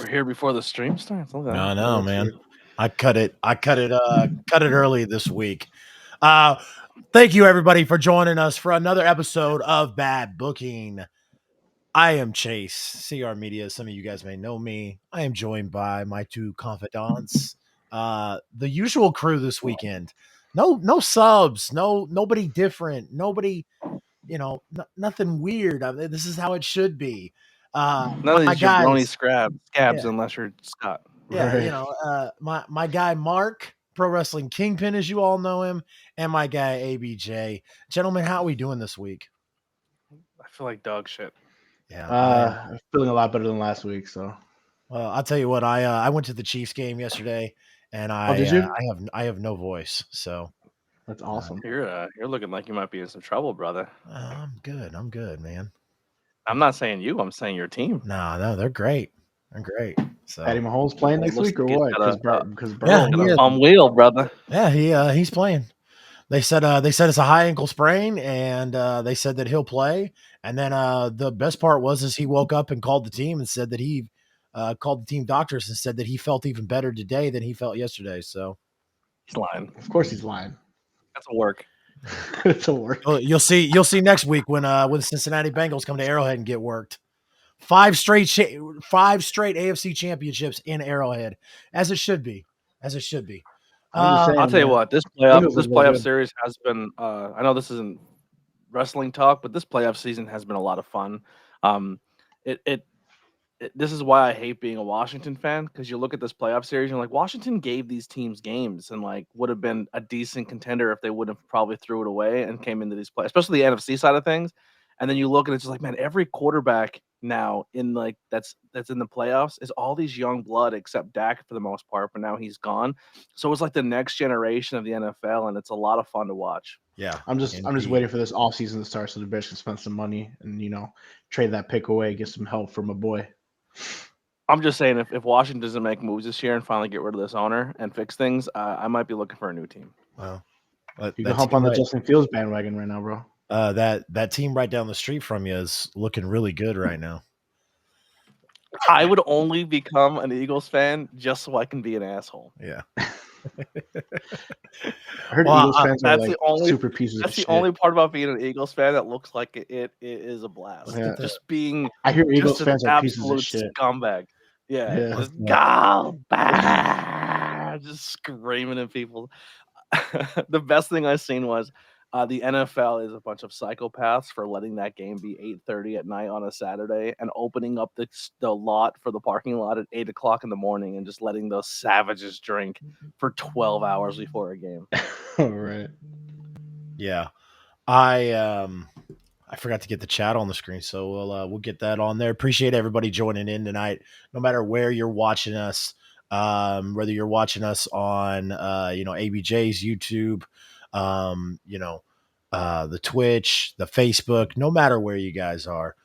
We're here before the stream starts. Okay. No, no, man. I cut it early this week. Thank you everybody for joining us for another episode of Bad Booking. I am Chase, CR Media. Some of you guys may know me. I am joined by my two confidants. The usual crew this weekend. No subs, nobody different, nobody, nothing weird. This is how it should be. None of My these jabroni guys, scabs, yeah. unless you're Scott. Yeah, my guy Mark, Pro Wrestling Kingpin, as you all know him, and my guy ABJ. Gentlemen, how are we doing this week? I feel like dog shit. Yeah, I'm feeling a lot better than last week. So, well, I'll tell you what. I went to the Chiefs game yesterday, and did you? I have no voice, so That's awesome. You're looking like you might be in some trouble, brother. I'm good, man. I'm not saying you. I'm saying your team. No, they're great. They're great. So Patty Mahomes playing next week or what? Because Yeah, Got he a is. palm wheel, brother. Yeah, he's playing. They said it's a high ankle sprain, and they said that he'll play. And then the best part was he woke up and called the team and said that he called the team doctors and said that he felt even better today than he felt yesterday. So He's lying. of course he's lying. That's a work. It's a work. you'll see next week when the Cincinnati Bengals come to Arrowhead and get worked. 5 straight AFC championships in Arrowhead, as it should be. I'm just saying, I'll tell you man. what, this Bengals look playoff good. series has been. I know this isn't wrestling talk, but this playoff season has been a lot of fun. This is why I hate being a Washington fan, because you look at this playoff series and you're like, Washington gave these teams games and like would have been a decent contender if they wouldn't have probably threw it away and came into these plays, especially the NFC side of things. And then you look and it's just like, man, every quarterback now in like that's in the playoffs is all these young blood except Dak for the most part, but now he's gone. So it's like the next generation of the NFL, and it's a lot of fun to watch. Yeah, I'm just waiting for this offseason to start so the Bears can spend some money and trade that pick away, get some help from a boy. I'm just saying, if Washington doesn't make moves this year and finally get rid of this owner and fix things, I might be looking for a new team. Well, you can hop on the Justin Fields bandwagon right now, bro. That team right down the street from you is looking really good right now. I would only become an Eagles fan just so I can be an asshole. Yeah. I heard Eagles fans are like super pieces of shit. That's the only part about being an Eagles fan that looks like it is a blast. Yeah. Just being I hear Eagles fans are pieces of shit. Scumbag. Yeah. Just go back. Just screaming at people. The best thing I've seen was the NFL is a bunch of psychopaths for letting that game be 8:30 at night on a Saturday and opening up the lot for the parking lot at 8 o'clock in the morning and just letting those savages drink for 12 hours before a game. All right. Yeah. I forgot to get the chat on the screen, so we'll get that on there. Appreciate everybody joining in tonight, no matter where you're watching us, whether you're watching us on ABJ's YouTube, the Twitch, the Facebook, no matter where you guys are,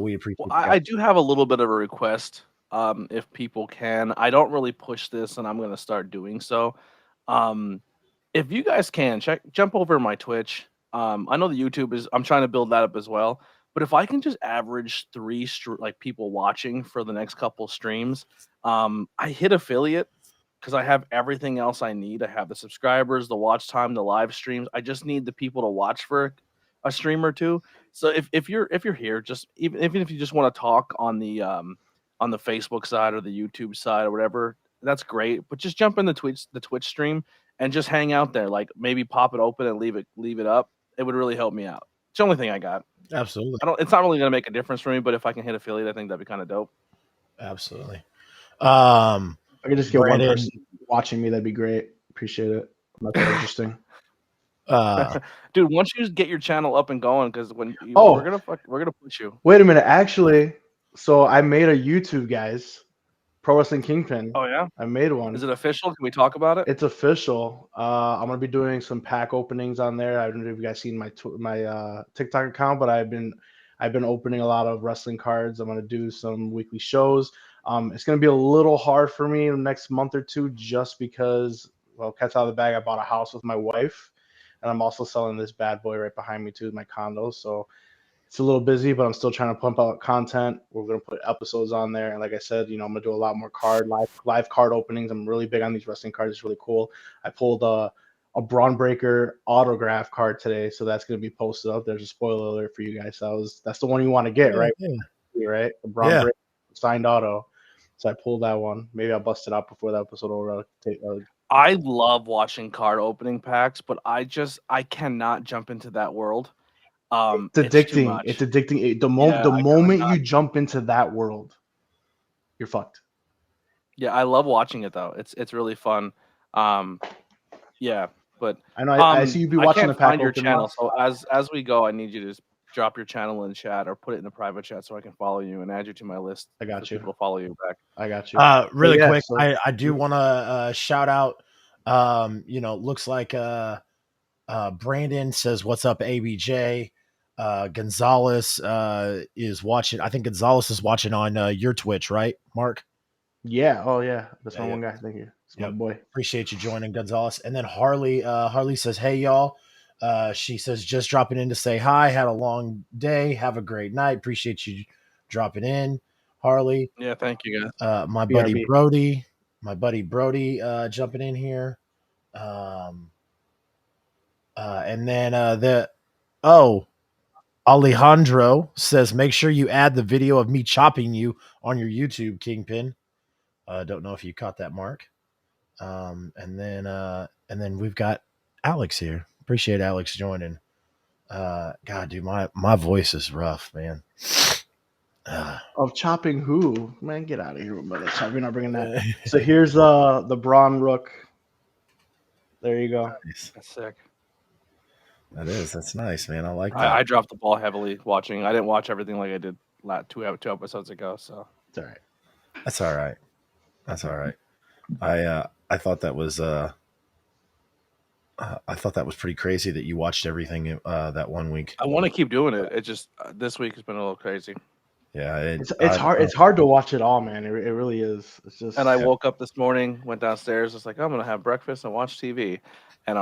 we appreciate. Well, I do have a little bit of a request, if people can. I don't really push this, and I'm going to start doing so. If you guys can jump over to my Twitch. I know the YouTube is. I'm trying to build that up as well. But if I can just average 3 people watching for the next couple streams, I hit affiliate because I have everything else I need. I have the subscribers, the watch time, the live streams. I just need the people to watch for a stream or two. So if you're here, just even if you just want to talk on the Facebook side or the YouTube side or whatever, that's great. But just jump in the Twitch stream and just hang out there. Like maybe pop it open and leave it up. It would really help me out. It's the only thing I got. Absolutely. It's not really going to make a difference for me, but if I can hit affiliate, I think that'd be kind of dope. Absolutely. I could just get one person watching me. That'd be great. Appreciate it. Not that interesting. Dude, once you get your channel up and going, because we're gonna push you. Wait a minute. Actually, so I made a YouTube, guys. Pro Wrestling Kingpin. Oh yeah, I made one. Is it official? Can we talk about it? It's official. I'm gonna be doing some pack openings on there. I don't know if you guys seen my TikTok account, but I've been opening a lot of wrestling cards. I'm gonna do some weekly shows. It's gonna be a little hard for me in the next month or two, just because, well, cat's out of the bag. I bought a house with my wife, and I'm also selling this bad boy right behind me too, my condo. So it's a little busy, but I'm still trying to pump out content. We're gonna put episodes on there, and like I said, I'm gonna do a lot more live card openings. I'm really big on these wrestling cards. It's really cool. I pulled a Braun Breaker autograph card today, so that's gonna be posted up. There's a spoiler alert for you guys. That's the one you want to get, Yeah, right? yeah. Right, the Braun Yeah. Breaker signed auto. So I pulled that one. Maybe I'll bust it out before the episode over. I love watching card opening packs, but I cannot jump into that world. It's It's too addicting. It's much. addicting. Yeah, The I moment cannot. you jump into that world, you're fucked. Yeah, I love watching it though. It's really fun. Um, yeah, but I know. I see you be I watching can't the pack find your opening. channel. So as we go, I need you to just drop your channel in chat or put it in the private chat so I can follow you and add you to my list I for got you. people to follow you back. I got you. But Really yeah, quick, so I do want to shout out. Looks like Brandon says, "What's up, ABJ?" Gonzalez is watching. I think Gonzalez is watching on your Twitch, right, Mark? yeah, oh yeah, that's Yeah, my yeah. one guy. Thank you. It's my Yep. boy. Appreciate you joining, Gonzalez. And then Harley says, "Hey y'all." She says, "Just dropping in to say hi. Had a long day. Have a great night. Appreciate you dropping in, Harley." Yeah, thank you guys. My buddy BRB. Brody, jumping in here. And then Alejandro says, "Make sure you add the video of me chopping you on your YouTube, Kingpin." Don't know if you caught that, Mark. And then we've got Alex here. Appreciate Alex joining. God, dude, my voice is rough, man. Of chopping who? Man, get out of here with that chop. You're not bringing that. So here's the Braun Rook. There you go. Nice. That's sick. That's nice, man. I like that. I dropped the ball heavily watching. I didn't watch everything like I did two episodes ago. So It's all right. That's all right. That's all right. I thought that was I thought that was pretty crazy that you watched everything that one week. I want to keep doing it. It just this week has been a little crazy. Yeah, It's hard. It's hard to watch it all, man. It really is. It's just. And I woke up this morning, went downstairs, was like, I'm gonna have breakfast and watch TV. And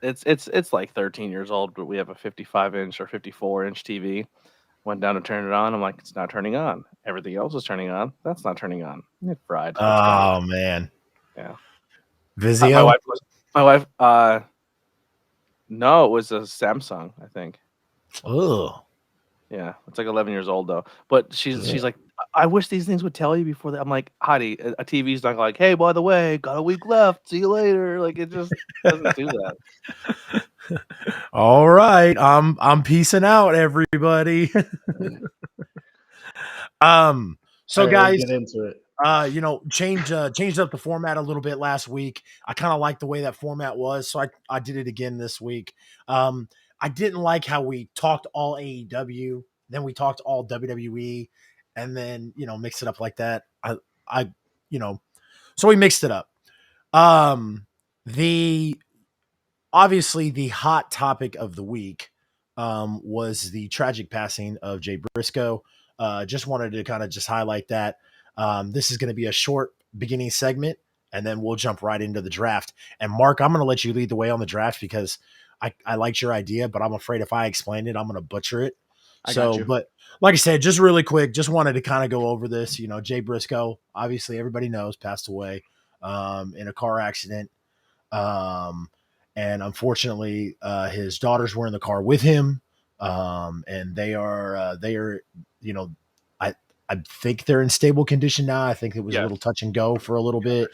it's like 13 years old, but we have a 55-inch or 54-inch TV. Went down to turn it on. I'm like, it's not turning on. Everything else is turning on. That's not turning on. It fried. It's gone. Oh man. Yeah. Vizio. My wife. No, it was a Samsung, I think. Oh. Yeah, it's like 11 years old though. But she's like, I wish these things would tell you before that. I'm like, Heidi, a TV's not like, hey, by the way, got a week left. See you later. Like it just doesn't do that. All right, I'm peacing out, everybody. So right, guys, let's get into it. Changed up the format a little bit last week. I kind of liked the way that format was, so I did it again this week. I didn't like how we talked all AEW, then we talked all WWE, and then mixed it up like that. I so we mixed it up. The Obviously the hot topic of the week was the tragic passing of Jay Briscoe. Just wanted to kind of just highlight that. This is going to be a short beginning segment, and then we'll jump right into the draft. And Mark, I'm going to let you lead the way on the draft because I liked your idea, but I'm afraid if I explain it, I'm going to butcher it. I got you. But like I said, just really quick, just wanted to kind of go over this. Jay Briscoe, obviously everybody knows, passed away in a car accident. And unfortunately, his daughters were in the car with him, and they are, I I think they're in stable condition now. I think it was a little touch and go for a little bit.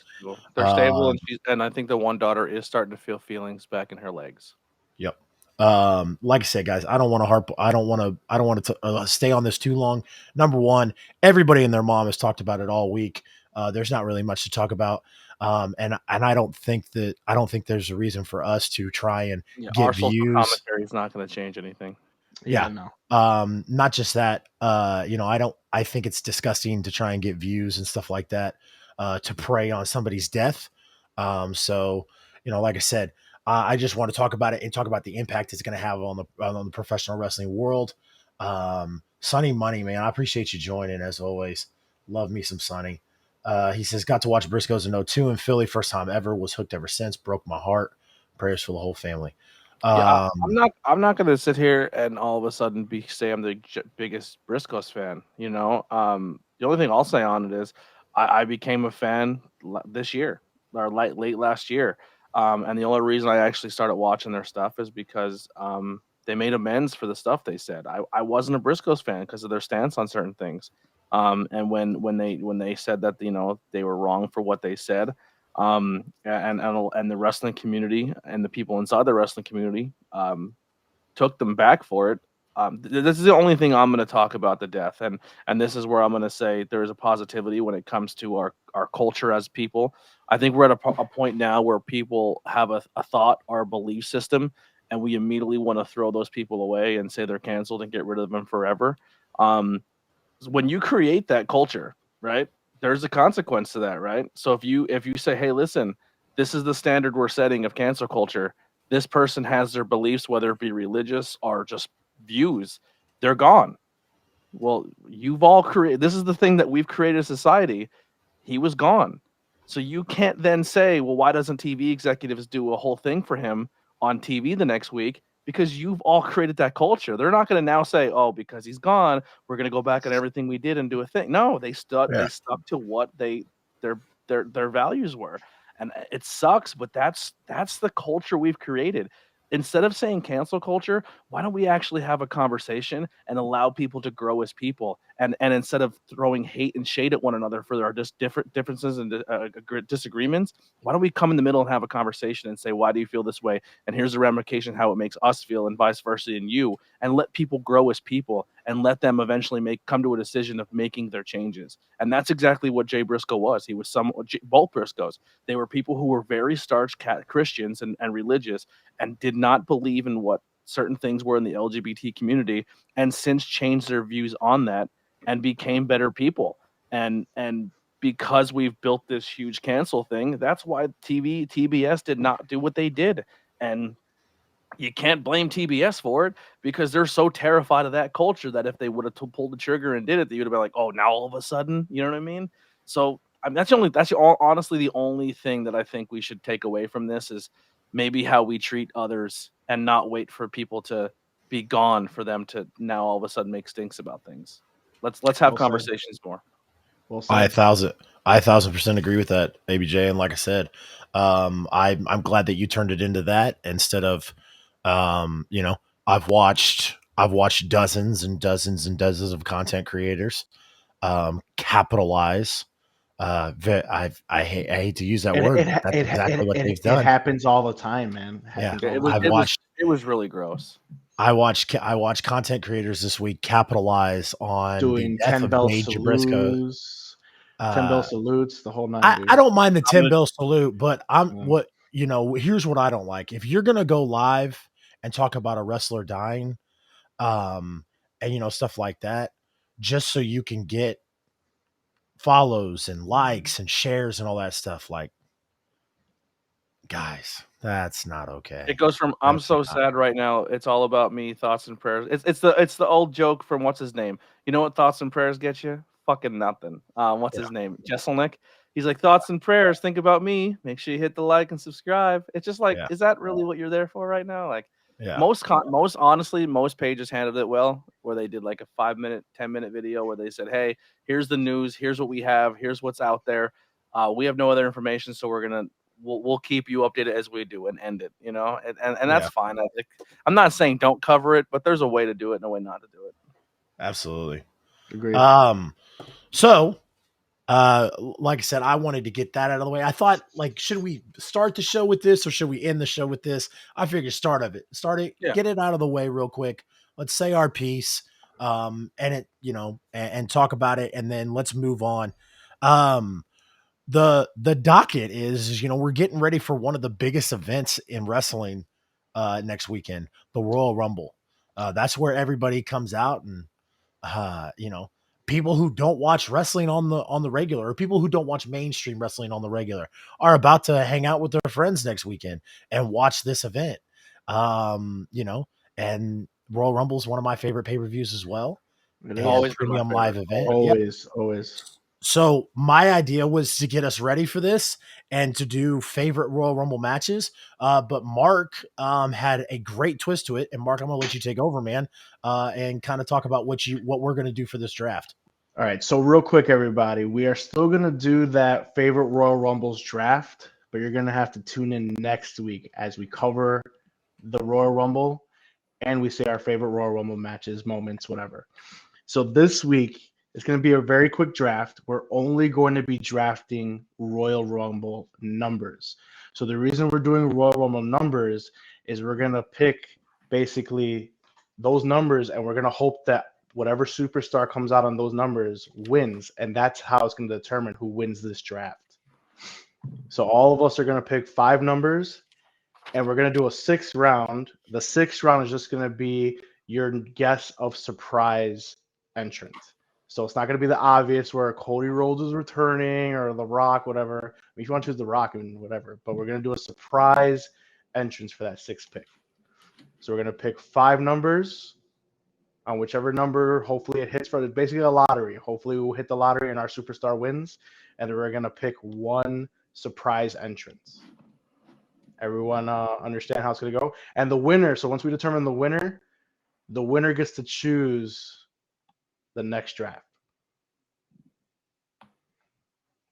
They're stable, and I think the one daughter is starting to feel feelings back in her legs. Yep. Like I said, guys, I don't want to stay on this too long. Number one, everybody and their mom has talked about it all week. There's not really much to talk about. And I don't think there's a reason for us to try and get our social views. commentary is not going to change anything. Yeah. No. Not just that, I think it's disgusting to try and get views and stuff like that, to prey on somebody's death. So, like I said, I just want to talk about it and talk about the impact it's going to have on the professional wrestling world. Sonny Money, man, I appreciate you joining as always. Love me some Sonny. He says, got to watch Briscoes in 02 in Philly. First time ever, was hooked ever since. Broke my heart. Prayers for the whole family. Yeah, Um, I'm not gonna sit here and all of a sudden say I'm the biggest Briscoes fan. You know, the only thing I'll say on it is I became a fan this year or late last year. And the only reason I actually started watching their stuff is because they made amends for the stuff they said. I wasn't a Briscoes fan because of their stance on certain things. And when they said that they were wrong for what they said, and the wrestling community and the people inside the wrestling community took them back for it. This is the only thing I'm going to talk about the death, and this is where I'm going to say there is a positivity when it comes to our culture as people. I think we're at a point now where people have a thought or a belief system, and we immediately want to throw those people away and say they're canceled and get rid of them forever. Um, when you create that culture, right? There's a consequence to that, right? So if you say, "Hey, listen, this is the standard we're setting of cancel culture. This person has their beliefs, whether it be religious or just views, they're gone." Well, you've all created this is the thing that we've created a society. He was gone. So you can't then say, well, why doesn't TV executives do a whole thing for him on TV the next week? Because you've all created that culture. They're not going to now say, oh, because he's gone, we're going to go back on everything we did and do a thing. No, yeah. they stuck to what their their values were. And it sucks, but that's the culture we've created. Instead of saying cancel culture, why don't we actually have a conversation and allow people to grow as people? And instead of throwing hate and shade at one another for our just different differences and disagreements, why don't we come in the middle and have a conversation and say, why do you feel this way? And here's the ramification how it makes us feel, and vice versa in you, and let people grow as people and let them eventually come to a decision of making their changes. And that's exactly what Jay Briscoe was. He was both Briscoes. They were people who were very starch Christians and religious and did not believe in what certain things were in the LGBT community, and since changed their views on that and became better people. And because we've built this huge cancel thing, that's why TBS did not do what they did. And you can't blame TBS for it because they're so terrified of that culture that if they would have pulled the trigger and did it, they would have been like, "Oh, now all of a sudden," you know what I mean? So, I mean, honestly the only thing that I think we should take away from this is maybe how we treat others and not wait for people to be gone for them to now all of a sudden make stinks about things. Let's have Well said. conversations more. Well I a said. thousand, I 1,000% agree with that, ABJ. And like I said, I'm glad that you turned it into that instead of, you know, I've watched dozens and dozens and dozens of content creators capitalize. I hate to use that It word, it but that's it exactly it what it, they've it done. happens all the time, man. It Yeah, happens all It the was I've it time. was watched it was really gross. I watch content creators this week capitalize on the Doing death 10 of bell Jay Jabrisco. salutes, 10 bell Uh, salutes, the whole nine, I dude. don't mind the I'm 10 gonna bell salute, but I'm Yeah. what here's what I don't like. If you're gonna go live and talk about a wrestler dying, um, and stuff like that, just so you can get follows and likes and shares and all that stuff, like guys, that's not It okay. goes from "I'm That's so not sad right now, it's all about me, thoughts and prayers." It's the old joke from what's his name? You know what thoughts and prayers get you? Fucking nothing. What's yeah, his name? Jesselnick. He's like, "Thoughts and prayers, think about me. Make sure you hit the like and subscribe." It's just like, yeah, is that really what you're there for right now? Like yeah, most honestly, most pages handled it well, where they did like a 5 minute, 10 minute video where they said, "Hey, here's the news, here's what we have, here's what's out there. We have no other information, so we'll keep you updated as we do and end it, and that's yeah, fine. I'm not saying don't cover it, but there's a way to do it and a way not to do it. absolutely. Agreed. Um, so like I said, I wanted to get that out of the way. I thought, like, should we start the show with this or should we end the show with this? I figured start it, Yeah. get it out of the way real quick. Let's say our piece, and it, and talk about it, and then let's move on. Um, the docket is, we're getting ready for one of the biggest events in wrestling next weekend, the Royal Rumble. That's where everybody comes out and uh, you know, people who don't watch wrestling on the regular, or people who don't watch mainstream wrestling on the regular, are about to hang out with their friends next weekend and watch this event. And Royal Rumble is one of my favorite pay-per-views as well. It And is. Always been my premium favorite. live event. Always. Yeah. Always, always. So my idea was to get us ready for this and to do favorite Royal Rumble matches. But Mark had a great twist to it, and Mark, I'm gonna let you take over, man, and kind of talk about what we're gonna do for this draft. All right, so real quick, everybody, we are still gonna do that favorite Royal Rumbles draft, but you're gonna have to tune in next week as we cover the Royal Rumble and we say our favorite Royal Rumble matches, moments, whatever. So this week it's going to be a very quick draft. We're only going to be drafting Royal Rumble numbers. So the reason we're doing Royal Rumble numbers is we're going to pick basically those numbers and we're going to hope that whatever superstar comes out on those numbers wins. And that's how it's going to determine who wins this draft. So all of us are going to pick 5 numbers and we're going to do a 6th round. The 6th round is just going to be your guess of surprise entrant. So it's not going to be the obvious where Cody Rhodes is returning or The Rock, whatever. If you want to choose The Rock and whatever, but we're going to do a surprise entrance for that 6th pick. So we're going to pick 5 numbers on whichever number. Hopefully it hits for basically a lottery. Hopefully we'll hit the lottery and our superstar wins. And then we're going to pick 1 surprise entrance. Everyone understand how it's going to go? And the winner, so once we determine the winner gets to choose the next draft.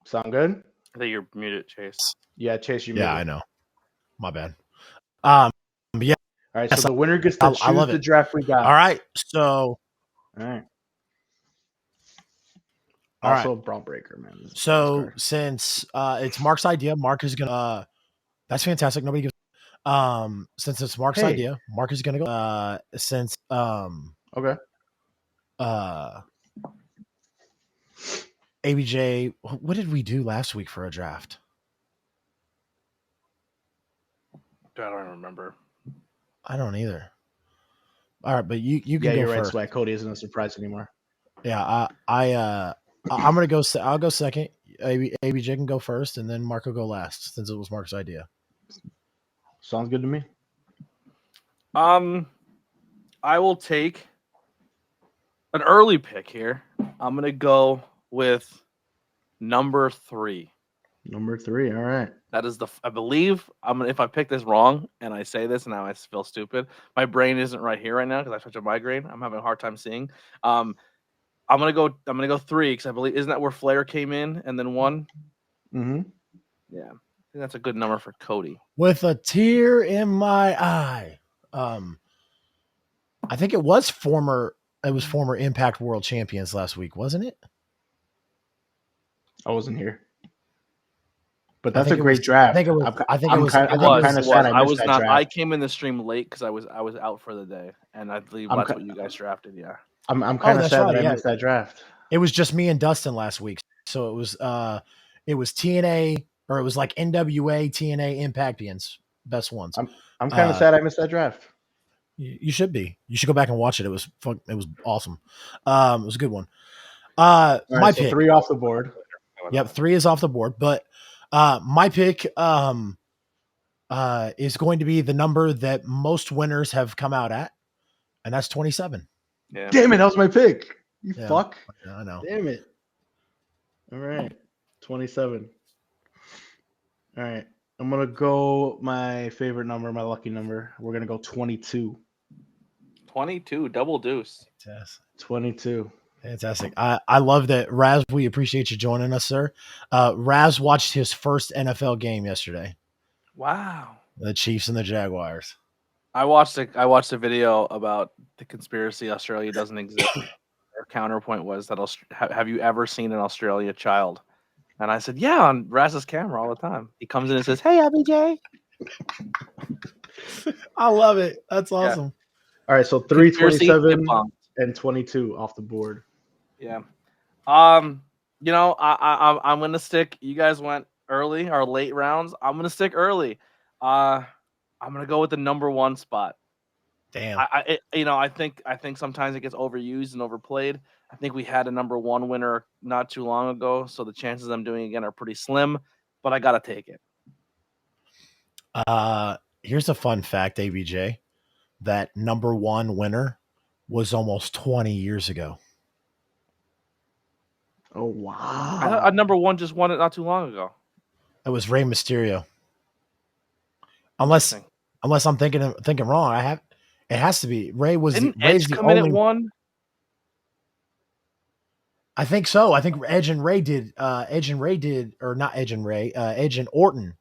Sound good? I think you're muted, Chase. Yeah, Chase, you Yeah, muted. I know. My bad. Yeah. All right, so the winner gets to I love choose the it. draft we got. All right. So, All right. all right. Also, Brawl Breaker, man. This is So since it's Mark's idea, Mark is gonna. That's fantastic. Nobody gives. Since it's Mark's idea, Mark is gonna go. Okay. ABJ, what did we do last week for a draft? I don't remember. I don't either. All right, but you can go you're first. right. So Cody isn't a surprise anymore. Yeah, I'm gonna go. I'll go second. ABJ can go first, and then Mark will go last since it was Mark's idea. Sounds good to me. I will take an early pick here. I'm gonna go with number 3. Number 3. All right. That is I believe I'm gonna. If I pick this wrong and I say this now, I feel stupid. My brain isn't right here right now because I have such a migraine. I'm having a hard time seeing. I'm gonna go 3 because I believe isn't that where Flair came in and then won? Mm-hmm. Yeah, I think that's a good number for Cody. With a tear in my eye. I think it was former Impact World Champions last week, wasn't it? I wasn't here. But that's a great draft. I think it was. I'm kind of sad I missed that draft. I came in the stream late because I was out for the day, and I believe that's what you guys drafted. Yeah, I'm kind of sad that I missed that draft. It was just me and Dustin last week, so it was TNA, or it was like NWA, TNA, Impact champions, best ones. I'm kind of sad I missed that draft. You should be. You should go back and watch it. It was awesome. It was a good one. My pick. 3 off the board. Yep, 3 is off the board, but my pick is going to be the number that most winners have come out at, and that's 27. Yeah. Damn it, that was my pick. You fuck. I know. Damn it. All right. 27. All right. I'm going to go my favorite number, my lucky number. We're going to go 22. 22, double deuce. Yes. 22. Fantastic. I love that. Raz, we appreciate you joining us, sir. Raz watched his first NFL game yesterday. Wow. The Chiefs and the Jaguars. I watched a video about the conspiracy Australia doesn't exist. Their counterpoint was that have you ever seen an Australia child? And I said, yeah, on Raz's camera all the time. He comes in and says, hey, ABJ. I love it. That's awesome. Yeah. All right, so 3, 27, and 22 off the board. Yeah. I'm gonna stick. You guys went early or late rounds. I'm gonna stick early. I'm gonna go with the number 1 spot. Damn. I think sometimes it gets overused and overplayed. I think we had a number 1 winner not too long ago, so the chances I'm doing again are pretty slim. But I gotta take it. Here's a fun fact, ABJ. That number 1 winner was almost 20 years ago. Oh wow! I thought number one just won it not too long ago. It was Rey Mysterio. Unless Interesting. I'm thinking wrong. It has to be Ray was Didn't Ray's Edge the come in at only. one? I think so. I think Edge and Ray did. Or not Edge and Ray. Edge and Orton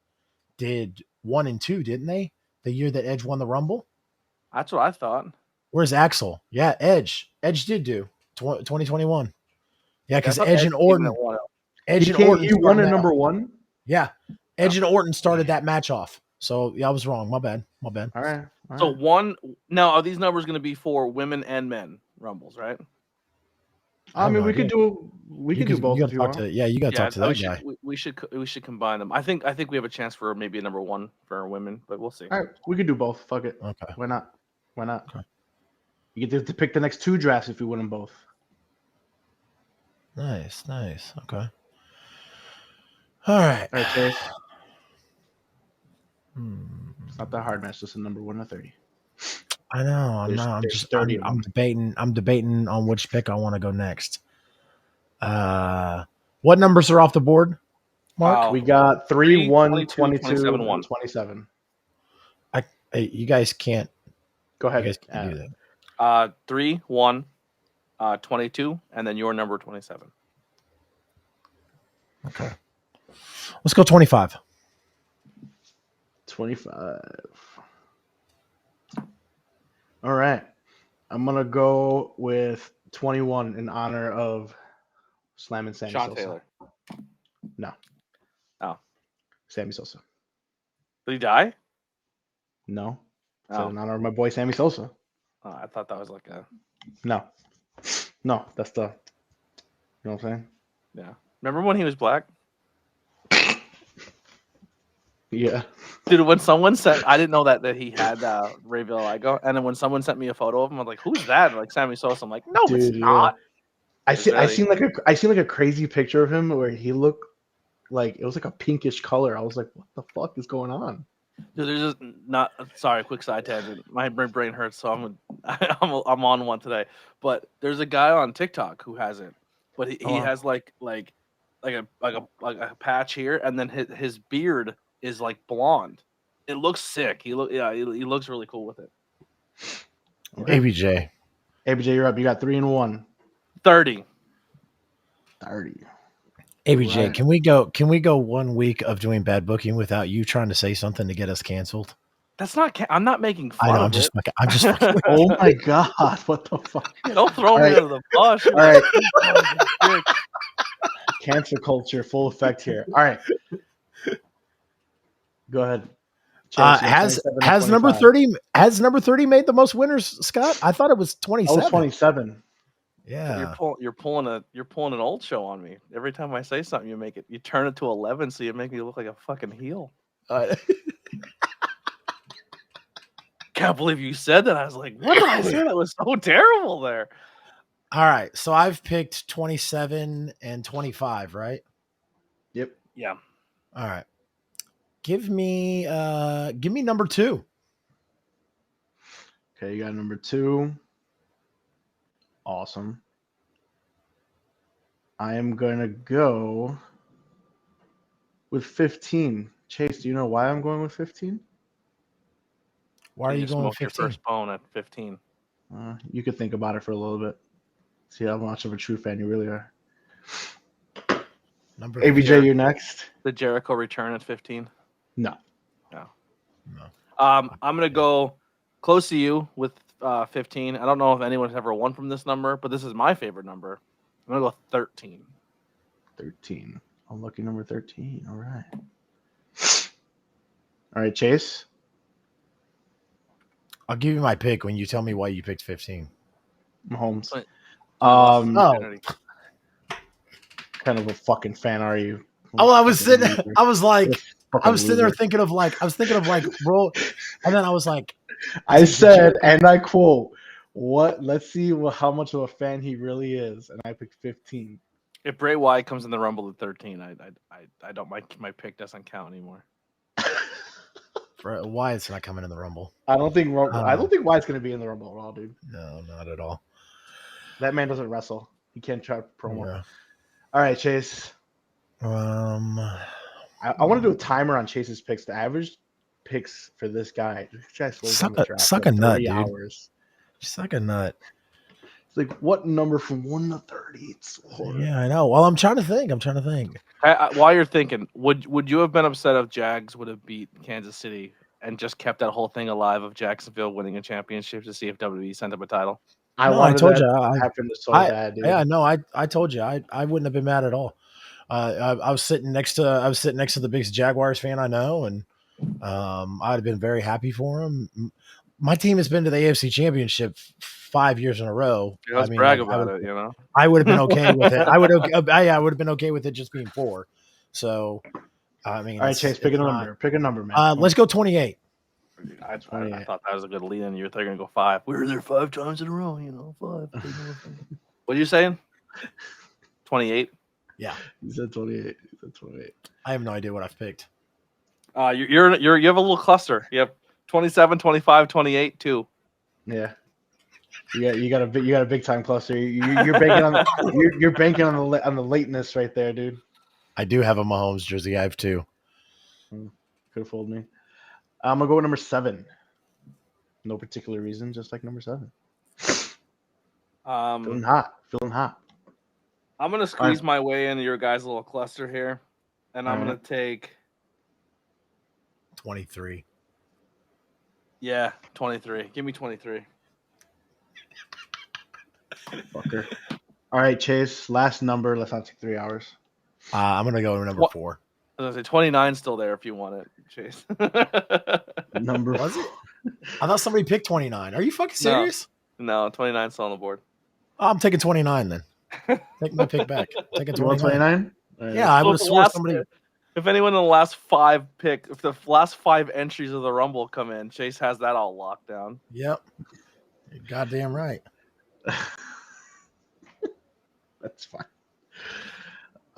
did 1 and 2, didn't they? The year that Edge won the Rumble. That's what I thought. Where's Axel? Yeah, Edge. Edge did do 2021. Yeah, Yeah, I because thought Edge Edge and came in at Orton. one. Edge and He Orton won started at that. number 1. Yeah, Edge Oh. and Orton started that match off. So yeah, I was wrong. My bad. All right. So one. Now, are these numbers going to be for women and men Rumbles, right? I mean, no we could idea. do both You if gotta you talk want. to. Yeah, you gotta talk to that guy. We should combine them. I think we have a chance for maybe a number one for our women, but we'll see. All right, we could do both. Fuck it. Okay. Why not? Okay. You get to pick the next 2 drafts if we win them both. Nice. Okay. All right. All right, Chase. Hmm. It's not that hard, man. It's just a number 1 to 30. I know. There's 30 of I'm them. debating on which pick I want to go next. What numbers are off the board, Mark? We got 3, 1, 22, 22, 27, and 1. 27. You guys can't. Go ahead. You guys can't do that. 3, 1, 22, and then your number 27. Okay. Let's go 25. 25. All right. I'm going to go with 21 in honor of Slam and Sammy Sean Sosa. Taylor. No. Oh. Sammy Sosa. Did he die? No. Oh. In honor of my boy Sammy Sosa. Oh, I thought that was like a. No, that's the. You know what I'm saying? Yeah. Remember when he was black? Yeah. Dude, when someone said I didn't know that he had Ray Vitiligo, and then when someone sent me a photo of him, I'm like, "Who's that?" Like Sammy Sosa. I'm like, "No, it's not." I seen like a crazy picture of him where he looked like it was like a pinkish color. I was like, "What the fuck is going on?" Dude, there's just not. Sorry, quick side tangent. My brain hurts, so I'm on one today. But there's a guy on TikTok who has it, but he has like a patch here, and then his beard is like blonde. It looks sick. He looks really cool with it. Okay. ABJ, you're up. You got 3 and 1. 30. ABJ, Right. can we go 1 week of doing bad booking without you trying to say something to get us canceled? That's not. I'm not making fun I know. of I'm just it. fucking. Oh my god! What the fuck? Don't throw me under the bus. All right. Dick. Cancel culture full effect here. All right. Go ahead. Has number 30 made the most winners, Scott? I thought it was 27. That was 27. Yeah. You're pulling an old show on me. Every time I say something, you turn it to 11, so you make me look like a fucking heel. Can't believe you said that. I was like, what did I say? That was so terrible there. All right. So I've picked 27 and 25, right? Yep. Yeah. All right. Give me number 2. Okay, you got number 2. Awesome. I am gonna go with 15. Chase, do you know why I'm going with 15? Why are you going with your 15? first bone at 15? You could think about it for a little bit. See how much of a true fan you really are. Number ABJ, you're next. The Jericho return at 15? No. I'm gonna go close to you with 15. I don't know if anyone's ever won from this number, but this is my favorite number. I'm gonna go 13. 13. Unlucky number 13. All right. All right, Chase. I'll give you my pick when you tell me why you picked 15. Mahomes. Kind of a fucking fan are you? Oh, I was sitting there thinking of like, bro, and then I was like, I said, and I quote, "What? Let's see how much of a fan he really is." And I picked 15. If Bray Wyatt comes in the Rumble at 13, I don't my pick doesn't count anymore. Wyatt's not coming in the Rumble. I don't think Wyatt's gonna be in the Rumble at all, dude. No, not at all. That man doesn't wrestle. He can't try promo. Yeah. All right, Chase. I want to do a timer on Chase's picks. The average picks for this guy. This guy slows down the draft suck for a nut, 30 dude. hours. Suck a nut. It's like, what number from 1 to 30? It's hard. Yeah, I know. Well, I'm trying to think. While you're thinking, would you have been upset if Jags would have beat Kansas City and just kept that whole thing alive of Jacksonville winning a championship to see if WWE sent them a title? I No, I wanted told that you. to happen so bad, dude. Yeah, no, I told you. I wouldn't have been mad at all. I was sitting next to the biggest Jaguars fan I know, and I'd have been very happy for him. My team has been to the AFC Championship 5 years in a row. Let's brag about it, you know. I would have been okay with it. I would have been okay with it just being 4. So, I mean, all right, Chase, pick a number. Pick a number, man. Let's go 28. I thought that was a good lead in. They're going to go 5. We were there 5 times in a row, you know. 5. What are you saying? 28. Yeah, He said 28. I have no idea what I've picked. You have a little cluster. You have 27, 25, 28, 2. Yeah. You got a big time cluster. You're banking on you're banking on the lateness right there, dude. I do have a Mahomes jersey. I have 2. Could have fooled me. I'm gonna go with number 7. No particular reason, just like number 7. Feeling hot. I'm gonna squeeze my way into your guys' little cluster here, and I'm gonna take 23. Yeah, 23. Give me 23. Fucker. All right, Chase. Last number. Let's not take 3 hours. I'm gonna go with number 4. I was gonna say 29 still there if you want it, Chase. Number was it? I thought somebody picked 29. Are you fucking serious? No, 29 still on the board. Oh, I'm taking 29 then. Take my pick back. Taking 29. Yeah, I would have sworn somebody. If anyone in the last 5 if the last 5 entries of the Rumble come in, Chase has that all locked down. Yep. You're goddamn right. That's fine.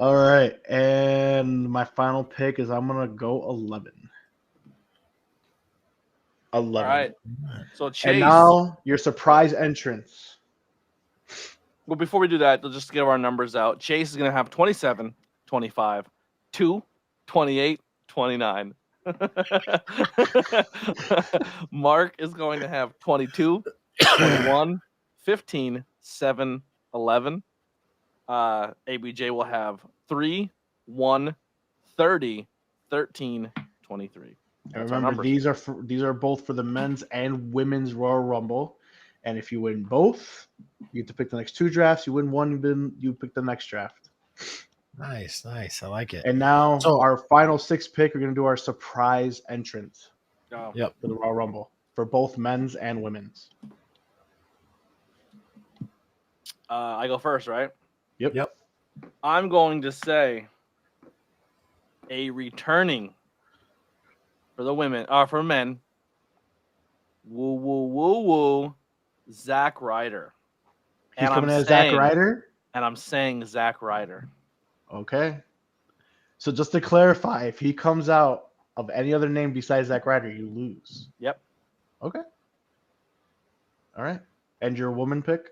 All right, and my final pick is I'm gonna go 11. 11. All right. So Chase. And now your surprise entrance. Well, before we do that, let's just give our numbers out. Chase is going to have 27, 25, 2, 28, 29. Mark is going to have 22, 21, 15, 7, 11. ABJ will have 3, 1, 30, 13, 23. And remember, these are both for the men's and women's Royal Rumble. And if you win both, you get to pick the next 2 drafts. You win one, you pick the next draft. Nice. I like it. And now our final 6th pick, we're going to do our surprise entrance. Yep. For the Royal Rumble for both men's and women's. I go first, right? Yep. I'm going to say a returning for the women, for men. Woo, Zack Ryder. He's coming as Zack Ryder? And I'm saying Zack Ryder. Okay. So just to clarify, if he comes out of any other name besides Zack Ryder, you lose. Yep. Okay. All right. And your woman pick?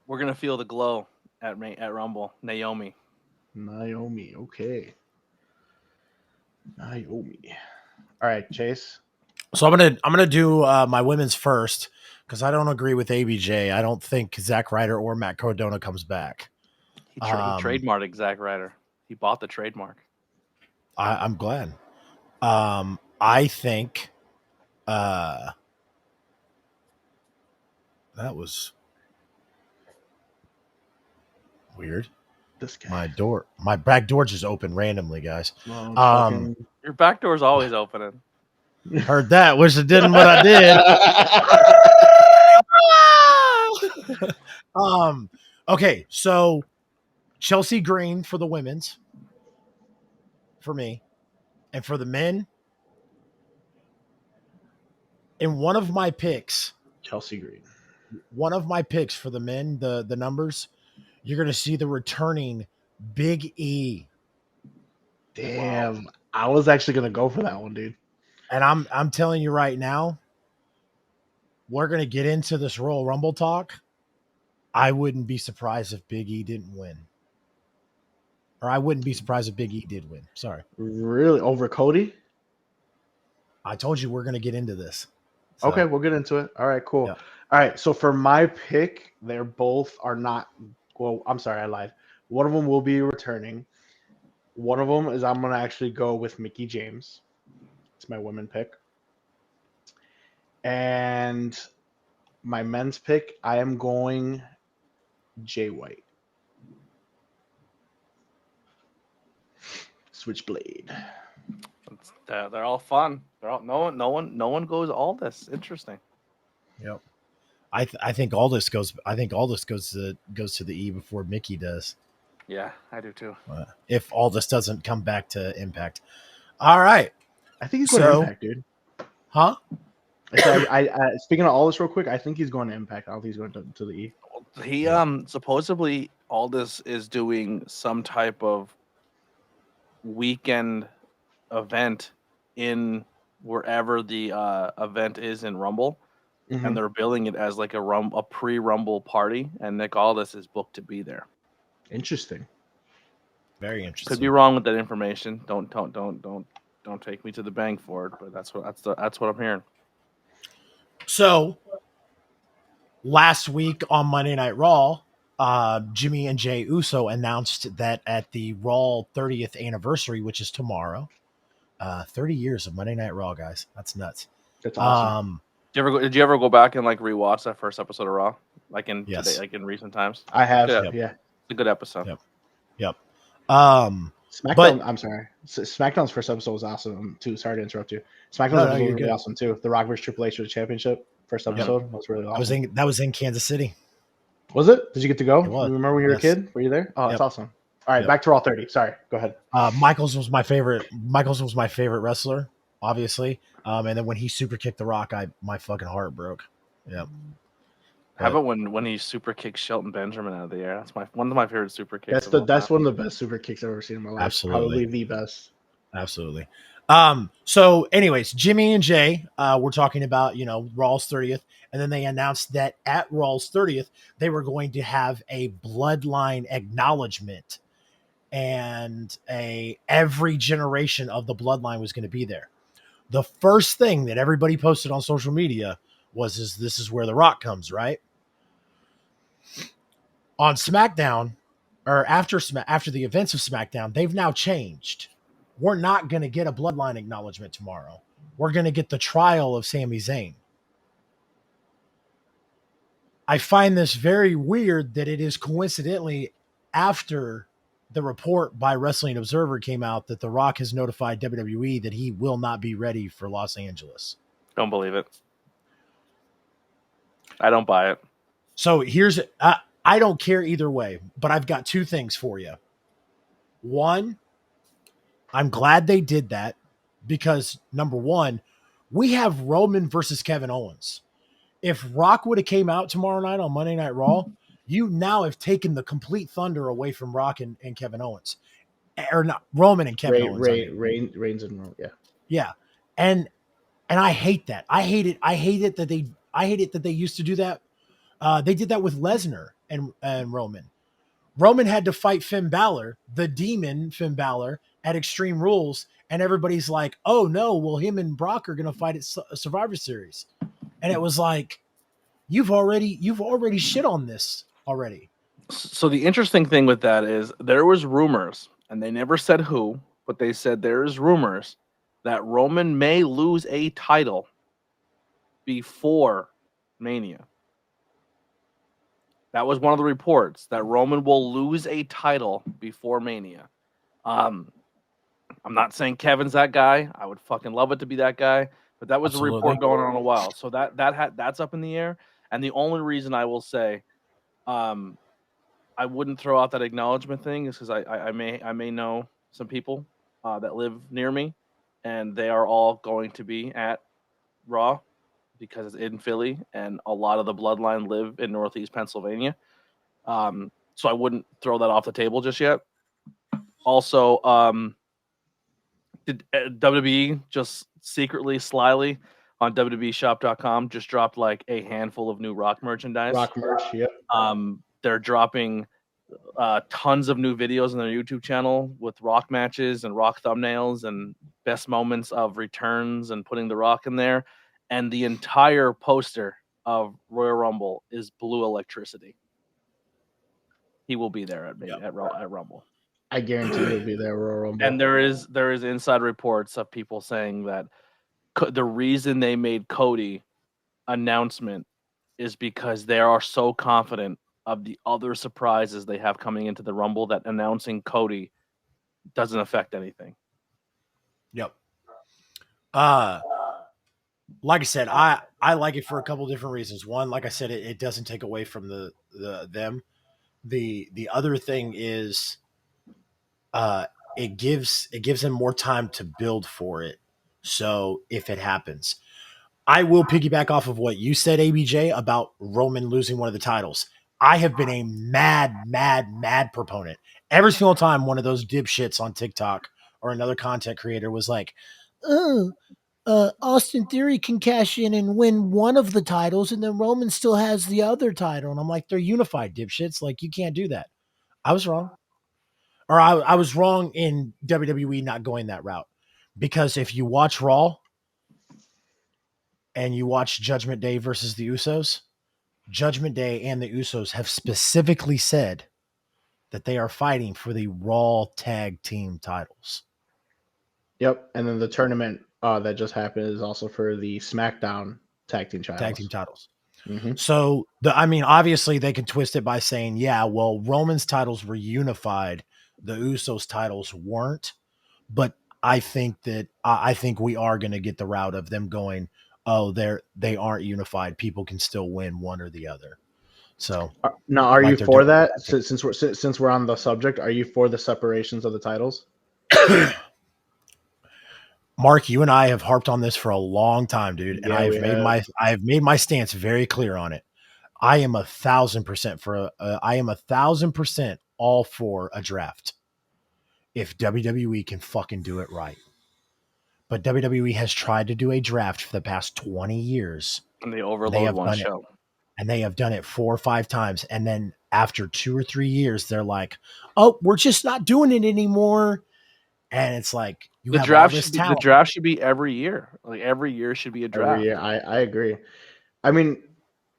We're going to feel the glow at Rumble. Naomi. Okay. Naomi. All right, Chase. So I'm gonna do my women's first because I don't agree with ABJ. I don't think Zack Ryder or Matt Cardona comes back. He trademarked Zack Ryder. He bought the trademark. I'm glad. I think that was weird. This guy. My back door just opened randomly, guys. Your back door's always opening. Heard that. Wish it didn't, but I did. Okay, so Chelsea Green for the women's, for me, and for the men. In one of my picks, Chelsea Green. One of my picks for the men, the numbers, you're going to see the returning Big E. Damn, I was actually going to go for that one, dude. And I'm telling you right now, we're going to get into this Royal Rumble talk. I wouldn't be surprised if Big E didn't win. Or I wouldn't be surprised if Big E did win. Sorry. Really? Over Cody? I told you we're going to get into this. So, Okay, we'll get into it. All right, cool. yeah. All right, so for my pick, they're both are not. Well, I'm sorry, I lied. One of them will be returning. One of them is I'm gonna actually go with Mickey James. It's my women pick. And my men's pick, I am going Jay White. Switchblade. They're all fun. They're all no one goes all this. Interesting. Yep. I think all this goes. I think all this goes to the E before Mickey does. Yeah, I do too. If all this doesn't come back to Impact. All right. I think he's going to Impact, dude. Huh? I speaking of all this real quick, I think he's going to Impact. I don't think he's going to the E. He supposedly all this is doing some type of weekend event in wherever the event is in Rumble, and they're billing it as like a pre-Rumble party, and Nick Aldis is booked to be there. Interesting. Very interesting. Could be wrong with that information. Don't take me to the bank for it, but that's what I'm hearing. So last week on Monday Night Raw, Jimmy and Jay Uso announced that at the Raw 30th anniversary, which is tomorrow, 30 years of Monday Night Raw, guys. That's nuts. That's awesome. Did you ever go back and like rewatch that first episode of Raw, like in Yes. today, like in recent times? I have. Yep. Yeah. It's a good episode. Yep. SmackDown. I'm sorry. SmackDown's first episode was awesome too. Sorry to interrupt you. SmackDown's episode was really awesome too. The Rock vs Triple H for the championship first episode was really awesome. That was in Kansas City. Was it? Did you get to go? It was. You remember when you were a kid? Were you there? Oh, that's awesome. All right, back to Raw 30. Sorry, go ahead. Michaels was my favorite wrestler, obviously. And then when he super kicked The Rock, my fucking heart broke. Yep. How about when he super kicked Shelton Benjamin out of the air? That's one of my favorite super kicks. That's one of the best super kicks I've ever seen in my life. Absolutely. Probably the best. Absolutely. So anyways, Jimmy and Jay, we're talking about, Raw's 30th. And then they announced that at Raw's 30th, they were going to have a bloodline acknowledgement, and every generation of the bloodline was going to be there. The first thing that everybody posted on social media was, this is where The Rock comes, right? On SmackDown, or after the events of SmackDown, they've now changed. We're not going to get a bloodline acknowledgement tomorrow. We're going to get the trial of Sami Zayn. I find this very weird that it is coincidentally after the report by Wrestling Observer came out that The Rock has notified WWE that he will not be ready for Los Angeles. Don't believe it. I don't buy it. So I don't care either way, but I've got two things for you. One, I'm glad they did that because, number one, we have Roman versus Kevin Owens. If Rock would have came out tomorrow night on Monday Night Raw, you now have taken the complete thunder away from Rock and Kevin Owens. Or not, Roman and Kevin Owens. Reigns and Roman, yeah. Yeah. And I hate that. I hate it that they used to do that. They did that with Lesnar and Roman. Roman had to fight Finn Balor, the demon Finn Balor, at Extreme Rules, and everybody's like, "Oh no, well him and Brock are going to fight at Survivor Series," and it was like, you've already shit on this already. So the interesting thing with that is there was rumors, and they never said who, but they said there is rumors that Roman may lose a title before Mania. That was one of the reports, that Roman will lose a title before Mania. I'm not saying Kevin's that guy. I would fucking love it to be that guy, but that was Absolutely. a report going on a while. So that's up in the air. And the only reason I will say, I wouldn't throw out that acknowledgement thing is because I may know some people that live near me, and they are all going to be at Raw because it's in Philly, and a lot of the bloodline live in Northeast Pennsylvania. So I wouldn't throw that off the table just yet. Also, did WWE just secretly, slyly on WWEshop.com just dropped like a handful of new Rock merchandise. Rock merch. Yep. They're dropping tons of new videos on their YouTube channel with Rock matches and Rock thumbnails and best moments of returns and putting the Rock in there. And the entire poster of Royal Rumble is blue electricity. He will be there at Rumble. I guarantee he'll be there. Royal Rumble. And there is inside reports of people saying that the reason they made Cody announcement is because they are so confident of the other surprises they have coming into the Rumble that announcing Cody doesn't affect anything. Yep. Like I said, I like it for a couple different reasons. One, like I said, it doesn't take away from them. The other thing is it gives them more time to build for it. So if it happens, I will piggyback off of what you said, ABJ, about Roman losing one of the titles. I have been a mad proponent. Every single time one of those dipshits on TikTok or another content creator was like, oh, Austin Theory can cash in and win one of the titles, and then Roman still has the other title. And I'm like, they're unified, dipshits. Like, you can't do that. I was wrong. Or I was wrong in WWE not going that route. Because if you watch Raw and you watch Judgment Day versus the Usos, Judgment Day and the Usos have specifically said that they are fighting for the Raw tag team titles. Yep. And then the tournament that just happened is also for the SmackDown tag team titles. Mm-hmm. So obviously they can twist it by saying, yeah, well, Roman's titles were unified, the Usos titles weren't. But I think we are going to get the route of them going, oh, they aren't unified. People can still win one or the other. So now, are you for that? Since we're on the subject, are you for the separations of the titles? Mark, you and I have harped on this for a long time, dude, and I have made my stance very clear on it. I am 1,000% for I am 1,000% all for a draft if WWE can fucking do it right. But WWE has tried to do a draft for the past 20 years. And they overload one show. And they have done it 4 or 5 times. And then after 2 or 3 years, they're like, oh, we're just not doing it anymore. And it's like, the draft should be every year. Like every year should be a draft. Every year, I agree. I mean,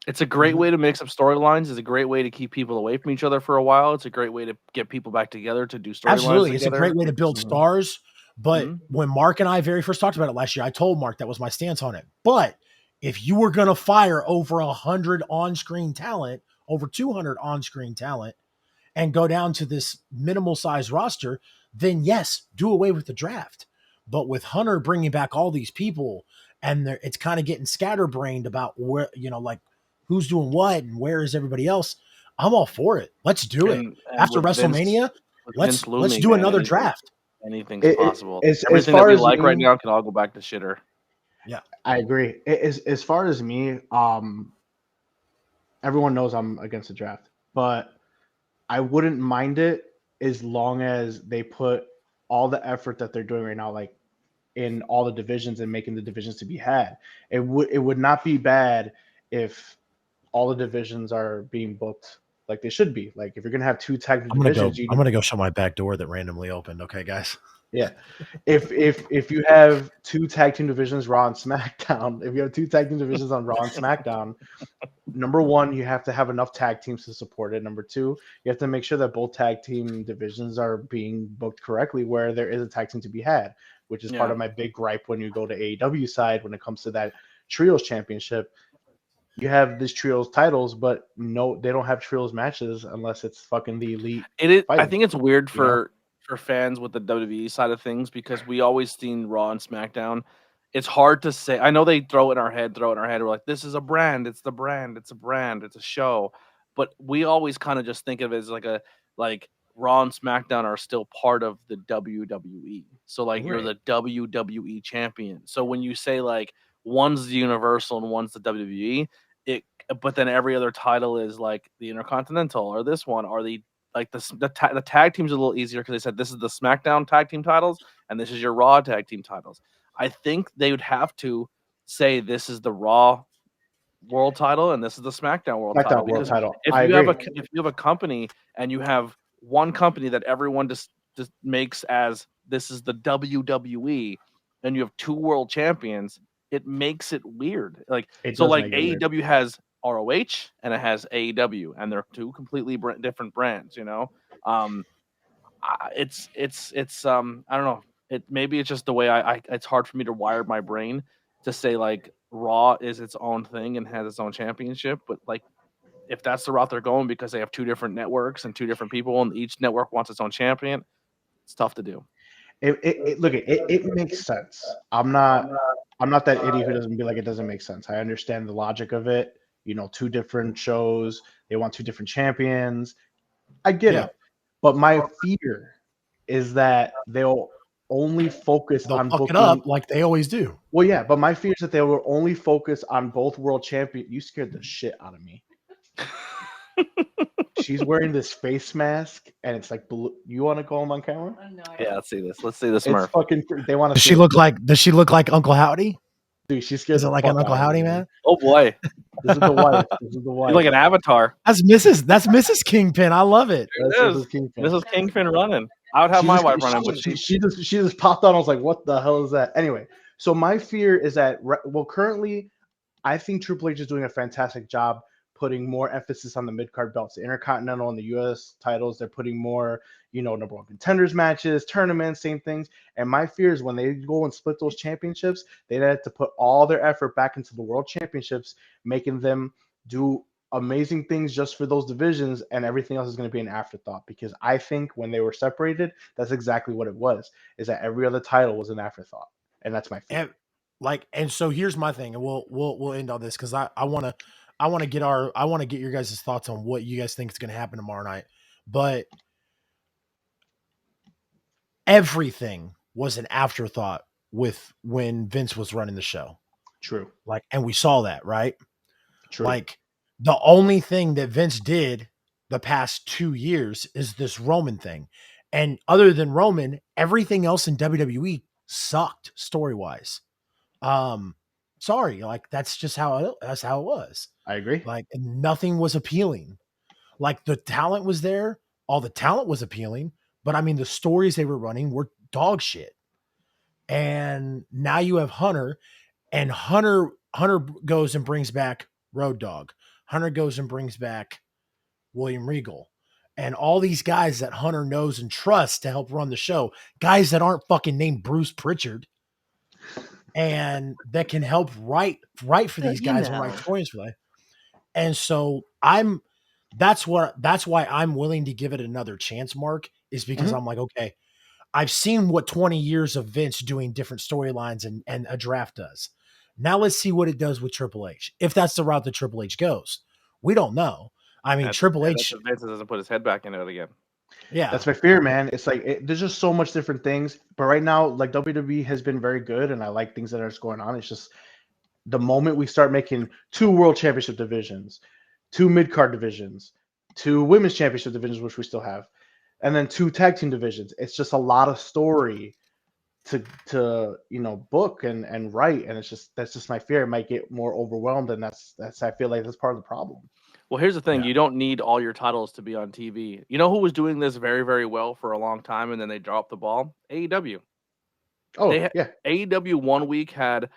it's a great way to mix up storylines. It's a great way to keep people away from each other for a while. It's a great way to get people back together to do storylines. Absolutely. It's a great way to build stars. But when Mark and I very first talked about it last year, I told Mark that was my stance on it. But if you were going to fire over 100 on-screen talent, over 200 on-screen talent, and go down to this minimal size roster, then yes, do away with the draft. But with Hunter bringing back all these people, and it's kind of getting scatterbrained about where, like who's doing what and where is everybody else. I'm all for it. Let's do it. After WrestleMania, let's do another draft. Anything's possible. Everything that we like right now can all go back to shitter. Yeah, I agree. As far as me, everyone knows I'm against the draft, but I wouldn't mind it as long as they put all the effort that they're doing right now, like in all the divisions and making the divisions to be had. It would not be bad if all the divisions are being booked like they should be. Like if you're gonna have 2 tag divisions, I'm gonna go shut my back door that randomly opened. Okay, guys. Yeah. If you have 2 tag team divisions, Raw and SmackDown, if you have 2 tag team divisions on Raw and SmackDown, number 1, you have to have enough tag teams to support it. Number 2, you have to make sure that both tag team divisions are being booked correctly where there is a tag team to be had, which is part of my big gripe when you go to AEW side when it comes to that Trios Championship. You have these Trios titles, but no, they don't have Trios matches unless it's fucking the Elite. I think it's weird for fans with the WWE side of things because we always seen Raw and SmackDown. It's hard to say. I know they throw it in our head. We're like, this is a brand. It's the brand. It's a brand. It's a show. But we always kind of just think of it as like Raw and SmackDown are still part of the WWE. So like you're the WWE champion. So when you say like one's the Universal and one's the WWE, but then every other title is like the Intercontinental or this one or the tag teams are a little easier because they said this is the SmackDown tag team titles and this is your Raw tag team titles. I think they would have to say this is the Raw world title and this is the SmackDown world SmackDown title, world because title. if I you have agree. if you have a company and you have one company that everyone just makes as this is the WWE, and you have two world champions, it makes it weird. Like, It so does like make it weird. AEW has ROH and it has AEW, and they're two completely different brands. Um, I don't know. Maybe it's just the way I it's hard for me to wire my brain to say like Raw is its own thing and has its own championship, but like if that's the route they're going because they have two different networks and two different people and each network wants its own champion, it's tough to do. It makes sense. I'm not that idiot who doesn't be like it doesn't make sense. I understand the logic of it. Two different shows, they want two different champions. I get Yeah. it. But my fear is that they'll only focus They'll on fuck it booking. up like they always do. Well, yeah, but my fear is that they will only focus on both world champion. You scared the shit out of me. She's wearing this face mask, and it's like blue. You want to go on camera? Yeah, let's see this. Let's see this It's Murph. fucking. They want to Does see she it. look like? Does she look like Uncle Howdy? Dude, she scared Is it the like fuck an Uncle out of Howdy, me. man? Oh boy, This is the wife. This is the wife. you're like an avatar. That's Mrs. Kingpin. I love it. That's There it Mrs. is. Kingpin. Mrs. Kingpin running. I would have She my just wife running, but she just popped on. I was like, what the hell is that? Anyway, so my fear is that currently I think Triple H is doing a fantastic job putting more emphasis on the mid card belts, the Intercontinental and the U.S. titles. They're putting more, number one contenders matches, tournaments, same things. And my fear is when they go and split those championships, they have to put all their effort back into the world championships, making them do amazing things just for those divisions, and everything else is going to be an afterthought. Because I think when they were separated, that's exactly what it was, is that every other title was an afterthought. And that's my fear. And so here's my thing, and we'll end on this because I want to get your guys' thoughts on what you guys think is going to happen tomorrow night. But everything was an afterthought with when Vince was running the show. True. And we saw that, right? True. Like the only thing that Vince did the past 2 years is this Roman thing. And other than Roman, everything else in WWE sucked story-wise. Sorry, that's just that's how it was. I agree. Nothing was appealing. The talent was there, all the talent was appealing, but I mean the stories they were running were dog shit. And now you have Hunter, and Hunter goes and brings back Road Dogg. Hunter goes and brings back William Regal. And all these guys that Hunter knows and trusts to help run the show, guys that aren't fucking named Bruce Pritchard, and that can help write for these guys and write stories for them. And so that's why I'm willing to give it another chance, Mark, is because I'm like, okay, I've seen what 20 years of Vince doing different storylines and a draft does. Now let's see what it does with Triple H. If that's the route that Triple H goes, we don't know. I mean, Triple H. That's if Vince doesn't put his head back into it again. Yeah, that's my fear, man. It's there's just so much different things. But right now, WWE has been very good, and I like things that are going on. It's just the moment we start making 2 world championship divisions, 2 mid card divisions, 2 women's championship divisions, which we still have, and then 2 tag team divisions. It's just a lot of story to book and write, and that's just my fear. It might get more overwhelmed, and that's I feel like that's part of the problem. Well, here's the thing. Yeah. You don't need all your titles to be on TV. You know who was doing this very, very well for a long time and then they dropped the ball? AEW. Oh, Yeah. AEW 1 week had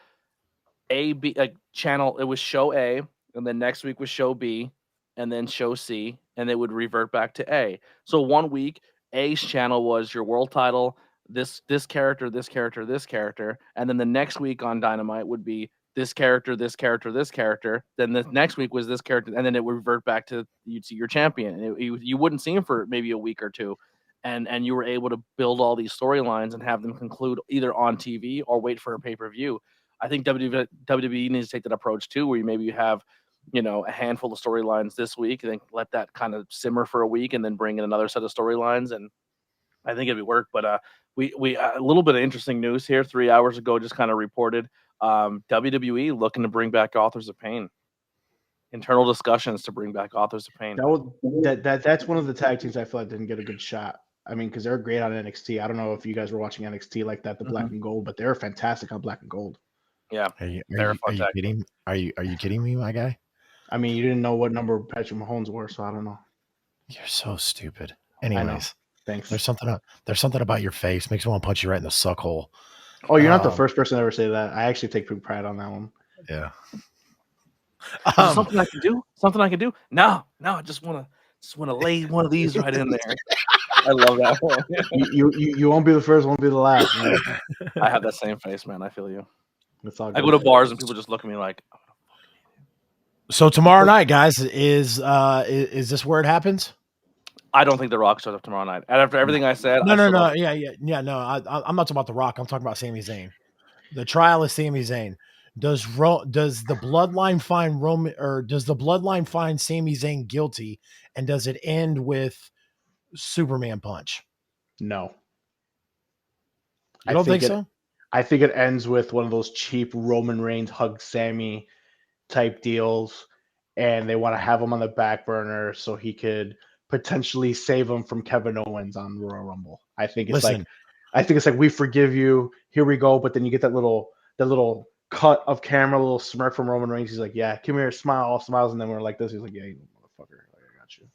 A, B, channel. It was show A, and then next week was show B, and then show C, and they would revert back to A. So 1 week, A's channel was your world title, this character, this character, this character, and then the next week on Dynamite would be this character, this character, this character. Then the next week was this character, and then it would revert back to you'd see your champion. You wouldn't see him for maybe a week or two, and you were able to build all these storylines and have them conclude either on TV or wait for a pay-per-view. I think WWE needs to take that approach too, where you have, a handful of storylines this week, and then let that kind of simmer for a week, and then bring in another set of storylines. And I think it'd work. But we a little bit of interesting news here. 3 hours ago, just kind of reported WWE looking to bring back Authors of Pain. Internal discussions to bring back Authors of Pain. That's one of the tag teams I feel like didn't get a good shot. I mean, because they're great on NXT. I don't know if you guys were watching NXT like that, the Black and Gold, but they're fantastic on Black and Gold. Yeah, Are you Verifone tech. kidding? Are you kidding me, my guy? I mean, you didn't know what number Patrick Mahomes were, so I don't know. You're so stupid. I know. Anyways, Thanks. there's something about your face makes me want to punch you right in the suck hole. Oh, you're not the first person to ever say that. I actually take big pride on that one. Yeah. Is there something I can do? Something I can do? No, I just wanna lay one of these right in there. I love that one. You won't be the first, won't be the last. You know, I have that same face, man. I feel you. it's all I good. go to bars and people just look at me like, So tomorrow night, guys, is this where it happens? I don't think The Rock shows up tomorrow night. And after everything I said, No, I still don't. yeah. No, I'm not talking about The Rock. I'm talking about Sami Zayn. The trial of Sami Zayn. Does the bloodline find Roman, or does the bloodline find Sami Zayn guilty, and does it end with Superman punch? No, You don't think so? I think it ends with one of those cheap Roman Reigns hug Sammy type deals, and they want to have him on the back burner so he could potentially save him from Kevin Owens on Royal Rumble. I think it's Listen, like we forgive you, here we go, but then you get that little cut of camera, a little smirk from Roman Reigns. He's like, "Yeah, come here, smile," all smiles, and then we're like this. He's like, "Yeah, you motherfucker, I got you."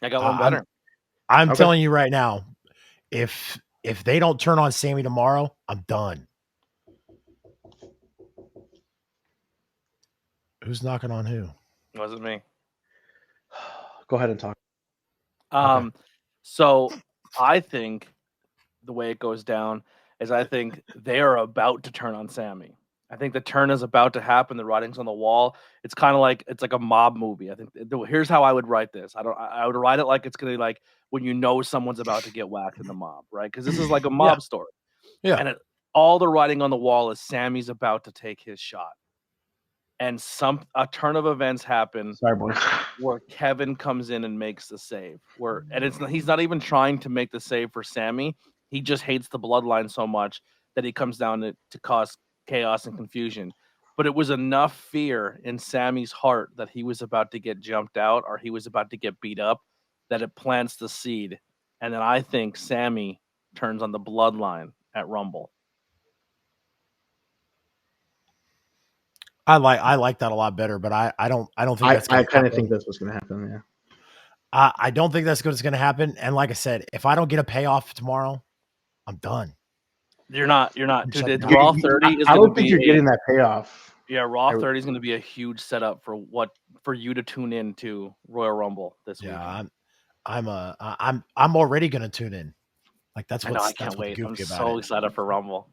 I got one better. I'm Okay. telling you right now, if they don't turn on Sammy tomorrow, I'm done. Who's knocking on who? It wasn't me. Go ahead and talk. So I think the way it goes down is I think they are about to turn on Sammy. I think the turn is about to happen. The writing's on the wall. It's kind of like a mob movie. I think here's how I would write this. I would write it like it's gonna be like when you know someone's about to get whacked in the mob, right? Because this is like a mob story. Yeah. And all the writing on the wall is Sammy's about to take his shot, and a turn of events happen. Sorry, boy. Where Kevin comes in and makes the save. He's not even trying to make the save for Sammy. He just hates the bloodline so much that he comes down to cause chaos and confusion. But it was enough fear in Sammy's heart that he was about to get jumped out or he was about to get beat up that it plants the seed. And then I think Sammy turns on the bloodline at Rumble. I like that a lot better, but I don't think that's I gonna kind of happen. think that's what's gonna happen. Yeah. I don't think that's what's gonna happen. And like I said, if I don't get a payoff tomorrow, I'm done. You're not. Shut Dude, it down. Raw 30 is I going to don't think be you're getting that payoff. Yeah, Raw 30 is going to be a huge setup for you to tune in to Royal Rumble this week. Yeah, I'm already gonna tune in. Like that's I know, I that's can't what's wait. goofy I'm about so it. excited for Rumble.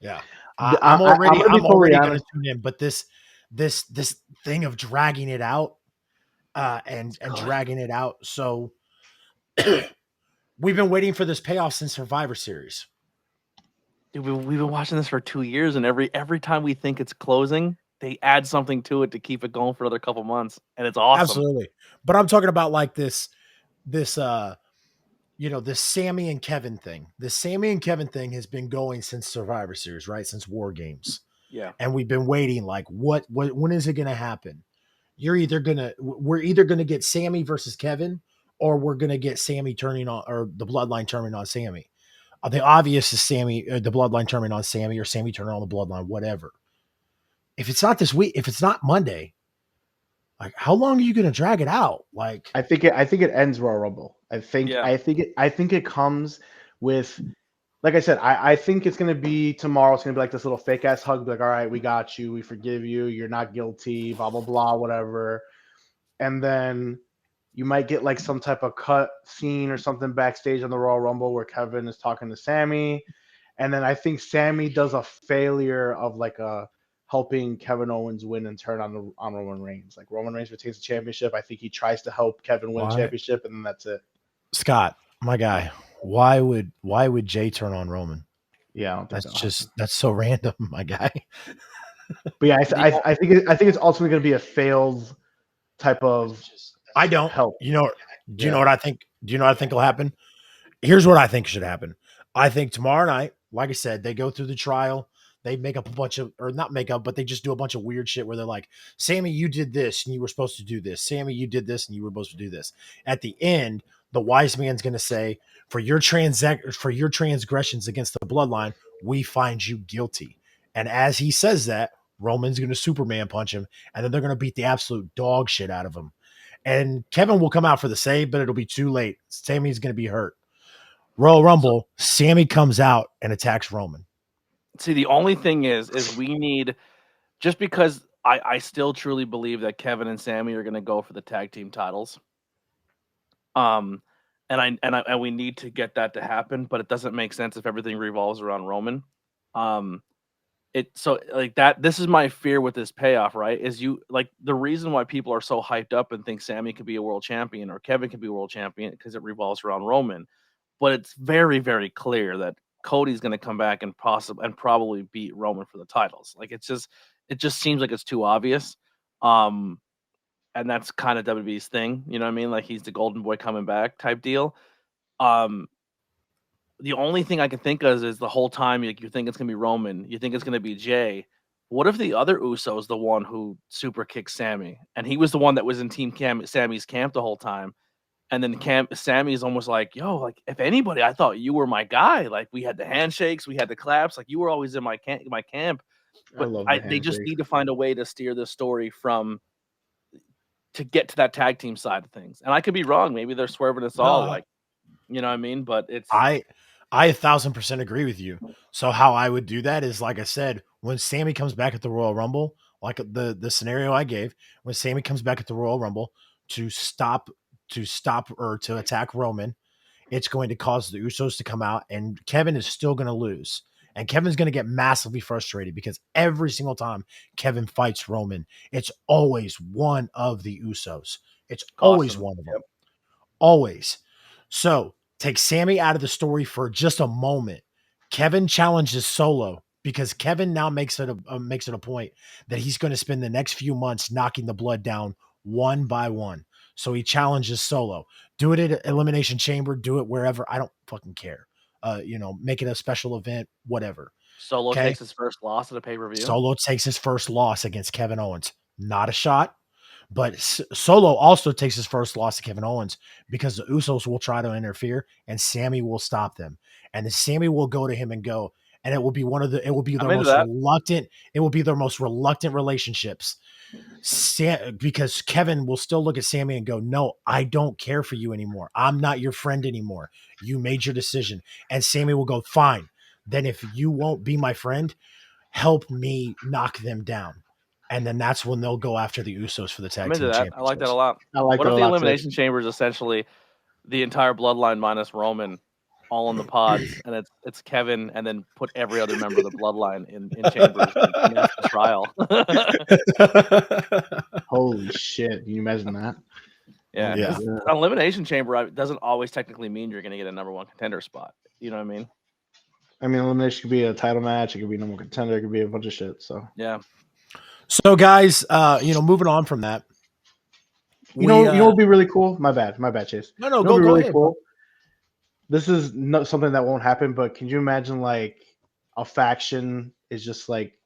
Yeah, I'm I'm already totally gonna honest. tune in. But this thing of dragging it out, and dragging it out. So we've been waiting for this payoff since Survivor Series. Dude, we've been watching this for 2 years, and every time we think it's closing, they add something to it to keep it going for another couple months, and it's awesome. Absolutely. But I'm talking about like this this Sammy and Kevin thing. The Sammy and Kevin thing has been going since Survivor Series, right? Since War Games. Yeah. And we've been waiting like what when is it going to happen? We're either going to get Sammy versus Kevin, or we're going to get Sammy turning on, or the bloodline turning on Sammy. The obvious is Sammy, the bloodline turning on Sammy, or Sammy turning on the bloodline, whatever. If it's not this week, if it's not Monday, like how long are you going to drag it out? Like I think it ends Royal Rumble. I think it comes with, like I said, I think it's gonna be tomorrow. It's gonna be like this little fake ass hug, like, all right, we got you, we forgive you, you're not guilty, blah blah blah, whatever. And then you might get like some type of cut scene or something backstage on the Royal Rumble where Kevin is talking to Sammy. And then I think Sammy does a failure of like a helping Kevin Owens win and turn on Roman Reigns. Like Roman Reigns retains the championship. I think he tries to help Kevin win the championship, and then that's it. Scott, my guy, why would Jay turn on Roman? Yeah, I don't think that's so random, my guy. But yeah, I think it's ultimately going to be a failed type of. I don't help. Do you know what I think? Do you know what I think will happen? Here's what I think should happen. I think tomorrow night, like I said, they go through the trial. They make up a bunch of, or not make up, but they just do a bunch of weird shit where they're like, Sammy, you did this and you were supposed to do this. Sammy, you did this and you were supposed to do this. At the end, the wise man's going to say, for your transgressions against the bloodline, we find you guilty. And as he says that, Roman's going to Superman punch him, and then they're going to beat the absolute dog shit out of him. And Kevin will come out for the save, but it'll be too late. Sammy's going to be hurt. Royal Rumble, Sammy comes out and attacks Roman. See, the only thing is we need, just because I still truly believe that Kevin and Sammy are going to go for the tag team titles. And we need to get that to happen, but it doesn't make sense if everything revolves around Roman. So like that, this is my fear with this payoff, right? Is you like the reason why people are so hyped up and think Sammy could be a world champion or Kevin could be a world champion because it revolves around Roman. But it's very, very clear that Cody's going to come back and probably beat Roman for the titles. Like it just seems like it's too obvious. And that's kind of WWE's thing, you know what I mean? Like he's the golden boy coming back type deal. The only thing I can think of is the whole time you think it's gonna be Roman, you think it's gonna be Jay. What if the other Uso is the one who super kicked Sammy, and he was the one that was in Sammy's camp the whole time, and then Sammy's almost like, "Yo, like if anybody, I thought you were my guy. Like we had the handshakes, we had the claps, like you were always in my camp." I But love the they just handshakes. need to find a way to steer this story to get to that tag team side of things. And I could be wrong. Maybe they're swerving us all, like you know what I mean? But it's I 1,000% agree with you. So how I would do that is, like I said, when Sammy comes back at the Royal Rumble, like the scenario I gave, when Sammy comes back at the Royal Rumble to stop or to attack Roman, it's going to cause the Usos to come out, and Kevin is still going to lose. And Kevin's going to get massively frustrated because every single time Kevin fights Roman, it's always one of the Usos. It's always awesome. one of them. Always. So take Sammy out of the story for just a moment. Kevin challenges Solo because Kevin now makes it a point that he's going to spend the next few months knocking the blood down one by one. So he challenges Solo. Do it at Elimination Chamber. Do it wherever. I don't fucking care. Make it a special event. Whatever. Solo Okay. takes his first loss at a pay-per-view. Solo takes his first loss against Kevin Owens. Not a shot. But Solo also takes his first loss to Kevin Owens because the Usos will try to interfere and Sammy will stop them. And then Sammy will go to him and go, and it will be their most reluctant relationships. Because Kevin will still look at Sammy and go, "No, I don't care for you anymore. I'm not your friend anymore. You made your decision." And Sammy will go, "Fine. Then if you won't be my friend, help me knock them down." And then that's when they'll go after the Usos for the tag I'm into team that. championships. I like that a lot. I like What that if a the lot too. Elimination Chamber is essentially the entire bloodline minus Roman, all in the pods, and it's Kevin, and then put every other member of the bloodline in chambers, and that's the trial. Holy shit! Can you imagine that? Yeah, Oh my Yeah. because God. Elimination Chamber doesn't always technically mean you're going to get a number one contender spot. You know what I mean? I mean, elimination could be a title match. It could be number one contender. It could be a bunch of shit. So Yeah. So guys, moving on from that. you know what would be really cool? My bad, Chase. No, You know what would be go really ahead, cool? bro. This is not something that won't happen, but can you imagine like a faction is just like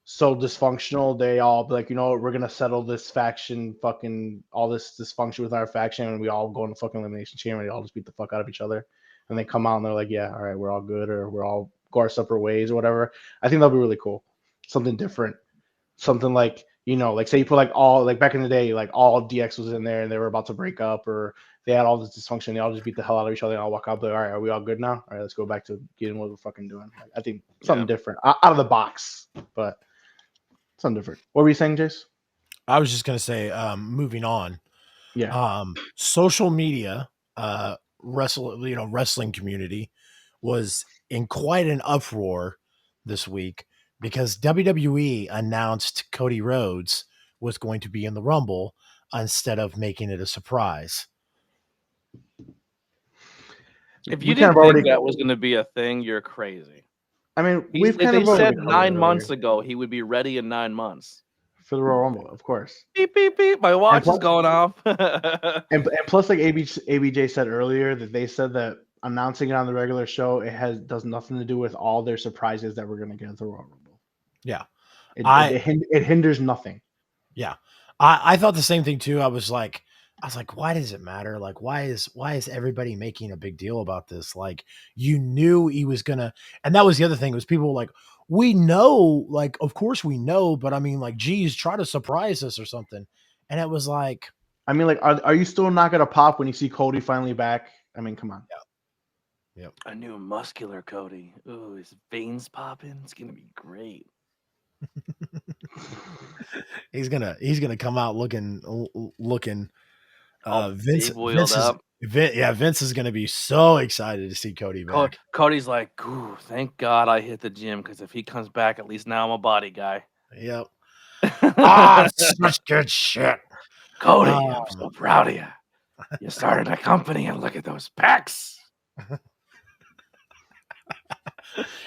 so dysfunctional? They all be like, you know what, we're gonna settle this faction, fucking all this dysfunction with our faction, and we all go in the fucking elimination chamber and they all just beat the fuck out of each other. And they come out and they're like, yeah, all right, we're all good, or we're all go our separate ways or whatever. I think that'll be really cool. Something different. Something like, like say you put like all like back in the day, like all DX was in there and they were about to break up, or they had all this dysfunction, they all just beat the hell out of each other and all walk out there. All right, are we all good now? All right, let's go back to getting what we're fucking doing. Like, I think something different out of the box, but something different. What were you saying, Jace? I was just gonna say, moving on. Yeah. Social media, wrestling community was in quite an uproar this week because WWE announced Cody Rhodes was going to be in the Rumble instead of making it a surprise. If We you kind didn't of think already. that was going to be a thing, you're crazy. I mean, we've kind They of already said covered it 9 months earlier. ago he would be ready in 9 months. For the Royal Rumble, of course. Beep, beep, beep. My watch is going off. And plus, like ABJ said earlier, that they said that announcing it on the regular show, does nothing to do with all their surprises that we're going to get at the Royal Rumble. Yeah. It hinders nothing. Yeah. I thought the same thing too. I was like, why does it matter? Like, why is everybody making a big deal about this? Like, you knew he was gonna, and that was the other thing was people were like, we know, like, of course we know, but I mean, like, geez, try to surprise us or something. And it was like, I mean, like, are you still not gonna pop when you see Cody finally back? I mean, come on. yep. A new muscular Cody. Ooh, his veins popping. It's gonna be great. He's gonna come out looking. All big wheeled up. Vince is gonna be so excited to see Cody back. Cody's like, ooh, thank God I hit the gym, because if he comes back, at least now I'm a body guy. Yep. Ah, such good shit. Cody, I'm so proud of you. You started a company and look at those pecs.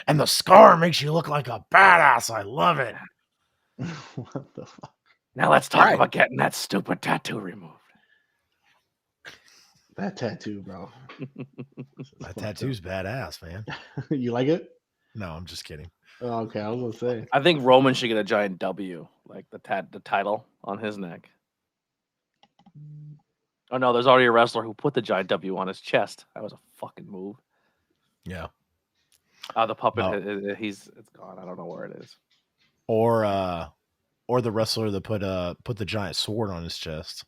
And the scar makes you look like a badass. I love it. What the fuck? Now let's talk Right. about getting that stupid tattoo removed. That tattoo, bro. That tattoo's badass, man. You like it? No, I'm just kidding. Oh, okay, I was gonna say. I think Roman should get a giant W, like the title on his neck. Oh no, there's already a wrestler who put the giant W on his chest. That was a fucking move. Yeah. The puppet, No. it's gone. I don't know where it is. Or the wrestler that put the giant sword on his chest.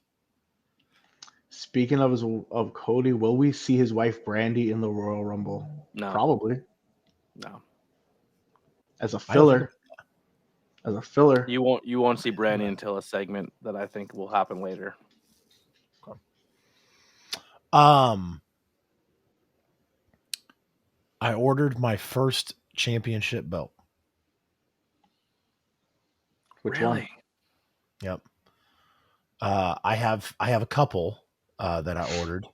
Speaking of Cody, will we see his wife Brandy in the Royal Rumble? No. Probably. No. As a filler. As a filler. You won't see Brandy until a segment that I think will happen later. I ordered my first championship belt. Which Really? one? Yep. I have a couple that I ordered.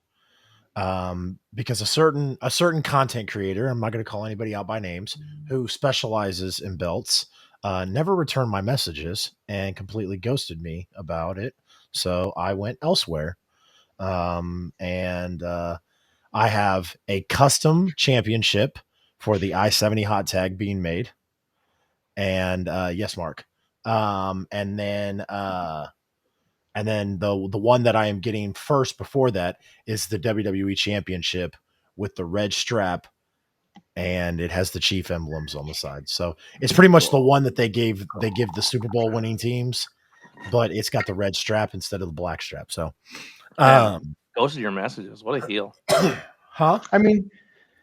Because a certain content creator, I'm not going to call anybody out by names, who specializes in belts, never returned my messages and completely ghosted me about it. So I went elsewhere. And I have a custom championship for the I-70 hot tag being made. And yes, Mark. And then the one that I am getting first before that is the WWE Championship with the red strap, and it has the Chief emblems on the side. So it's pretty much the one that they give the Super Bowl winning teams, but it's got the red strap instead of the black strap. So, Ghosted your messages. What a heel. huh? I mean,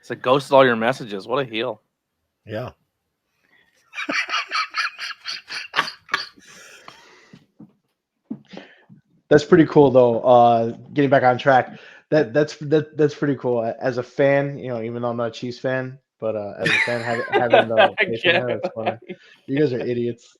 it's like ghosted all your messages. What a heel. Yeah. That's pretty cool though. Getting back on track. That's pretty cool. As a fan, even though I'm not a Chiefs fan, but as a fan having the faith in there, that's funny. You guys are idiots.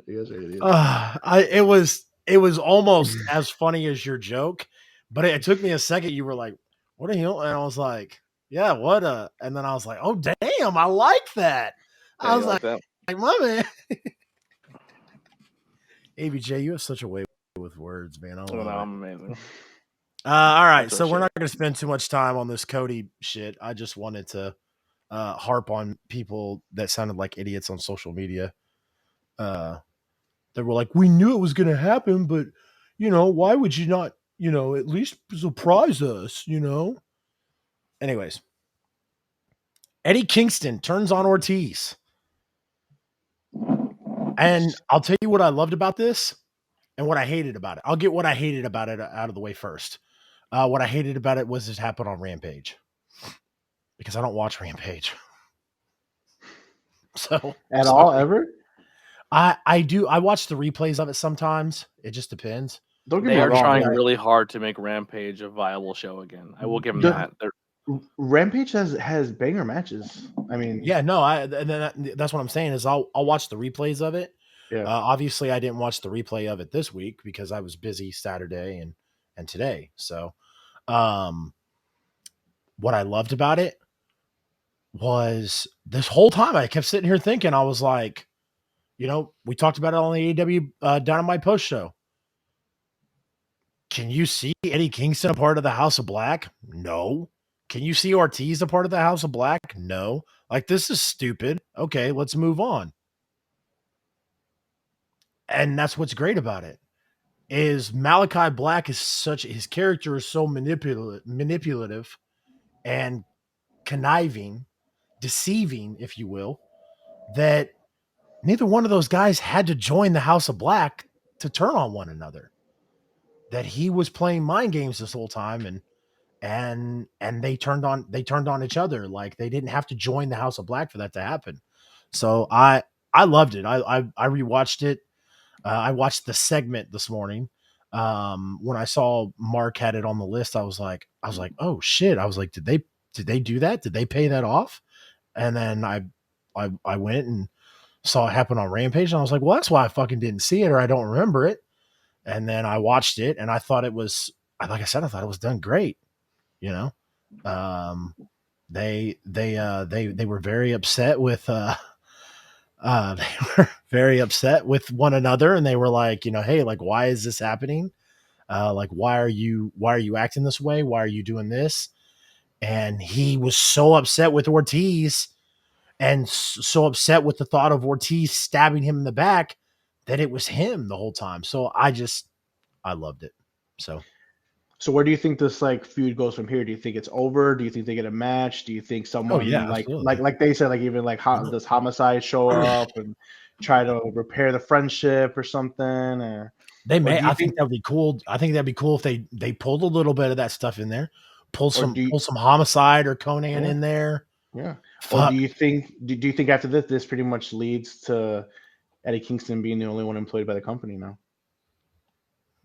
You guys are idiots. It was almost as funny as your joke, but it took me a second. You were like, "What a heel," and I was like, "Yeah, what a," and then I was like, "Oh damn, I like that." Yeah, I was like, that? "My man." ABJ, you have such a way with words, man. I love it. I'm amazing. All right, so we're not going to spend too much time on this Cody shit. I just wanted to harp on people that sounded like idiots on social media. They were like, "We knew it was going to happen, but why would you not, at least surprise us, Anyways, Eddie Kingston turns on Ortiz. And I'll tell you what I loved about this and what I hated about it. I'll get what I hated about it out of the way first. What I hated about it was it happened on Rampage, because I don't watch Rampage. So at all ever? I do. I watch the replays of it sometimes. It just depends. Don't get They me are wrong. trying really hard to make Rampage a viable show again. I will give them that. Rampage has banger matches. I mean, yeah, no, that's what I'm saying is I'll watch the replays of it. Yeah. Obviously, I didn't watch the replay of it this week because I was busy Saturday and today. So, what I loved about it was this whole time I kept sitting here thinking, I was like, we talked about it on the AEW Dynamite post show. Can you see Eddie Kingston a part of the House of Black? No. Can you see Ortiz a part of the House of Black? No. Like, this is stupid. Okay, let's move on. And that's what's great about it. Is Malachi Black is his character is so manipulative and conniving, deceiving, if you will, that neither one of those guys had to join the House of Black to turn on one another. That he was playing mind games this whole time, and they turned on each other. Like they didn't have to join the House of Black for that to happen. So I loved it. I rewatched it. I watched the segment this morning. When I saw Mark had it on the list, I was like, oh shit. I was like, did they do that? Did they pay that off? And then I went and saw it happen on Rampage, and I was like, well, that's why I fucking didn't see it, or I don't remember it. And then I watched it, and I thought it was, like I said, I thought it was done great. You know, um, they were very upset with they were very upset with one another, and they were like, hey, like, why is this happening? Like, why are you acting this way? Why are you doing this? And he was so upset with Ortiz, and so upset with the thought of Ortiz stabbing him in the back, that it was him the whole time. So I loved it. So where do you think this like feud goes from here? Do you think it's over? Do you think they get a match? Do you think someone yeah, like absolutely. they said, like even like does Homicide show up and try to repair the friendship or something? They Or may. do you I think think that would be cool. I think that'd be cool if they pulled a little bit of that stuff in there, pull or do you, some Homicide or Conan yeah, in there. yeah. Or do Fuck. you think do you think after this pretty much leads to Eddie Kingston being the only one employed by the company now?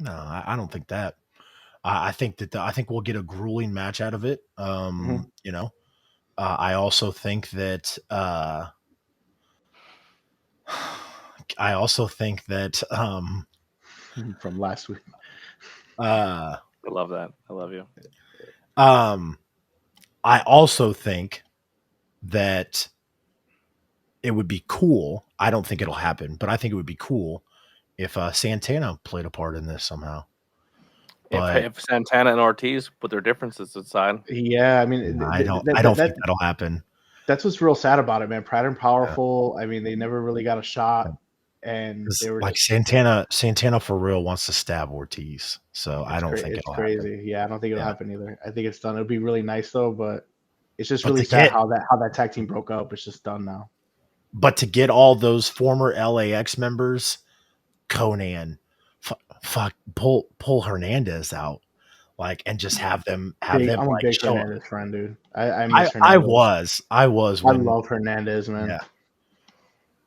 No, I don't think that. I think that I think we'll get a grueling match out of it. Mhm. I also think that I also think that From last week. uh I love that. I love you. um I also think that it would be cool. I don't think it'll happen, but I think it would be cool if Santana played a part in this somehow. But If Santana and Ortiz put their differences aside, Yeah, I mean I don't think that'll happen. that's what's real sad about it, man. Pride and Yeah. Powerful. I mean, they never really got a shot, and they were Like just. Santana for real wants to stab Ortiz, so I don't think It's it'll happen. crazy. Yeah, I don't think it'll Yeah, happen either. I think it's done. It'll be really nice though, but it's just but really to sad get how that tag team broke up. It's just done now. all those former LAX members, Conan, fuck, pull Hernandez out, like, and just have them I'm a like big show up. Hernandez fan, dude. I miss I Hernandez. was I when, love Hernandez, man. yeah,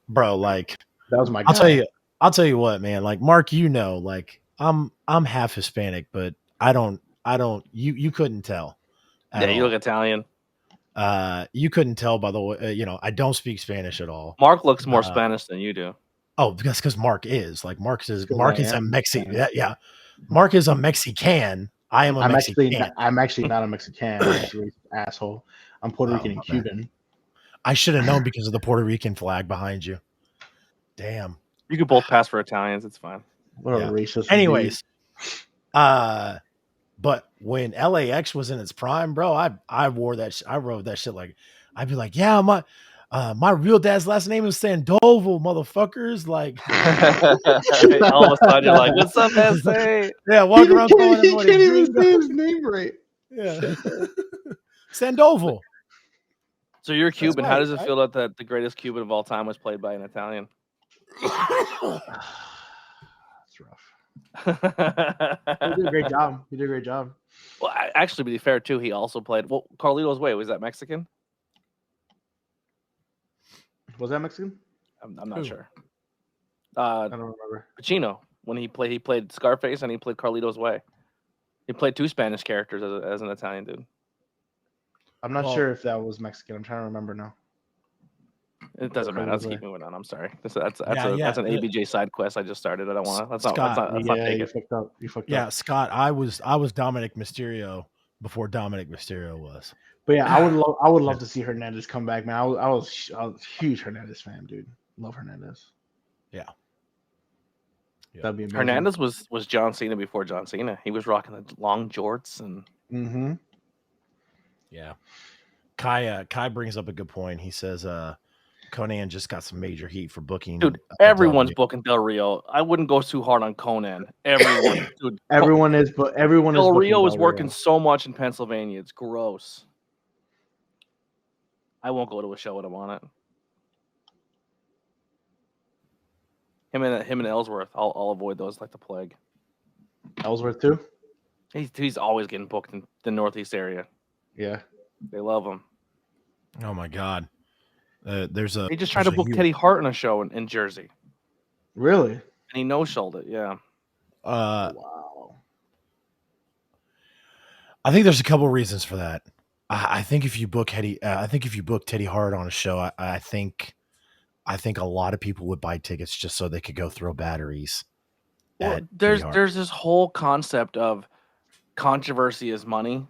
bro, like, That was my I'll tell guy. you, what, man. Like, Mark, like, I'm half Hispanic, but I don't. You couldn't tell yeah, at you look all. Italian. You couldn't tell by the way. I don't speak Spanish at all. Mark looks more Uh, Spanish than you do. oh, because Mark is like It's because I Mark is a am. Mexican. Yeah, Mark is a Mexican. I am a Mexican. I'm actually not a Mexican. I'm just a racist asshole. I'm Puerto Oh Rican and my bad. Cuban. I should have known because of the Puerto Rican flag behind you. Damn. You could both pass for Italians. It's fine. What a Yeah. racist dude. Anyways, but when LAX was in its prime, bro, I wore that. I wrote that shit like, I'd be like, yeah, my real dad's last name is Sandoval, motherfuckers. Like, All of a sudden, you're like, "What's up, SA?" yeah, walk around calling He everybody can't even gringo. say his name right. Yeah, Sandoval. So you're That's Cuban. How does it right? feel that the greatest Cuban of all time was played by an Italian? That's rough. He did a great job. He did a great job. Well, actually, to be fair, too, he also played. Well, Carlito's Way, was that Mexican? Was that Mexican? I'm not Who? sure. I don't remember. Pacino, when he played Scarface and he played Carlito's Way. He played two Spanish characters as an Italian dude. I'm not Well- sure if that was Mexican. I'm trying to remember now. It doesn't matter. Let's Carlito's keep Way. moving on. I'm sorry. That's Yeah. an ABJ side quest I just started. I don't want to. Let's not Yeah, take you it. fucked up. You fucked Yeah, up. Scott, I was Dominic Mysterio before Dominic Mysterio was. But yeah, I would love to see Hernandez come back, man. I was a huge Hernandez fan, dude. Love Hernandez. Yeah. That'd be amazing. Hernandez was John Cena before John Cena. He was rocking the long jorts and. Mm-hmm. Yeah. Kai brings up a good point. He says Conan just got some major heat for booking. Dude, everyone's booking Del Rio. I wouldn't go too hard on Conan. Everyone, dude. Everyone is Del Rio is booking working so much in Pennsylvania. It's gross. I won't go to a show with him on it. Him and Ellsworth. I'll avoid those like the plague. Ellsworth too. He's always getting booked in the Northeast area. Yeah. They love him. Oh my god. There's a He just tried to book huge, Teddy Hart in a show in Jersey, Really? and he no-showed it. Yeah. Wow. I think there's a couple reasons for that. I think if you book Teddy Hart on a show, I think a lot of people would buy tickets just so they could go throw batteries Well, at Teddy Hart. there's this whole concept of controversy is money,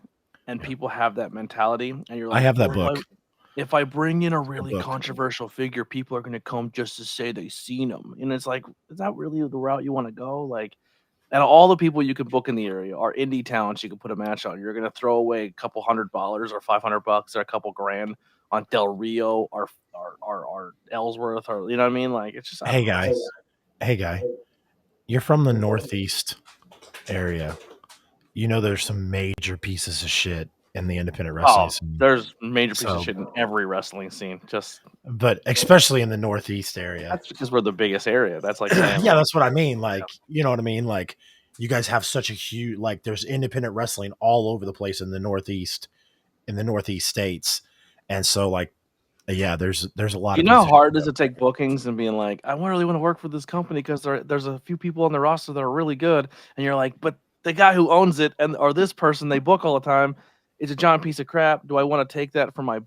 and Yeah. people have that mentality. And you're I like, have that "Well, book. if I bring in a really book. controversial figure, people are going to come just to say they seen him." And it's like, is that really the route you want to go? Like, and all the people you can book in the area are indie talents you can put a match on. You're going to throw away a couple $100 or $500 or a couple grand on Del Rio or Ellsworth, or you know what I mean? Like, it's just, I Hey don't know. guy, hey guy, you're from the Northeast area. You know there's some major pieces of shit in the independent wrestling Oh, scene, there's major piece So- of shit in every wrestling scene. Just but especially in the Northeast area. that's because we're the biggest area. That's like saying, Yeah, that's what I mean. Like, you know what I mean? Like, you guys have such a huge, like, there's independent wrestling all over the place in the Northeast states, and so like, yeah, there's a lot you of know how positions hard it is out to take bookings and being like, I really want to work for this company because there's a few people on the roster that are really good, and you're like, but the guy who owns it or this person they book all the time is a giant piece of crap. Do I want to take that for my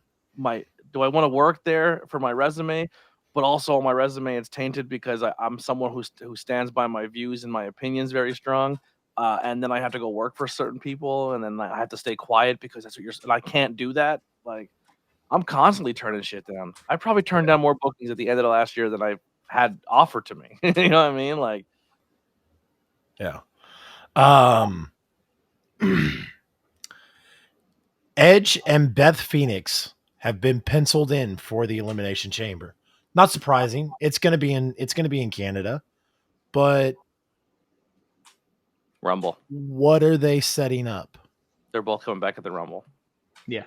Do I want to work there for my resume? But also on my resume, it's tainted because I'm someone who stands by my views and my opinions very strong. And then I have to go work for certain people, and then I have to stay quiet because that's what and I can't do that. Like, I'm constantly turning shit down. I probably turned down more bookings at the end of the last year than I had offered to me. You know what I mean? Like, there. Yeah. Edge and Beth Phoenix have been penciled in for the Elimination Chamber. Not surprising. It's gonna be in Canada, but Rumble. what are they setting up? They're both coming back at the Rumble. Yeah.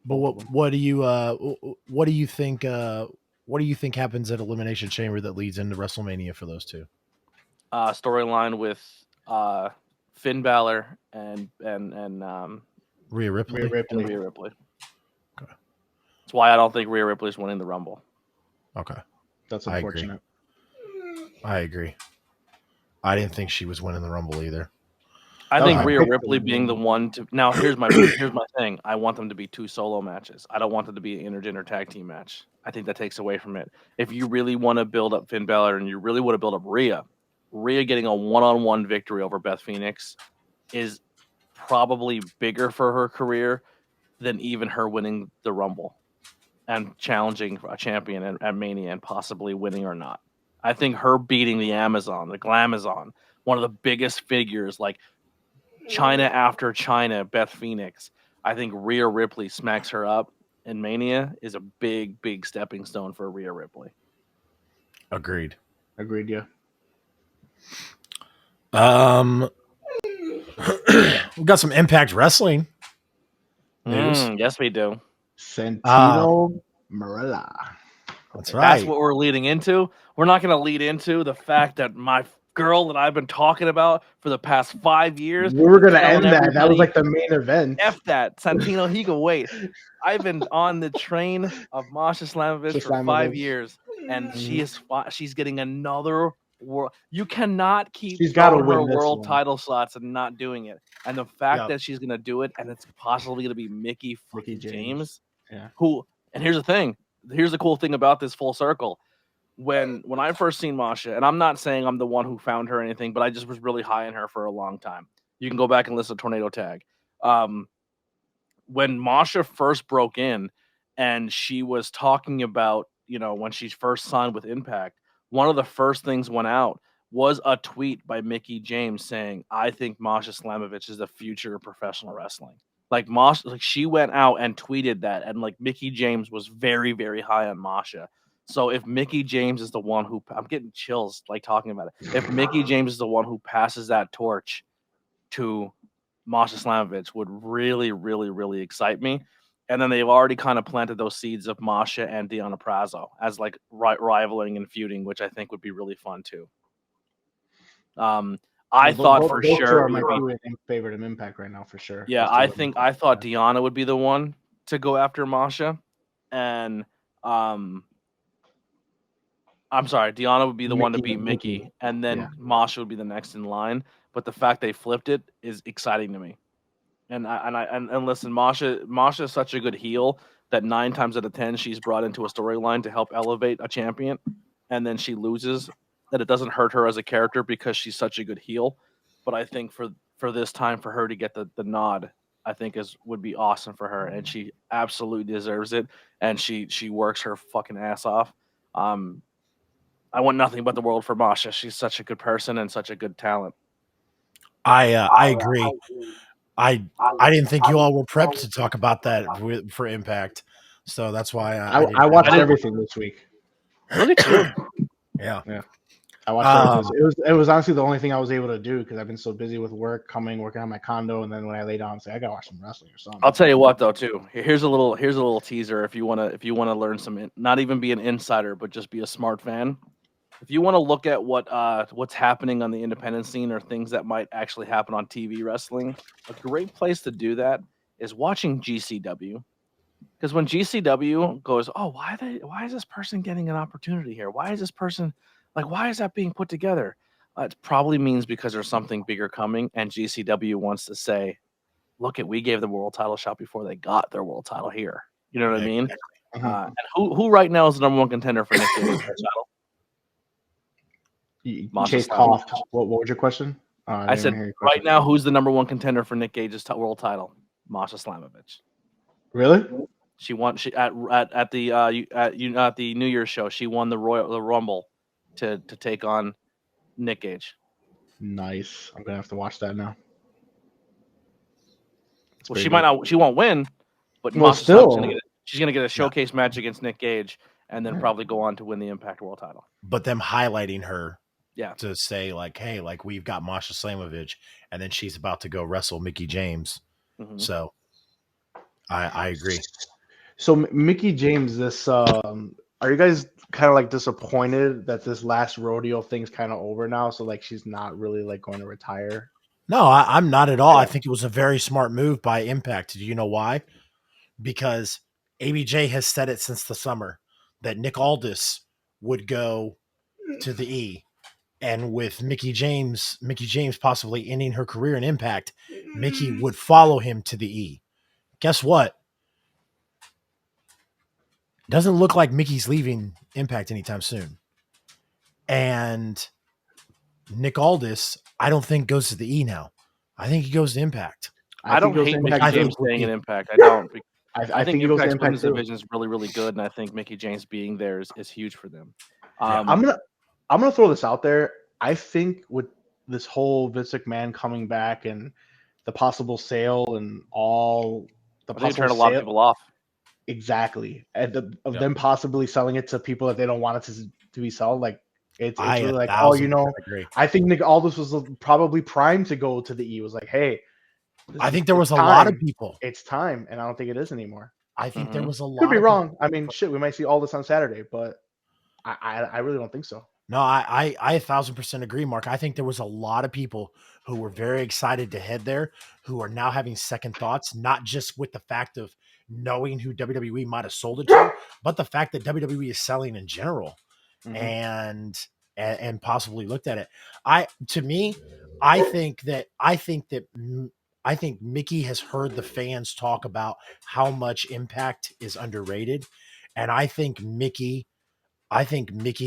But what do you think happens at Elimination Chamber that leads into WrestleMania for those two? Storyline with Finn Balor and Rhea Ripley. Rhea Ripley. Rhea Ripley. Okay. That's why I don't think Rhea Ripley's winning the Rumble. Okay. That's I agree. unfortunate. I agree. I didn't think she was winning the Rumble either. I That think was Rhea my Ripley pick. being the one to now here's my thing. I want them to be 2 solo matches. I don't want them to be an intergender tag team match. I think that takes away from it. If you really want to build up Finn Balor and you really want to build up Rhea getting a one-on-one victory over Beth Phoenix is probably bigger for her career than even her winning the Rumble and challenging a champion at Mania and possibly winning or not. I think her beating the Glamazon, one of the biggest figures, like China after China, Beth Phoenix. I think Rhea Ripley smacks her up in Mania is a big, big stepping stone for Rhea Ripley. Agreed. Yeah. We got some Impact Wrestling news. Yes, we do. Santino Marella. That's That's right. what we're leading into. We're not going to lead into the fact that my girl that I've been talking about for the past 5 years. We were gonna telling end that. That everybody, was like the main event. F that. Santino, he can wait. I've been on the train of Masha Slamovich for 5 years, and she's getting another world. You cannot keep She's gotta throwing her win this world one. title slots and not doing it. And the fact Yep. that she's going to do it, and it's possibly going to be Mickey James. James, Yeah. who. And here's the thing. Here's the cool thing about this full circle. When I first seen Masha, and I'm not saying I'm the one who found her or anything, but I just was really high on her for a long time. You can go back and listen to Tornado Tag. When Masha first broke in and she was talking about, when she first signed with Impact, one of the first things went out was a tweet by Mickey James saying, I think Masha Slamovich is the future of professional wrestling. Like Masha, like she went out and tweeted that, and like Mickey James was very, very high on Masha. So if Mickey James is the one who, I'm getting chills like talking about it. If Mickey James is the one who passes that torch to Masha Slamovich, would really, really, really excite me. and then they've already kind of planted those seeds of Masha and Deonna Purrazzo as like rivaling and feuding, which I think would be really fun too. I thought for those two sure are it my would be. two in favorite in Impact right now for sure. Yeah, Those two I thought Deonna would be the one to go after Masha, and um, I'm sorry, Deonna would be the one to beat Mickey, and then Yeah. Masha would be the next in line. But the fact they flipped it is exciting to me. And listen, Masha is such a good heel that 9 times out of 10 she's brought into a storyline to help elevate a champion, and then she loses. That it doesn't hurt her as a character because she's such a good heel. But I think for this time for her to get the nod, I think would be awesome for her, and she absolutely deserves it. And she works her fucking ass off. Um, I want nothing but the world for Masha. She's such a good person and such a good talent. I agree. I didn't think you all were prepped to talk about that for Impact, so that's why I didn't. I watched didn't- everything this week. Really? Yeah. I watched everything. It was honestly the only thing I was able to do because I've been so busy with work, working on my condo, and then when I lay down, I say I gotta watch some wrestling or something. I'll tell you what though too. Here's a little teaser if you wanna learn some, not even be an insider but just be a smart fan. If you want to look at what's happening on the independent scene or things that might actually happen on TV wrestling, a great place to do that is watching GCW. Because when GCW goes, oh, why is this person getting an opportunity here? Why is this person why is that being put together? It probably means because there's something bigger coming, and GCW wants to say, look, we gave them a world title shot before they got their world title here. You know what I mean? And who right now is the number one contender for Nick Gage's title? Chase coughed. What was your question? I said right now, who's the number one contender for Nick Gage's world title? Masha Slamovich. Really? She won. She at the New Year's show. She won the Rumble to take on Nick Gage. Nice. I'm gonna have to watch that now. Well, she might not. She won't win, but she's gonna get a showcase match against Nick Gage, and then probably go on to win the Impact World Title. But them highlighting her, yeah, to say hey, we've got Masha Slamovich, and then she's about to go wrestle Mickey James. Mm-hmm. So, I agree. So Mickey James, are you guys kind of disappointed that this last rodeo thing's kind of over now? So she's not really going to retire? No, I'm not at all. I think it was a very smart move by Impact. Do you know why? Because ABJ has said it since the summer that Nick Aldis would go to the E, and with Mickey James possibly ending her career in Impact, Mickey would follow him to the E. Guess what? Doesn't look like Mickey's leaving Impact anytime soon. And Nick Aldis, I don't think goes to the E now. I think he goes to Impact. I don't hate Mickey James staying in Impact. I don't. I think Impact's women's division is really, really good, and I think Mickey James being there is huge for them. I'm gonna throw this out there. I think with this whole Vince McMahon coming back and the possible sale and all the possible turn a lot of people off. Exactly, and them possibly selling it to people that they don't want it to be sold. It's really I think Nick Aldis was probably primed to go to the E. It was hey, I think there was a lot of people. It's time, and I don't think it is anymore. I think there was a lot. Could be wrong. I mean, shit, we might see Aldis on Saturday, but I really don't think so. No, I 1,000% agree, Mark. I think there was a lot of people who were very excited to head there, who are now having second thoughts, not just with the fact of knowing who WWE might have sold it to, but the fact that WWE is selling in general, and possibly looked at it. I think Mickey has heard the fans talk about how much Impact is underrated, and I think Mickey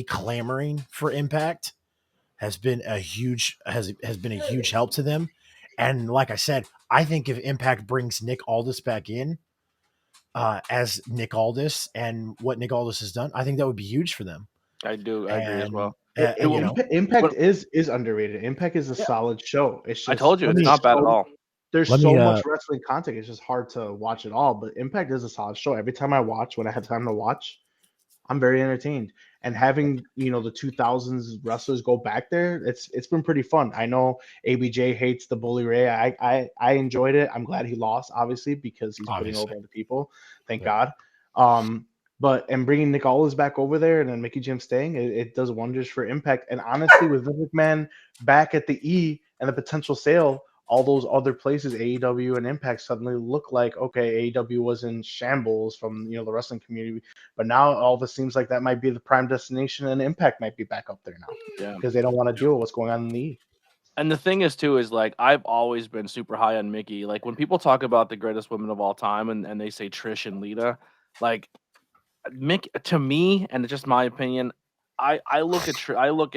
clamoring for Impact has been a huge help to them. And like I said, I think if Impact brings Nick Aldis back in as Nick Aldis and what Nick Aldis has done, I think that would be huge for them. I agree as well. Impact is underrated. Impact is a solid show. It's just, I told you, it's not bad at all. There's so much wrestling content. It's just hard to watch it all. But Impact is a solid show. Every time I watch, when I have time to watch, I'm very entertained. And having the 2000s wrestlers go back there, it's been pretty fun. I know ABJ hates the Bully Ray. I enjoyed it. I'm glad he lost, obviously, because he's putting over Obviously. other people. Thank Yeah. God. But bringing Nick Aldis back over there and then Mickey Jim staying, it does wonders for Impact. And honestly, with Vince McMahon back at the E and the potential sale, all those other places, AEW and Impact, suddenly look like, okay, AEW was in shambles from the wrestling community, but now all this seems like that might be the prime destination, and Impact might be back up there now Yeah. because they don't want to deal with what's going on in the E. And the thing is too is like I've always been super high on Mickey. Like when people talk about the greatest women of all time and they say Trish and Lita, like Mick to me, and it's just my opinion, I look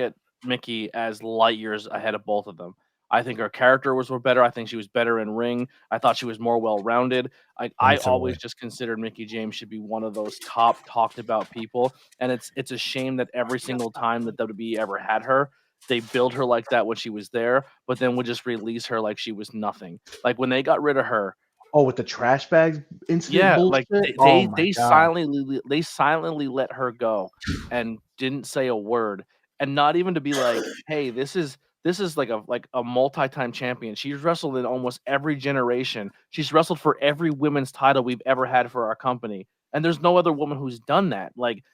at Mickey as light years ahead of both of them. I think her character were better. I think she was better in ring. I thought she was more well rounded. Let I me throw always away. just considered Mickey James should be one of those top talked about people. And it's a shame that every single time that WWE ever had her, they build her like that when she was there, but then would just release her like she was nothing. Like when they got rid of her, Oh, with the trash bags incident yeah, like bullshit. Oh my they god. silently let her go and didn't say a word, and not even to be like, "Hey, this is like a multi-time champion. She's wrestled in almost every generation. She's wrestled for every women's title we've ever had for our company, and there's no other woman who's done that." Like,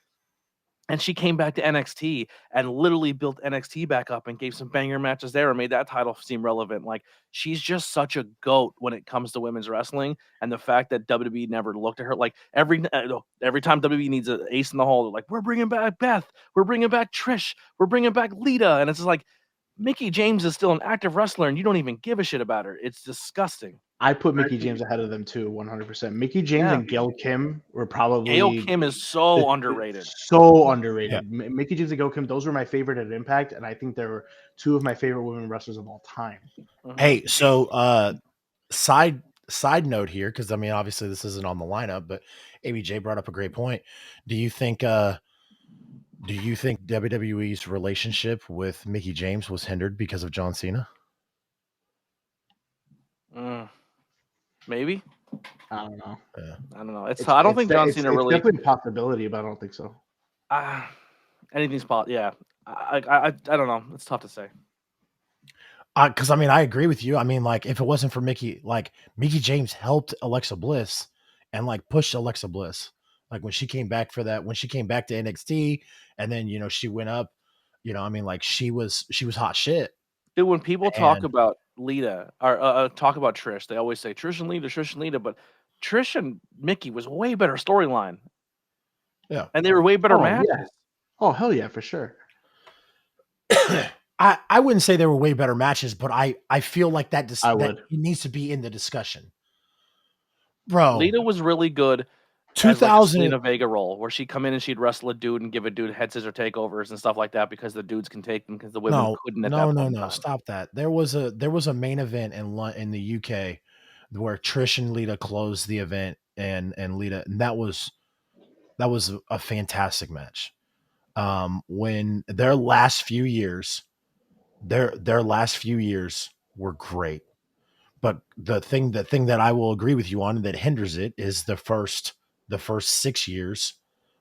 and she came back to NXT and literally built NXT back up and gave some banger matches there and made that title seem relevant. Like she's just such a goat when it comes to women's wrestling, and the fact that WWE never looked at her like every time WWE needs an ace in the hole, they're like, "We're bringing back Beth, we're bringing back Trish, we're bringing back Lita," and it's just like Mickey James is still an active wrestler, and you don't even give a shit about her. It's disgusting. I put Mickey James ahead of them too, 100%. Mickey James Yeah, and Gail Kim were Gail probably Kim is so underrated. so Yeah. underrated. Mickey James and Gail Kim, those were my favorite at Impact, and I think they were two of my favorite women wrestlers of all time. Mhm. Hey, so side note here, because I mean, obviously this isn't on the lineup, but ABJ brought up a great point. Do you think WWE's relationship with Mickey James was hindered because of John Cena? Mm, maybe. I don't know. Yeah. I don't know. It's It's I don't it's think John it's Cena it's really definitely a possibility, but I don't think so. uh, anything's possible. Yeah, I don't know. It's tough to say. Because I mean, I agree with you. I mean, like, if it wasn't for Mickey, like Mickey James helped Alexa Bliss and like pushed Alexa Bliss. Like when she came back when she came back to NXT, and then she went up. I mean, like she was hot shit. Dude, when people talk And about Lita or talk about Trish, they always say Trish and Lita, but Trish and Mickey was way better storyline, yeah, and they were way better Oh yeah. matches. Oh hell yeah, for sure. I wouldn't say they were way better matches, but I feel like I that would. it needs to be in the discussion, bro. Lita was really good Two as like a thousand, Selena Vega role, where she'd come in and she'd wrestle a dude and give a dude head scissor takeovers and stuff like that because the dudes can take them because the women no, couldn't at no, that no, point in no. time. Stop that. There was a main event in the UK where Trish and Lita closed the event, and Lita, and that was a fantastic match. When their last few years were great. But the thing that I will agree with you on that hinders it is the first 6 years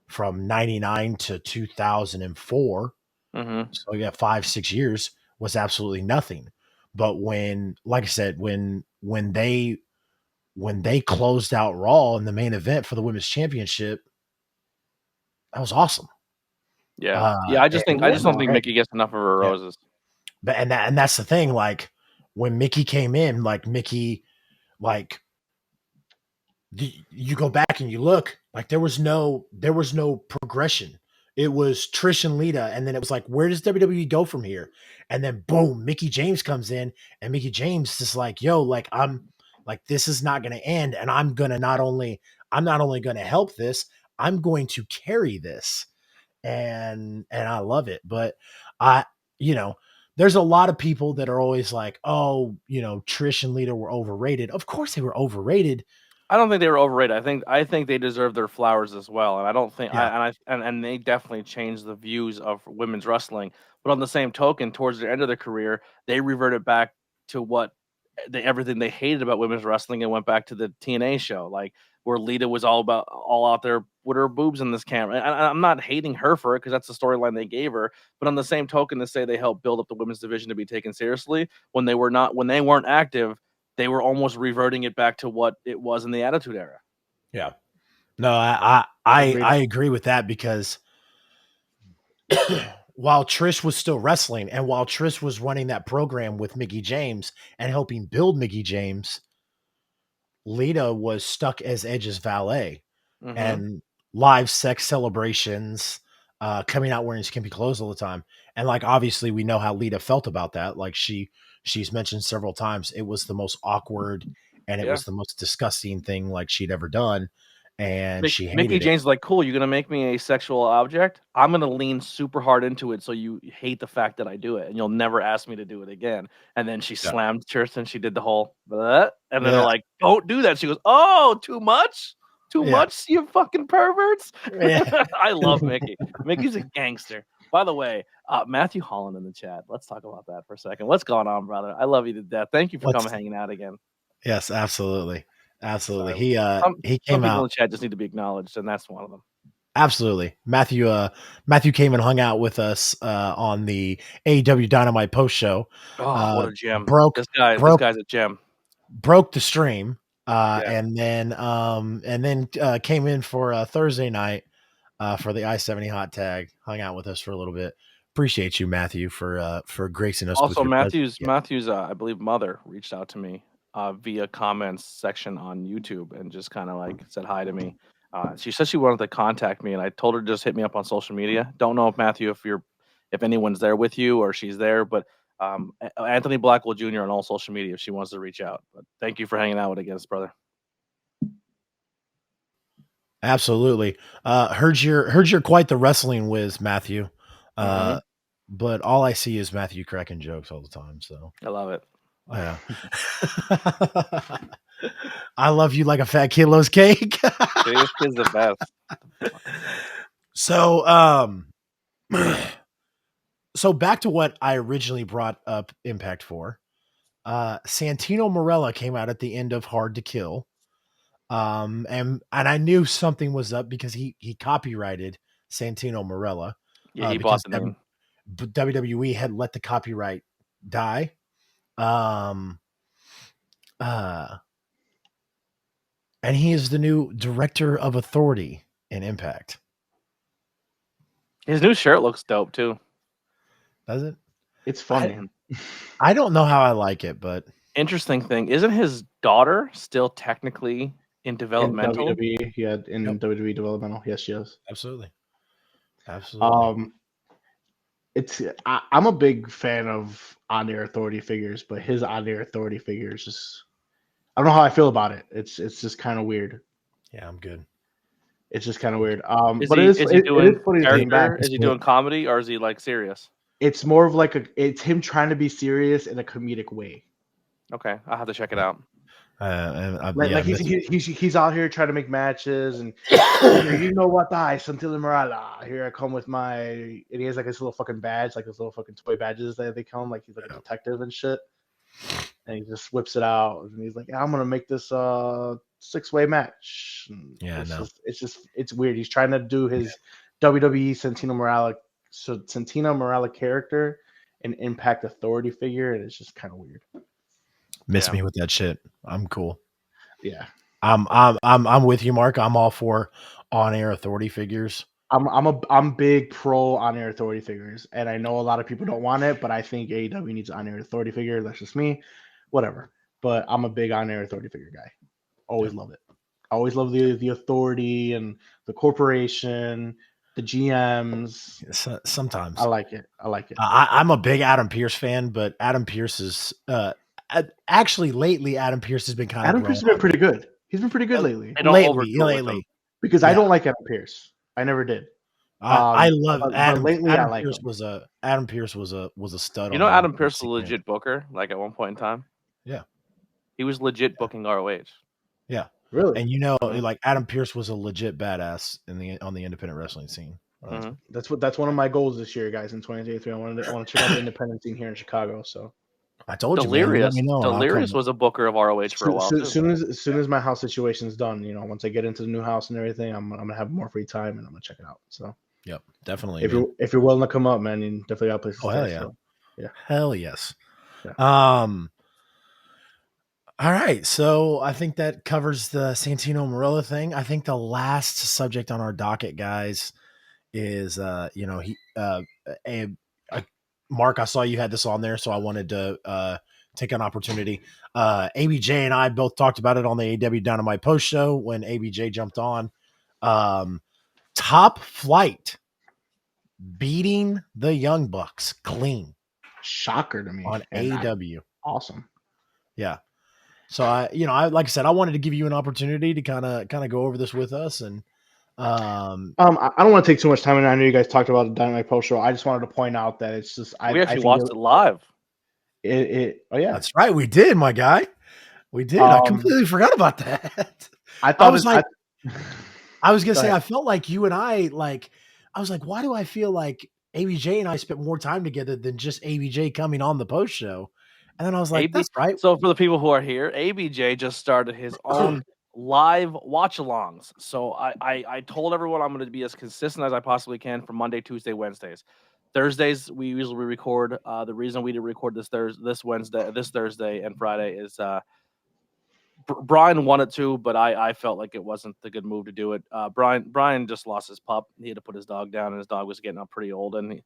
from 99 to 2004. Hmm. So yeah, 5-6 years was absolutely nothing. But when, like I said, when they closed out Raw in the main event for the women's championship, that was awesome. Yeah, yeah. And I Yeah. just don't think great. Mickey gets enough of her Yeah. roses. But and that's the thing. Like when Mickey came in, like Mickey, like you go back and you look, like there was no progression. It was Trish and Lita, and then it was like, where does WWE go from here? And then boom, Mickey James comes in, and Mickey James is like, yo, like I'm like this is not gonna end, and I'm not only gonna help this, I'm going to carry this. And I love it. But I, you know, there's a lot of people that are always like, oh, Trish and Lita were overrated. Of course they were overrated. I don't think they were overrated. I think they deserve their flowers as well, and I don't think Yeah. and they definitely changed the views of women's wrestling. But on the same token, towards the end of their career, they reverted back to what everything they hated about women's wrestling and went back to the TNA show, like where Lita was all out there with her boobs in this camera. And I'm not hating her for it because that's the storyline they gave her. But on the same token, to say they helped build up the women's division to be taken seriously when they weren't active, they were almost reverting it back to what it was in the Attitude Era. Yeah. No, I agree with that because while Trish was still wrestling and while Trish was running that program with Mickey James and helping build Mickey James, Lita was stuck as Edge's valet and live sex celebrations, coming out wearing skimpy clothes all the time. And like obviously we know how Lita felt about that. Like she's mentioned several times it was the most awkward and it Yeah. was the most disgusting thing like she'd ever done. And she Mickey hated it. James is like, cool, you're gonna make me a sexual object. I'm gonna lean super hard into it so you hate the fact that I do it, and you'll never ask me to do it again. And then she Yeah. slammed Tristan. She did the whole, bleh, and then they're Yeah. like, don't do that. She goes, oh, too much, Yeah. you fucking perverts. Yeah. I love Mickey. Mickey's a gangster. By the way, Matthew Holland in the chat. Let's talk about that for a second. What's going on, brother? I love you to death. Thank you for coming hanging out again. Yes, absolutely. Absolutely. Sorry. He Some came people in out. the chat just need to be acknowledged, and that's one of them. Absolutely. Matthew came and hung out with us on the AEW Dynamite post show. Oh, what a gem. Broke This guy's a gem. broke the stream. Yeah. And then came in for Thursday night for the I-70 hot tag, hung out with us for a little bit. Appreciate you, Matthew, for gracing us with Also, your presence. Matthew's I believe mother reached out to me via comments section on YouTube and just kind of like said hi to me. She said she wanted to contact me, and I told her to just hit me up on social media. Don't know if Matthew, if anyone's there with you or she's there, but Anthony Blackwell Jr. on all social media if she wants to reach out. But thank you for hanging out with us, brother. Absolutely. Heard you're quite the wrestling whiz, Matthew. But all I see is Matthew cracking jokes all the time. So I love it. yeah. I love you like a fat kid loves cake. This kid's the best. So so back to what I originally brought up Impact for. Santino Marella came out at the end of Hard to Kill. And I knew something was up because he copyrighted Santino Marella. Yeah, he Because bought the name. WWE had let the copyright die. And he is the new director of authority in Impact. His new shirt looks dope too. Does it? It's funny. I don't know how I like it, but interesting thing, isn't his daughter still technically in developmental? In WWE, yeah, in WWE developmental. Yes, she is. Absolutely. I'm a big fan of on-air authority figures, but his on-air authority figures just, I don't know how I feel about it. It's just kind of weird. Yeah, I'm good. It's just kind of weird. Is he doing character? Is he doing comedy or is he like serious? It's more of like it's him trying to be serious in a comedic way. Okay, I'll have to check it out. He's out here trying to make matches, and you know what, Santino Marella. Here I come with my, and he has like his little fucking badge, like his little fucking toy badges that they come, like he's like a detective and shit. And he just whips it out, and he's like, yeah, "I'm gonna make this 6-way match." And it's weird. He's trying to do his WWE Santino Marella character and Impact Authority figure, and it's just kind of weird. Miss me with that shit. I'm cool. Yeah, I'm with you, Mark. I'm all for on-air authority figures. I'm big pro on-air authority figures, and I know a lot of people don't want it, but I think AEW needs an on-air authority figure. That's just me, whatever. But I'm a big on-air authority figure guy. Always love it. Always love the authority and the corporation, the GMs. Sometimes I like it. I'm a big Adam Pearce fan, but Adam Pearce is actually lately Adam Pearce has been kind of. Adam Pearce has been pretty good. He's been pretty good lately. Lately, because I don't like Adam Pearce. I never did. I love Adam. Lately, Adam I like Pearce him. Adam Pearce was a stud. You know, Adam Pearce was a legit booker. Like at one point in time. Yeah, he was legit booking ROH. Yeah, really. And like Adam Pearce was a legit badass on the independent wrestling scene. That's one of my goals this year, guys. In 2023, I want to check out the independent scene here in Chicago. So I told you, man. You let Delirious. me know, and I'll come. Delirious was a booker of ROH for a while too. As soon as my house situation's done, once I get into the new house and everything, I'm gonna have more free time and I'm gonna check it out. So Yep, definitely. if you're willing to come up, man, you definitely got a place to Oh, stay. hell yeah. So yeah. Hell yes. Yeah. All right, so I think that covers the Santino Marella thing. I think the last subject on our docket, guys, is Mark, I saw you had this on there, so I wanted to take an opportunity. ABJ and I both talked about it on the AW Dynamite post show when ABJ jumped on. Top Flight beating the Young Bucks clean Shocker to me on and AEW. awesome. Yeah. So I like I said, I wanted to give you an opportunity to kind of go over this with us. And I don't want to take too much time, and I know you guys talked about the Dynamite post show. I just wanted to point out that it's just We I actually think watched it live. oh yeah, that's right, we did, my guy. We did. I completely forgot about that. I thought I was gonna Go say, ahead. I felt like you and I was like, why do I feel like ABJ and I spent more time together than just ABJ coming on the post show? And then I was like, that's right. So for the people who are here, ABJ just started his own live watch-alongs. So I told everyone I'm going to be as consistent as I possibly can for Monday, Tuesday, Wednesdays. Thursdays we usually record. The reason we didn't record this Thursday, and Friday is Brian wanted to, but I felt like it wasn't the good move to do it. Brian just lost his pup. He had to put his dog down, and his dog was getting up pretty old, and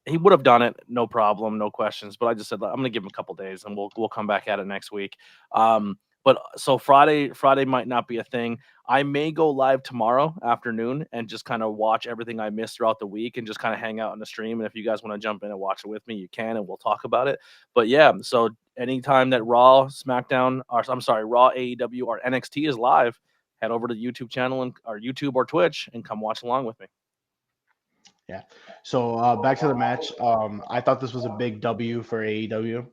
he would have done it, no problem, no questions. But I just said I'm going to give him a couple days, and we'll come back at it next week. But so Friday might not be a thing. I may go live tomorrow afternoon and just kind of watch everything I missed throughout the week and just kind of hang out on the stream. And if you guys want to jump in and watch it with me, you can, and we'll talk about it. But yeah, so anytime that Raw, SmackDown, or I'm sorry, Raw, AEW, or NXT is live, head over to the YouTube channel or YouTube or Twitch and come watch along with me. Yeah. So back to the match. I thought this was a big W for AEW.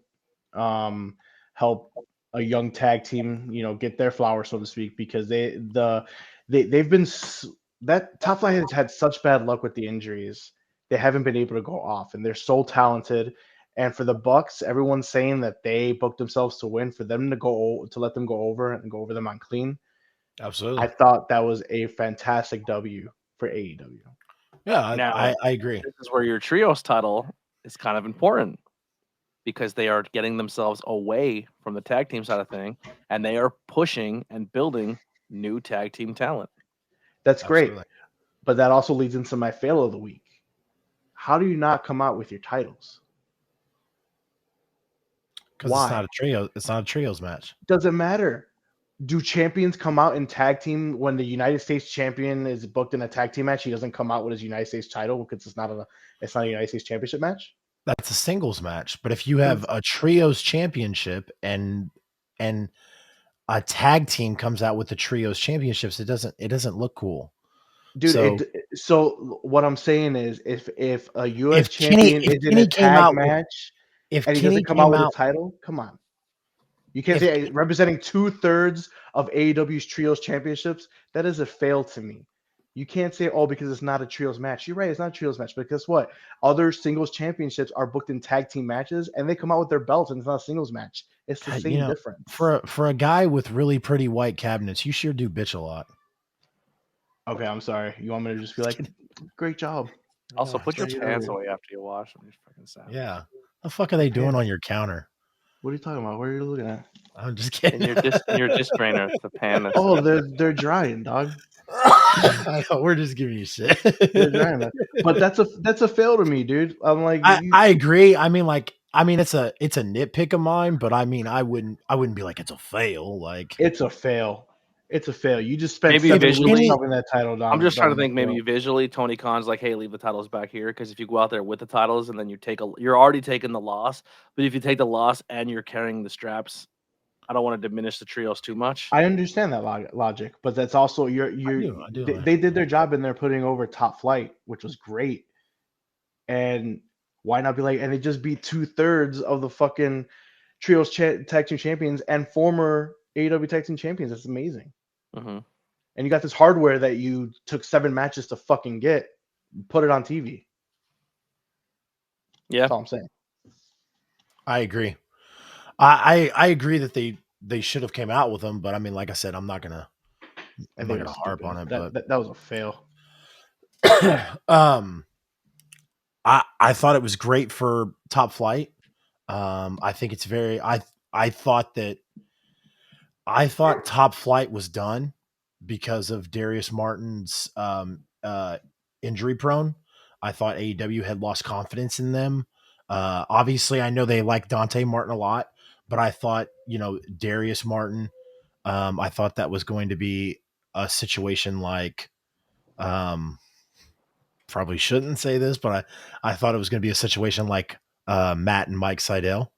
Help a young tag team, get their flowers, so to speak, because they've been that Top Flight has had such bad luck with the injuries. They haven't been able to go off, and they're so talented. And for the Bucks, everyone's saying that they booked themselves to win. For them to let them go over and go over them on clean, Absolutely. I thought that was a fantastic W for AEW. Yeah, Now, I agree. This is where your trios title is kind of important because they are getting themselves away from the tag team side of thing, and they are pushing and building new tag team talent. That's great. Absolutely. But that also leads into my fail of the week. How do you not come out with your titles? Because it's not a trio. It's not a trios match. Doesn't matter. Do champions come out in tag team when the United States champion is booked in a tag team match? He doesn't come out with his United States title because it's not a United States championship match. That's a singles match. But if you have a trios championship and a tag team comes out with the trios championships, it doesn't look cool. Dude, so what I'm saying is if a US champion is in a tag match and he doesn't come out with his title, come on. You can't say representing 2/3 of AEW's trios championships. That is a fail to me. You can't say, because it's not a trios match. You're right, it's not a trios match. But guess what? Other singles championships are booked in tag team matches, and they come out with their belts, and it's not a singles match. It's the same difference. For a guy with really pretty white cabinets, you sure do bitch a lot. Okay, I'm sorry. You want me to just be like, great job? Also, put your pants away after you wash them. You're fucking sad. Yeah. What the fuck are they doing on your counter? What are you talking about? What are you looking at? I'm just kidding. In your disc drainer, the pan. They're drying, dog. I know, we're just giving you shit. They're drying, but that's a fail to me, dude. I'm like, I agree. I mean, it's a nitpick of mine, but I mean, I wouldn't be like it's a fail. Like it's a fail. It's a fail. You just spent maybe 7 visually weeks shoving that title down. I'm just trying to think. Maybe visually, Tony Khan's like, "Hey, leave the titles back here," because if you go out there with the titles and then you're already taking the loss. But if you take the loss and you're carrying the straps, I don't want to diminish the trios too much. I understand that logic, but that's also they did their job and they're putting over Top Flight, which was great. And why not be like, and they just beat 2/3 of the fucking trios tag team champions and former AEW tag team champions. That's amazing. Mm-hmm. And you got this hardware that you took 7 matches to fucking get, put it on TV. Yeah, that's all I'm saying. I agree. I agree that they should have came out with them, but I mean, like I said, I I'm think not it gonna was harp stupid. on it, That was a fail. but I thought it was great for Top Flight. I think it's very I thought that I thought Top Flight was done because of Darius Martin's injury prone. I thought AEW had lost confidence in them. Obviously, I know they like Dante Martin a lot, but I thought, Darius Martin, I thought that was going to be a situation like, um, probably shouldn't say this, but I thought it was going to be a situation like Matt and Mike Seidel.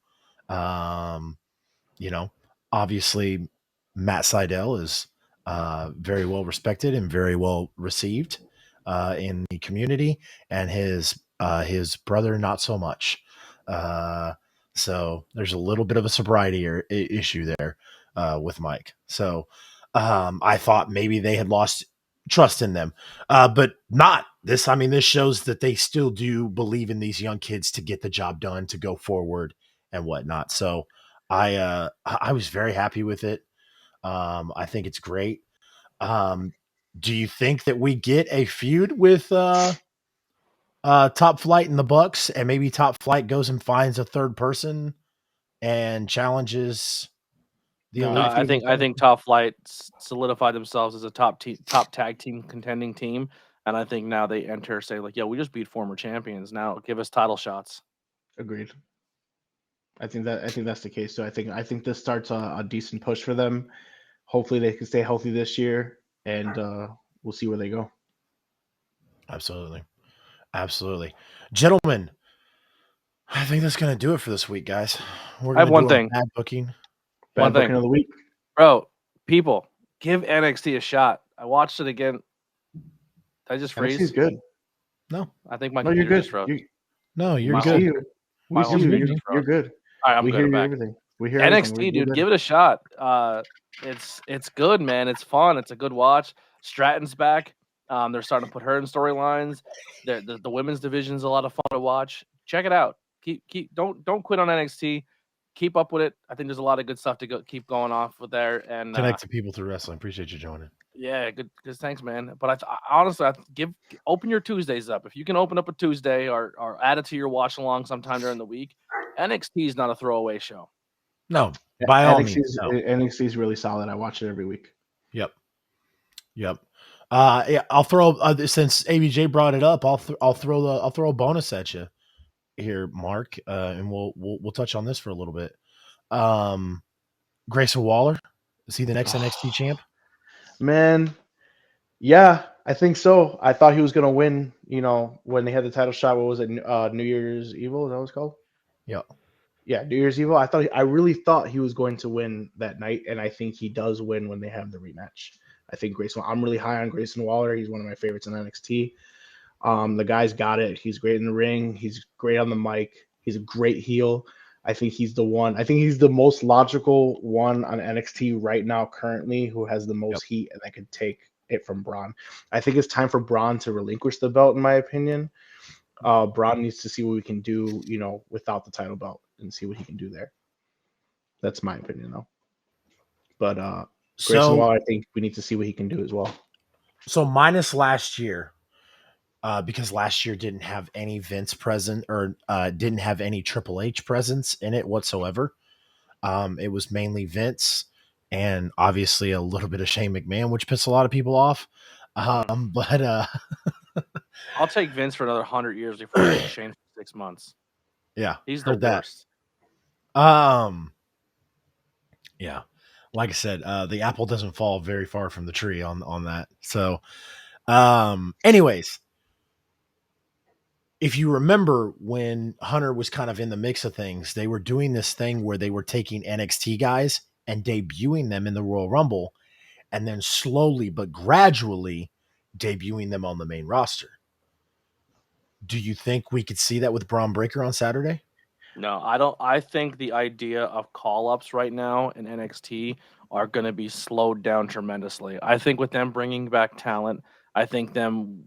Um, you know, obviously Matt Seidel is very well respected and very well received in the community, and his brother not so much. Uh, so there's a little bit of a sobriety issue there with Mike. So I thought maybe they had lost trust in them, but not this. I mean, this shows that they still do believe in these young kids to get the job done, to go forward and whatnot. So I was very happy with it. I think it's great. Um, do you think that we get a feud with Top Flight and the Bucks, and maybe Top Flight goes and finds a third person and challenges the No, No, I Elite I think think People? I think Top Flight solidified themselves as a top tag team contending team, and I think now they enter say like, yeah, we just beat former champions. Now give us title shots. agreed. I think that's the case too. I think this starts a decent push for them. Hopefully they can stay healthy this year, and we'll see where they go. Absolutely, absolutely, gentlemen. I think that's gonna do it for this week, guys. We're I have gonna do one our thing. bad booking. One Bad thing, booking of the week. bro. People, give NXT a shot. I watched it again. Did I just NXT is freeze? good. No, I think my No, you're computer just good. froze. no, you're We My see whole good. you. We my see whole You're you. screen good, You're, man. just froze. you're good. All right, I'm We good. hear I'm you. back. Everything. We hear everything. NXT, We're dude, good. give it a shot. It's good, man. It's fun. It's a good watch. Stratton's back. They're starting to put her in storylines. The women's division is a lot of fun to watch. Check it out. Don't quit on NXT. Keep up with it. I think there's a lot of good stuff to keep going off with there. And Connect to people through wrestling. Appreciate you joining. yeah, good. Thanks, man. But honestly, open your Tuesdays up. If you can open up a Tuesday or add it to your watch along sometime during the week. NXT is not a throwaway show. No, by all means, NXT's no. NXT's really solid. I watch it every week. Yep. Yep. Yeah, I'll throw since ABJ brought it up. I'll throw a bonus at you here, Mark, and we'll touch on this for a little bit. Um, Grayson Waller, is he the next NXT champ? Man, yeah, I think so. I thought he was gonna win. When they had the title shot. What was it? New Year's Evil. Is that what it's called? Yep. Yeah, New Year's Evil. I really thought he was going to win that night, and I think he does win when they have the rematch. I think Grayson. I'm really high on Grayson Waller. He's one of my favorites in NXT. The guy's got it. He's great in the ring. He's great on the mic. He's a great heel. I think he's the one. I think he's the most logical one on NXT right now, currently, who has the Yep. most heat and that could take it from Braun. I think it's time for Braun to relinquish the belt, in my opinion. Braun needs to see what we can do, without the title belt and see what he can do there. That's my opinion, though. But Grayson So Waller, I think we need to see what he can do as well. minus last year, because last year didn't have any Vince present or didn't have any Triple H presence in it whatsoever. It was mainly Vince and obviously a little bit of Shane McMahon, which pissed a lot of people off. But I'll take Vince for another 100 years before I take Shane for 6 months. yeah, He's the heard that. worst. Yeah, like I said, the apple doesn't fall very far from the tree on that. So, anyways, if you remember when Hunter was kind of in the mix of things, they were doing this thing where they were taking NXT guys and debuting them in the Royal Rumble, and then slowly but gradually debuting them on the main roster. Do you think we could see that with Braun Breaker on Saturday? No, I don't. I think the idea of call ups right now in NXT are going to be slowed down tremendously. I think with them bringing back talent, I think them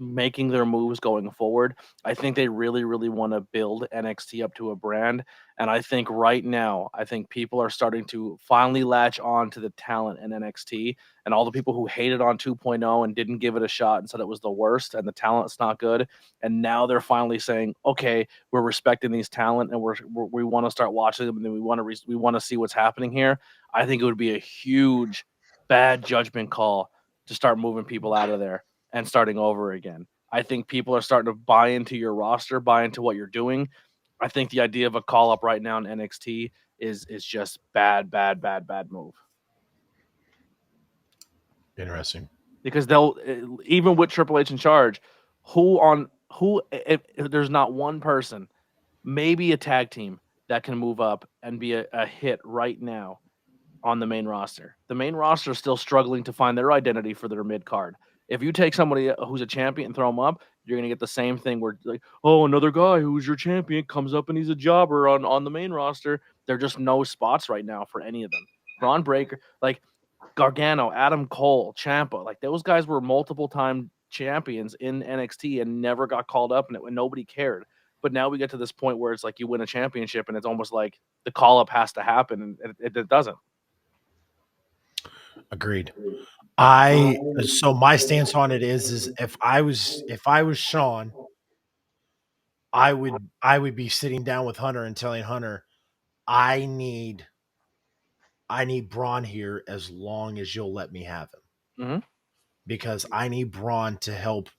making their moves going forward. I think they really, really want to build NXT up to a brand. And I think right now, I think people are starting to finally latch on to the talent in NXT, and all the people who hated on 2.0 and didn't give it a shot and said it was the worst and the talent's not good. And now they're finally saying, okay, we're respecting these talent and we want to start watching them and we want to we want to see what's happening here. I think it would be a huge bad judgment call to start moving people out of there and starting over again. I think people are starting to buy into your roster, buy into what you're doing. I think the idea of a call up right now in NXT is just bad, bad, bad, bad move. Interesting. Because they'll even with Triple H in charge, who if there's not one person, maybe a tag team that can move up and be a hit right now on the main roster. The main roster is still struggling to find their identity for their mid card. If you take somebody who's a champion and throw them up, you're gonna get the same thing where like, oh, another guy who's your champion comes up and he's a jobber on the main roster. There are just no spots right now for any of them. Braun Breaker, like Gargano, Adam Cole, Champa, like those guys were multiple time champions in NXT and never got called up, and nobody cared. But now we get to this point where it's like you win a championship, and it's almost like the call up has to happen, and it doesn't. Agreed. So my stance on it is if I was Sean, I would be sitting down with Hunter and telling Hunter, I need Braun here as long as you'll let me have him. Mm-hmm. Because I need Braun to help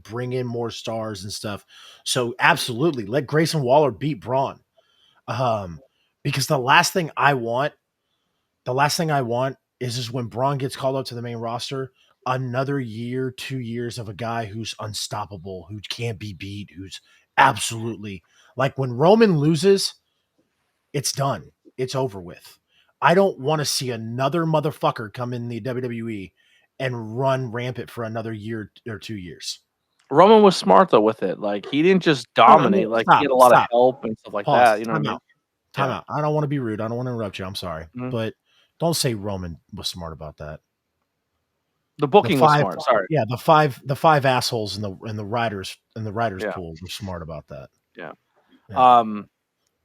bring in more stars and stuff. So absolutely let Grayson Waller beat Braun. Because the last thing I want is when Braun gets called up to the main roster, another year, 2 years of a guy who's unstoppable, who can't be beat, who's absolutely like when Roman loses, it's done. It's over with. I don't want to see another motherfucker come in the WWE and run rampant for another year or 2 years. Roman was smart though with it. Like he didn't just No, dominate. Like he stop, had a lot of stop. help and stuff like Pause. that. You know what I Time mean? out. Time Yeah. out. I don't want to be rude. I don't want to interrupt you. I'm sorry. Mhm. But don't say Roman was smart about that. The The booking was five smart. Sorry. yeah, the five assholes in the writers Yeah. pool were smart about that. Yeah. Yeah.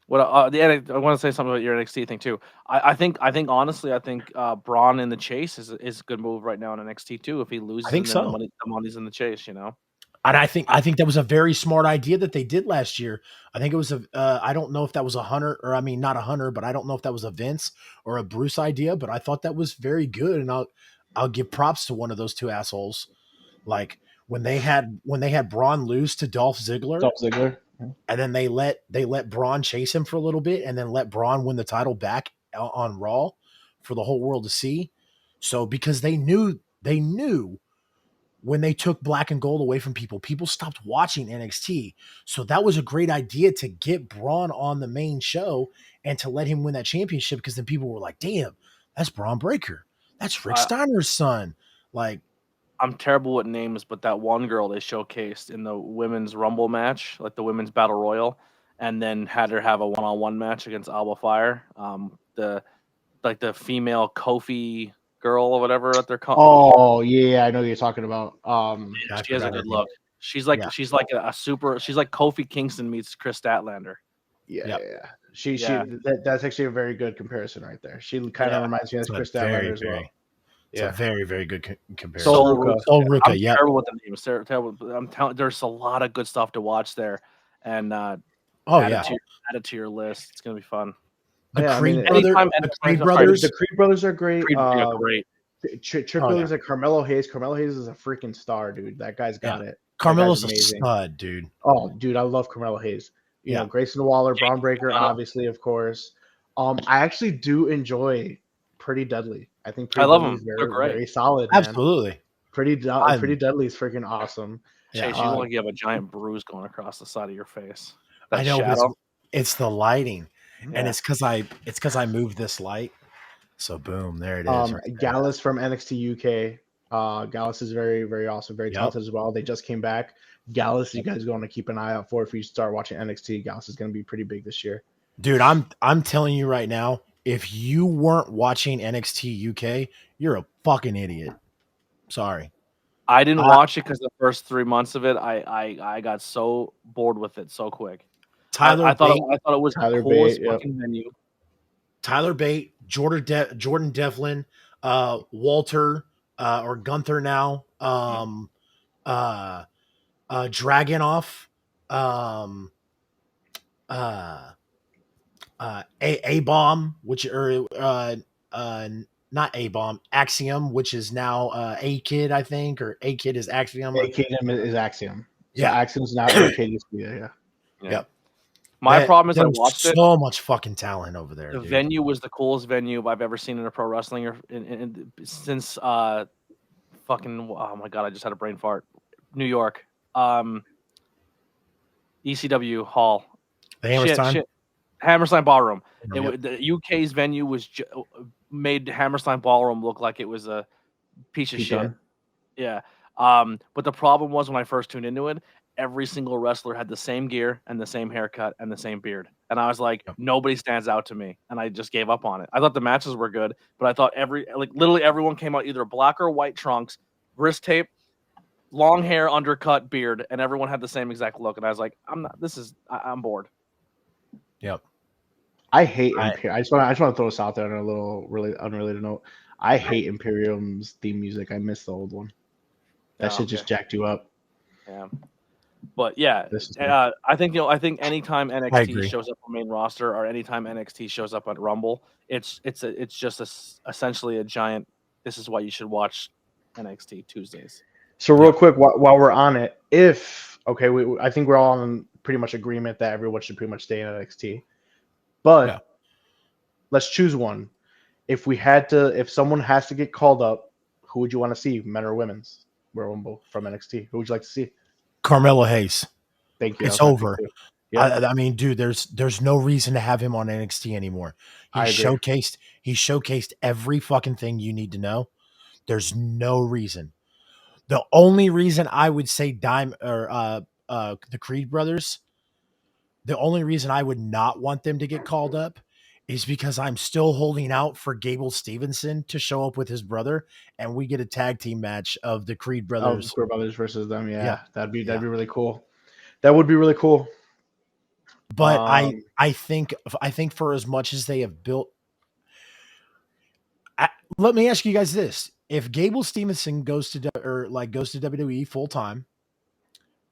What I want to say something about your NXT thing too. I think honestly, I think Braun in the chase is a good move right now in NXT too. If he I loses think and then so. the money's in the chase, you know. And I think that was a very smart idea that they did last year. I think it was I don't know if that was a Hunter or I mean not a Hunter, but I don't know if that was a Vince or a Bruce idea, but I thought that was very good and I'll give props to one of those two assholes. Like when they had Braun lose to Dolph Ziggler Dolph Ziggler. and then they let Braun chase him for a little bit and then let Braun win the title back on Raw for the whole world to see. So because they knew when they took black and gold away from people, people stopped watching NXT. So that was a great idea to get Braun on the main show and to let him win that championship because then people were like, damn, that's Braun Breaker. That's Rick I, Steiner's son. Like, I'm terrible with names, but that one girl they showcased in the women's Rumble match, like the women's Battle Royal, and then had her have a one-on-one match against Alba Fire. The female Kofi girl or whatever that they're called. Oh yeah, I know who you're talking about. I She has a forgot her good name. look. Yeah. She's like a super. She's like Kofi Kingston meets Chris Statlander. Yeah, Yep. yeah. She Yeah. that's actually a very good comparison right there. She kind of Yeah. reminds me of It's a Chris Statlander as well. very, it's a Yeah. very, very good comparison. Sol Sol Ruka. Ruka. Sol I'm Ruka, yep. terrible with the names. Terrible. I'm telling. There's a lot of good stuff to watch there, and Oh add yeah. it to your list. It's gonna be fun. The Yeah, I mean, The Creed Sorry, brothers. the Creed brothers are great. Creed, yeah, great. Oh Triple yeah. is like Carmelo Hayes. Carmelo Hayes is a freaking star, dude. That guy's got Yeah. it. That guy's Carmelo's a amazing. stud, dude. Oh, dude, I love Carmelo Hayes. You Yeah. know, Grayson Waller, Braun Breaker, obviously, of course. I actually do enjoy Pretty Deadly. I think I Pretty love Deadly is them. They're very, great. very solid, man. Absolutely. Pretty I'm Deadly is freaking awesome. yeah. Chase, you look like you have a giant bruise going across the side of your face. I That know shadow. it's the lighting. And Yeah. it's because I moved this light. So boom, there it is. Right there. Gallus from NXT UK. Gallus is very, very awesome, very Yep. talented as well. They just came back. Gallus, you guys going to keep an eye out for if you start watching NXT. Gallus is going to be pretty big this year. Dude, I'm telling you right now, if you weren't watching NXT UK, you're a fucking idiot. Sorry. I didn't Uh, watch it because the first 3 months of it, I got so bored with it so quick. Tyler Bate, I thought it was the Tyler coolest Bate, yep. fucking venue. Jordan Devlin, Walter, or Gunther now, uh, Dragonoff, um, uh, A Bomb, which uh, not A Bomb, Axiom, which is now A Kid, I think, or A Kid is Axiom, or AKM is Axiom. So yeah, Axiom's now AK used to be there, yeah. Yeah. yep. My problem is I There's watched it. so much fucking talent over there, The dude. venue was the coolest venue I've ever seen in a pro wrestling or since fucking oh my god, I just had a brain fart. New York. Um ECW Hall. The Shit, Hammerstein. shit. Hammerstein Ballroom. Yep. The UK's venue was made Hammerstein Ballroom look like it was a piece of Pete shit. Dunne. Yeah. But the problem was when I first tuned into it, every single wrestler had the same gear and the same haircut and the same beard. And I was like, Yep. nobody stands out to me. And I just gave up on it. I thought the matches were good, but I thought literally everyone came out either black or white trunks, wrist tape, long hair, undercut, beard, and everyone had the same exact look. And I was like, I'm bored. Yep. I hate I Imperium. I just want to throw this out there on a little really unrelated note. I hate Imperium's theme music. I miss the old one. That Yeah, shit okay. just jacked you up. Yeah. But yeah, This is I think I think anytime NXT agree. shows up on main roster or anytime NXT shows up at Rumble, it's just essentially a giant. This is why you should watch NXT Tuesdays. So real Yep. quick, while we're on it, if okay, I think we're all in pretty much agreement that everyone should pretty much stay in NXT. But Yeah. let's choose one. If someone has to get called up, who would you want to see, men or women's Royal Rumble from NXT? Who would you like to see? Carmelo Hayes. Thank you. That It's was my pick over. too. Yep, I mean, dude, there's no reason to have him on NXT anymore. I agree. He showcased every fucking thing you need to know. There's no reason. The only reason I would say the Creed brothers, the only reason I would not want them to get called up is because I'm still holding out for Gable Stevenson to show up with his brother and we get a tag team match of the Creed Of brothers. Square Brothers versus them, Yeah. yeah, that'd be Yeah. really cool. That would be really cool. But Um, I think for as much as they have built, let me ask you guys this: if Gable Stevenson goes to WWE full time,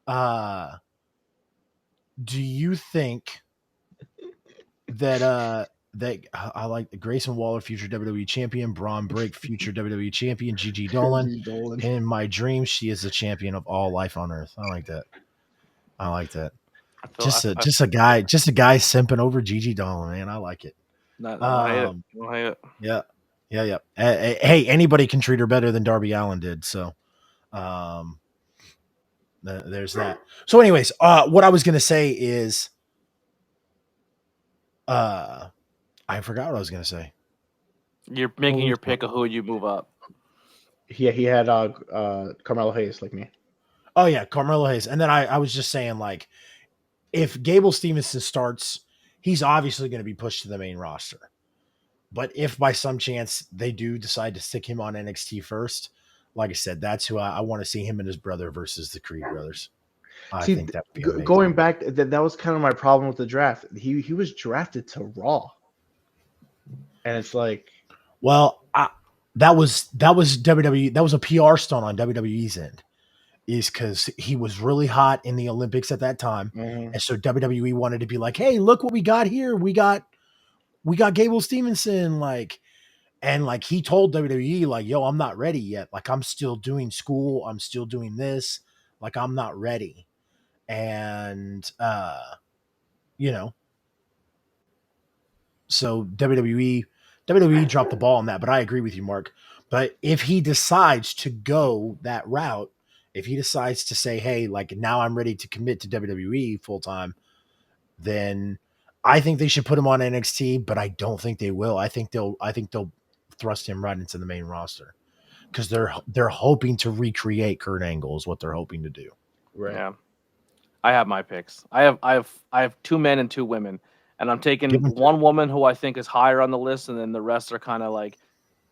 uh, do you think that I like Grayson Waller, future WWE champion, Braun Break, future WWE champion, Gigi Dolan, Gigi Dolan. in my dreams, she is the champion of all life on earth. I like that. I like that. I feel Just a guy simping over Gigi Dolan, man. I like it. I don't hate it. I don't hate it. Yeah. Yeah. Hey, anybody can treat her better than Darby Allin did. So, um, there's that. So, anyways, what I was gonna say is, I forgot what I was gonna say. You're making your pick of who you move up. He had Carmelo Hayes like me. Oh yeah, Carmelo Hayes. And then I was just saying, like, if Gable Stevenson starts, he's obviously going to be pushed to the main roster. But if by some chance they do decide to stick him on NXT first, like I said, that's who I want to see, him and his brother versus the Creed brothers. I think that would be amazing. Going back, that was kind of my problem with the draft. He was drafted to Raw, and it's like, well, that was WWE. That was a PR stunt on WWE's end, is because he was really hot in the Olympics at that time, and so WWE wanted to be like, "Hey, look what we got here! We got Gable Stevenson!" And he told WWE, like, "Yo, I'm not ready yet. Like, I'm still doing school. I'm still doing this. Like, I'm not ready." And you know, so WWE dropped the ball on that. But I agree with you, Mark. But if he decides to go that route, if he decides to say, "Hey, like, now I'm ready to commit to WWE full time," then I think they should put him on NXT. But I don't think they will. I think they'll thrust him right into the main roster because they're hoping to recreate Kurt Angle is what they're hoping to do. right. Yeah. I have my picks. I have 2 men and 2 women, and I'm taking one woman who I think is higher on the list, and then the rest are kind of like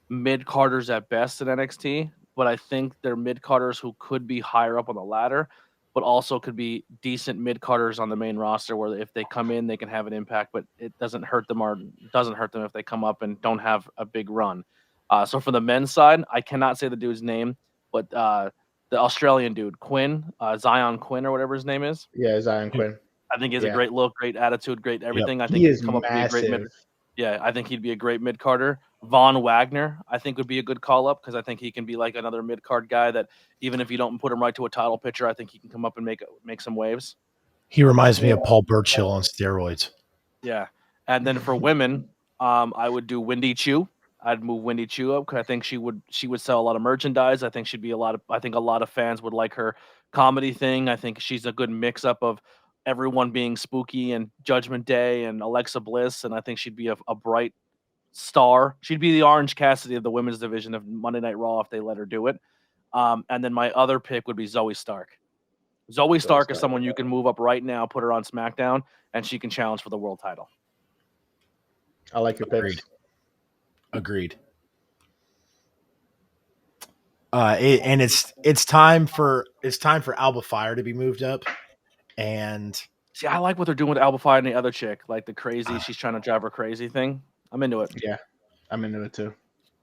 mid Carters at best in NXT. but I think they're mid carders who could be higher up on the ladder, but also could be decent mid carders on the main roster where if they come in, they can have an impact, but it doesn't hurt them if they come up and don't have a big run. So for the men's side, I cannot say the dude's name, but the Australian dude, Quinn, Zion Quinn or whatever his name is. Yeah, Zion Quinn. I think he has a Yeah. great look, great attitude, great everything. I think He he is could come up and be a great mid. massive. Yeah, I think he'd be a great mid carder. Von Wagner, I think, would be a good call up because I think he can be like another mid card guy that even if you don't put him right to a title picture, I think he can come up and make some waves. He reminds me of Paul Burchill on steroids. Yeah, and then for women, I would do Wendy Chu. I'd move Wendy Chu up because I think she would sell a lot of merchandise. I think she'd be I think a lot of fans would like her comedy thing. I think she's a good mix up of everyone being spooky and Judgment Day and Alexa Bliss, and I think she'd be a bright star. She'd be the Orange Cassidy of the women's division of Monday Night Raw if they let her do it. And then my other pick would be Zoe Stark. Zoe Stark is someone you can move up right now, put her on SmackDown, and she can challenge for the world title. I like your picks. Agreed. And it's time for Alba Fire to be moved up. And see, I like what they're doing with Alba Fire and the other chick, like the crazy. She's trying to drive her crazy thing. I'm into it. Yeah, I'm into it too.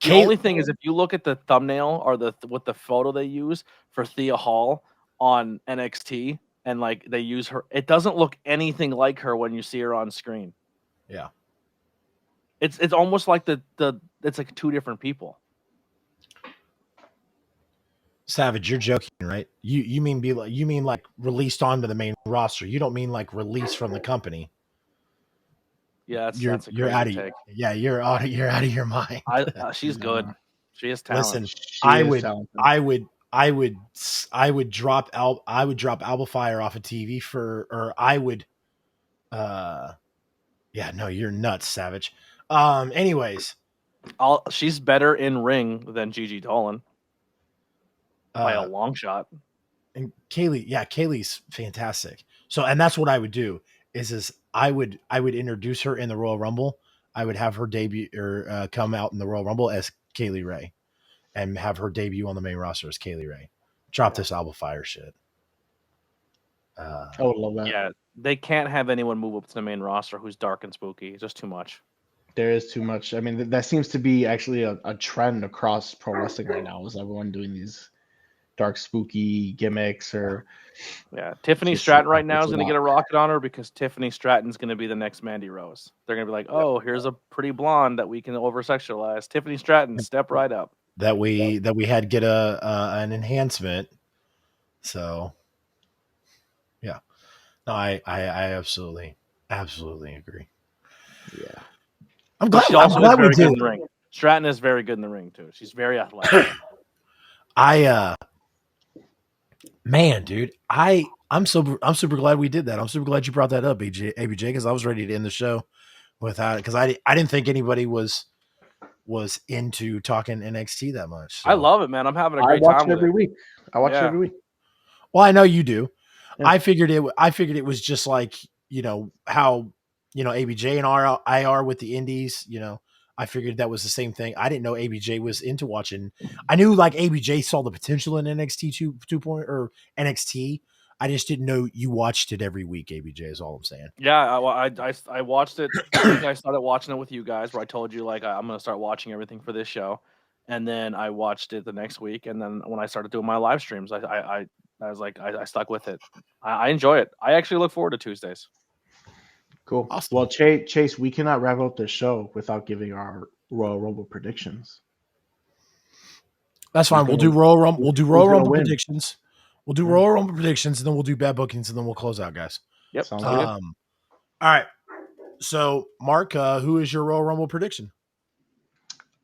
The only thing is, if you look at the thumbnail or the photo they use for Thea Hall on NXT, and like they use her, it doesn't look anything like her when you see her on screen. Yeah, it's almost like it's like two different people. Savage, you're joking, right? You mean like released onto the main roster. You don't mean like released from the company. Yeah, that's a you're crazy out of take. Yeah, you're out of your mind. She's good. She has talent. Listen, I would drop Alba Fire off of TV yeah, no, you're nuts, Savage. Anyways, she's better in ring than Gigi Dolan by a long shot. And Kaylee's fantastic. So, and that's what I would do is I would introduce her in the Royal Rumble. I would have her debut or come out in the Royal Rumble as Kaylee Ray, and have her debut on the main roster as Kaylee Ray. Drop this Alba Fire shit. I would love that. Yeah, they can't have anyone move up to the main roster who's dark and spooky. It's just too much. There is too much. I mean, that seems to be actually a trend across pro wrestling right now. Is everyone doing these dark, spooky gimmicks or? Yeah, Tiffany Stratton right now is going to get a rocket on her because Tiffany Stratton's going to be the next Mandy Rose. They're going to be like, oh, here's a pretty blonde that we can over sexualize. Tiffany Stratton, step right up. That we had get an enhancement. So, yeah, no, I absolutely agree. Yeah, I'm glad. She also is very good in the ring. Stratton is very good in the ring too. She's very athletic. Man, dude, I'm super glad we did that. I'm super glad you brought that up, ABJ, because I was ready to end the show without it because I didn't think anybody was into talking NXT that much. So. I love it, man. I'm having a great time. I watch it every week. I watch it every week. Well, I know you do. Yeah. I figured it was just like, how, ABJ and I are with the indies, I figured that was the same thing. I didn't know ABJ was into watching. I knew like ABJ saw the potential in NXT 2 or NXT. I just didn't know you watched it every week. ABJ is all I'm saying. Yeah, I watched it. I think I started watching it with you guys, where I told you like I'm gonna start watching everything for this show, and then I watched it the next week, and then when I started doing my live streams, I was like I stuck with it. I enjoy it. I actually look forward to Tuesdays. Cool. Awesome. Well, Chase, we cannot wrap up the show without giving our Royal Rumble predictions. That's fine. We'll do Royal Rumble. We'll do Royal Rumble predictions. We'll do Royal Rumble predictions, and then we'll do bad bookings, and then we'll close out, guys. Yep. Sounds good. All right. So, Mark, who is your Royal Rumble prediction?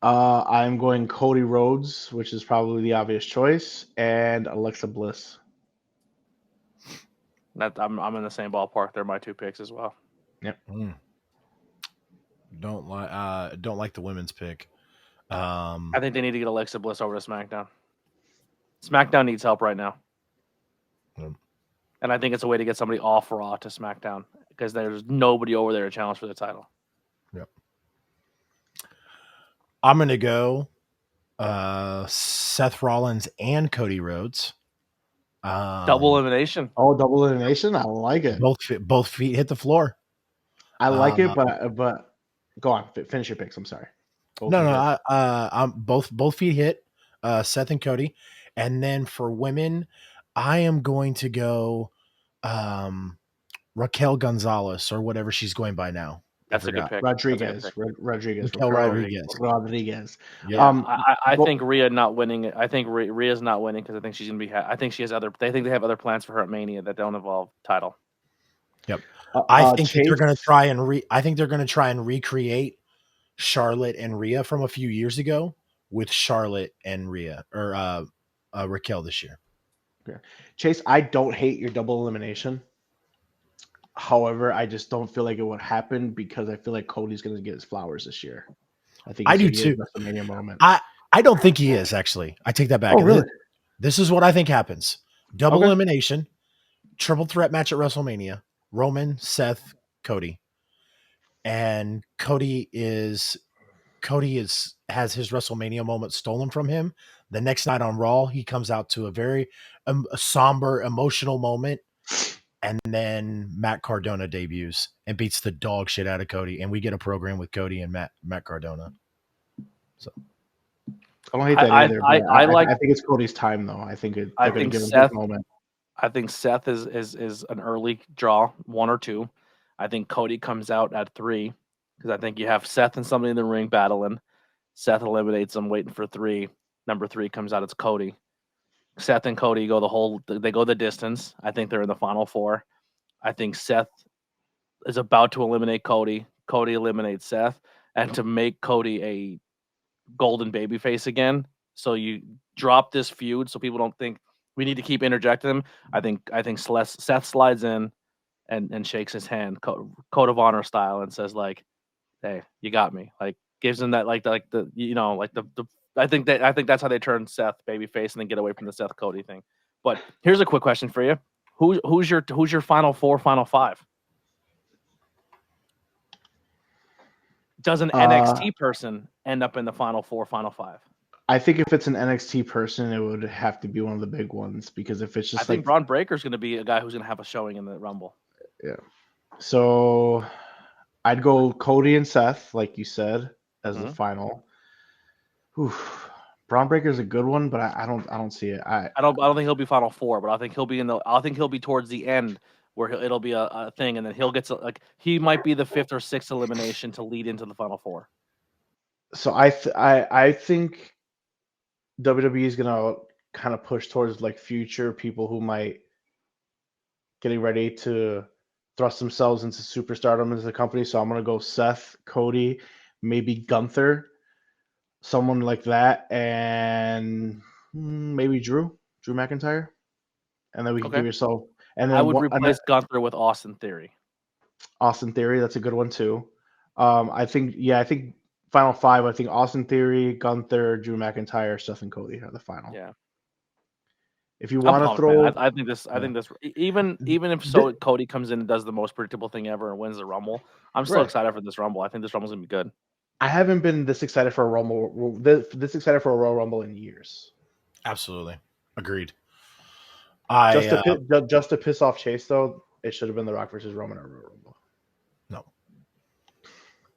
I'm going Cody Rhodes, which is probably the obvious choice, and Alexa Bliss. I'm in the same ballpark. They're my two picks as well. Yep. Don't like the women's pick. I think they need to get Alexa Bliss over to SmackDown. SmackDown needs help right now. And I think it's a way to get somebody off Raw to SmackDown because there's nobody over there to challenge for the title. Yep. I'm going to go Seth Rollins and Cody Rhodes. Double elimination. Oh, double elimination. I like it. Both feet hit the floor. I like it, but go on. Finish your picks. I'm sorry. I'm both feet hit. Seth and Cody, and then for women, I am going to go Raquel Gonzalez or whatever she's going by now. That's a good pick. Rodriguez. Raquel Rodriguez. Yeah. I think Rhea not winning it. I think Rhea's not winning because I think she's gonna be. I think she has other. They think they have other plans for her at Mania that don't involve title. Yep. I think they're going to try and I think they're going to try and recreate Charlotte and Rhea from a few years ago with Charlotte and Rhea or Raquel this year. Okay. Chase, I don't hate your double elimination. However, I just don't feel like it would happen because I feel like Cody's going to get his flowers this year. I think I do too. WrestleMania moment. I don't think he is actually. I take that back. Oh, really? This is what I think happens: double elimination, triple threat match at WrestleMania. Roman, Seth, Cody, and Cody has his WrestleMania moment stolen from him. The next night on Raw, he comes out to a very a somber, emotional moment, and then Matt Cardona debuts and beats the dog shit out of Cody, and we get a program with Cody and Matt Cardona. So I don't hate that either. I think it's Cody's time though. I think they're going to give him this moment. I think Seth is an early draw, 1 or 2. I think Cody comes out at 3 because I think you have Seth and somebody in the ring battling. Seth eliminates them, waiting for 3. Number 3 comes out. It's Cody. Seth and Cody go the distance. I think they're in the final 4. I think Seth is about to eliminate Cody. Cody eliminates Seth, and to make Cody a golden babyface again, so you drop this feud so people don't think we need to keep interjecting him. I think Seth slides in and shakes his hand, code of honor style, and says like, "Hey, you got me." Like gives him that I think that's how they turn Seth babyface and then get away from the Seth Cody thing. But here's a quick question for you: who's your final 4, final 5? Does an NXT person end up in the final 4, final 5? I think if it's an NXT person, it would have to be one of the big ones because if it's just I think Braun Breaker's going to be a guy who's going to have a showing in the Rumble. Yeah. So I'd go Cody and Seth, like you said, as the final. Oof. Braun Breaker's a good one, but I don't see it. I don't think he'll be final 4, but I think he'll be towards the end where it'll be a thing, and then he'll get he might be the 5th or 6th elimination to lead into the final 4. So I think WWE is gonna kind of push towards like future people who might getting ready to thrust themselves into superstardom as a company. So I'm gonna go Seth, Cody, maybe Gunther, someone like that, and maybe Drew McIntyre, and then we can give yourself. And then I would replace Gunther with Austin Theory. Austin Theory, that's a good one too. I think final 5. I think Austin Theory, Gunther, Drew McIntyre, Seth, and Cody are the final. Yeah. If you want to throw, I think this. Even if Cody comes in and does the most predictable thing ever and wins the Rumble, I'm still excited for this Rumble. I think this Rumble's gonna be good. I haven't been this excited for a Rumble. This excited for a Royal Rumble in years. Absolutely, agreed. Just to piss off Chase, though, it should have been The Rock versus Roman at Royal Rumble. No,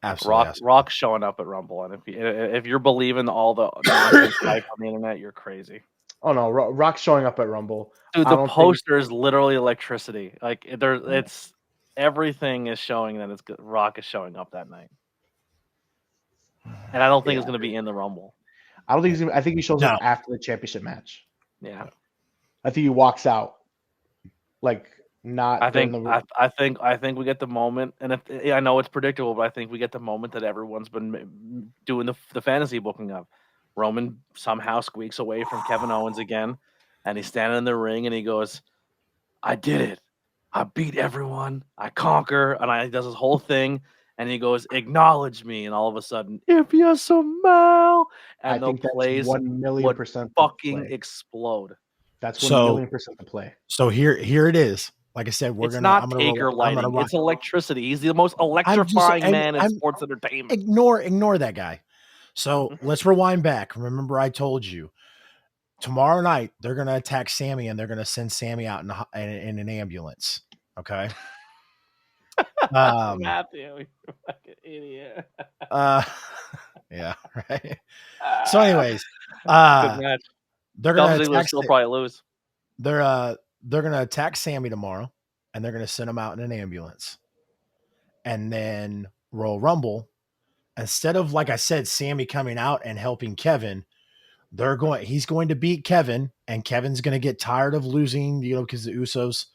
absolutely. Rock showing up at Rumble, and if you're believing all the nonsense hype on the internet, you're crazy. Oh no, Rock showing up at Rumble. Dude, the poster is literally electricity. Like it's everything is showing that Rock is showing up that night, and I don't think it's going to be in the Rumble. I don't think I think he shows up after the championship match. Yeah, I think he walks out. Like not. I think we get the moment, and I know it's predictable, but I think we get the moment that everyone's been doing the fantasy booking of. Roman somehow squeaks away from Kevin Owens again, and he's standing in the ring, and he goes, "I did it! I beat everyone! I conquer!" And he does his whole thing, and he goes, "Acknowledge me!" And all of a sudden, "If you smell," and the plays 1,000,000% fucking explode. That's 1,000,000% the play. So here it is. Like I said, it's not Taker lighting. It's electricity. He's the most electrifying man in sports entertainment. Ignore that guy. So let's rewind back. Remember, I told you tomorrow night they're going to attack Sammy and they're going to send Sammy out in an ambulance. Okay. Matthew, you fucking idiot. Uh, yeah. Right. So, anyways, Good match. they're Dolph going to Ziggler attack. still probably lose. They're going to attack Sammy tomorrow, and they're going to send him out in an ambulance, and then Royal Rumble. Instead of, like I said, Sammy coming out and helping Kevin, he's going to beat Kevin, and Kevin's going to get tired of losing, because the Usos,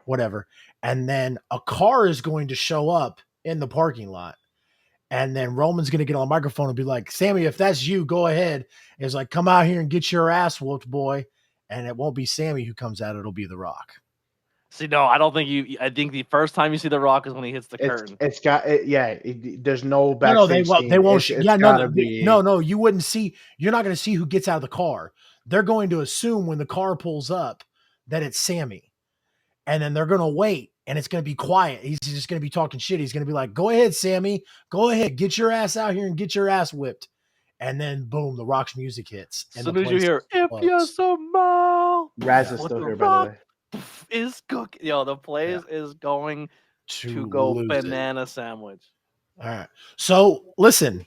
whatever. And then a car is going to show up in the parking lot. And then Roman's going to get on the microphone and be like, Sammy, if that's you, go ahead. And it's like, come out here and get your ass whooped, boy. And it won't be Sammy who comes out. It'll be The Rock. See, no, I don't think you. I think the first time you see The Rock is when he hits the curtain. It's got it. Yeah, there's no They backstage. won't. Be... No. You wouldn't see. You're not going to see who gets out of the car. They're going to assume when the car pulls up that it's Sammy, and then they're going to wait, and it's going to be quiet. He's just going to be talking shit. He's going to be like, "Go ahead, Sammy. Go ahead. Get your ass out here and get your ass whipped." And then boom, The Rock's music hits. As soon as you hear "If You're So Mal," Raz is still here, by the way. Is cooking. Yo, the plays is going to go banana sandwich. All right. So listen,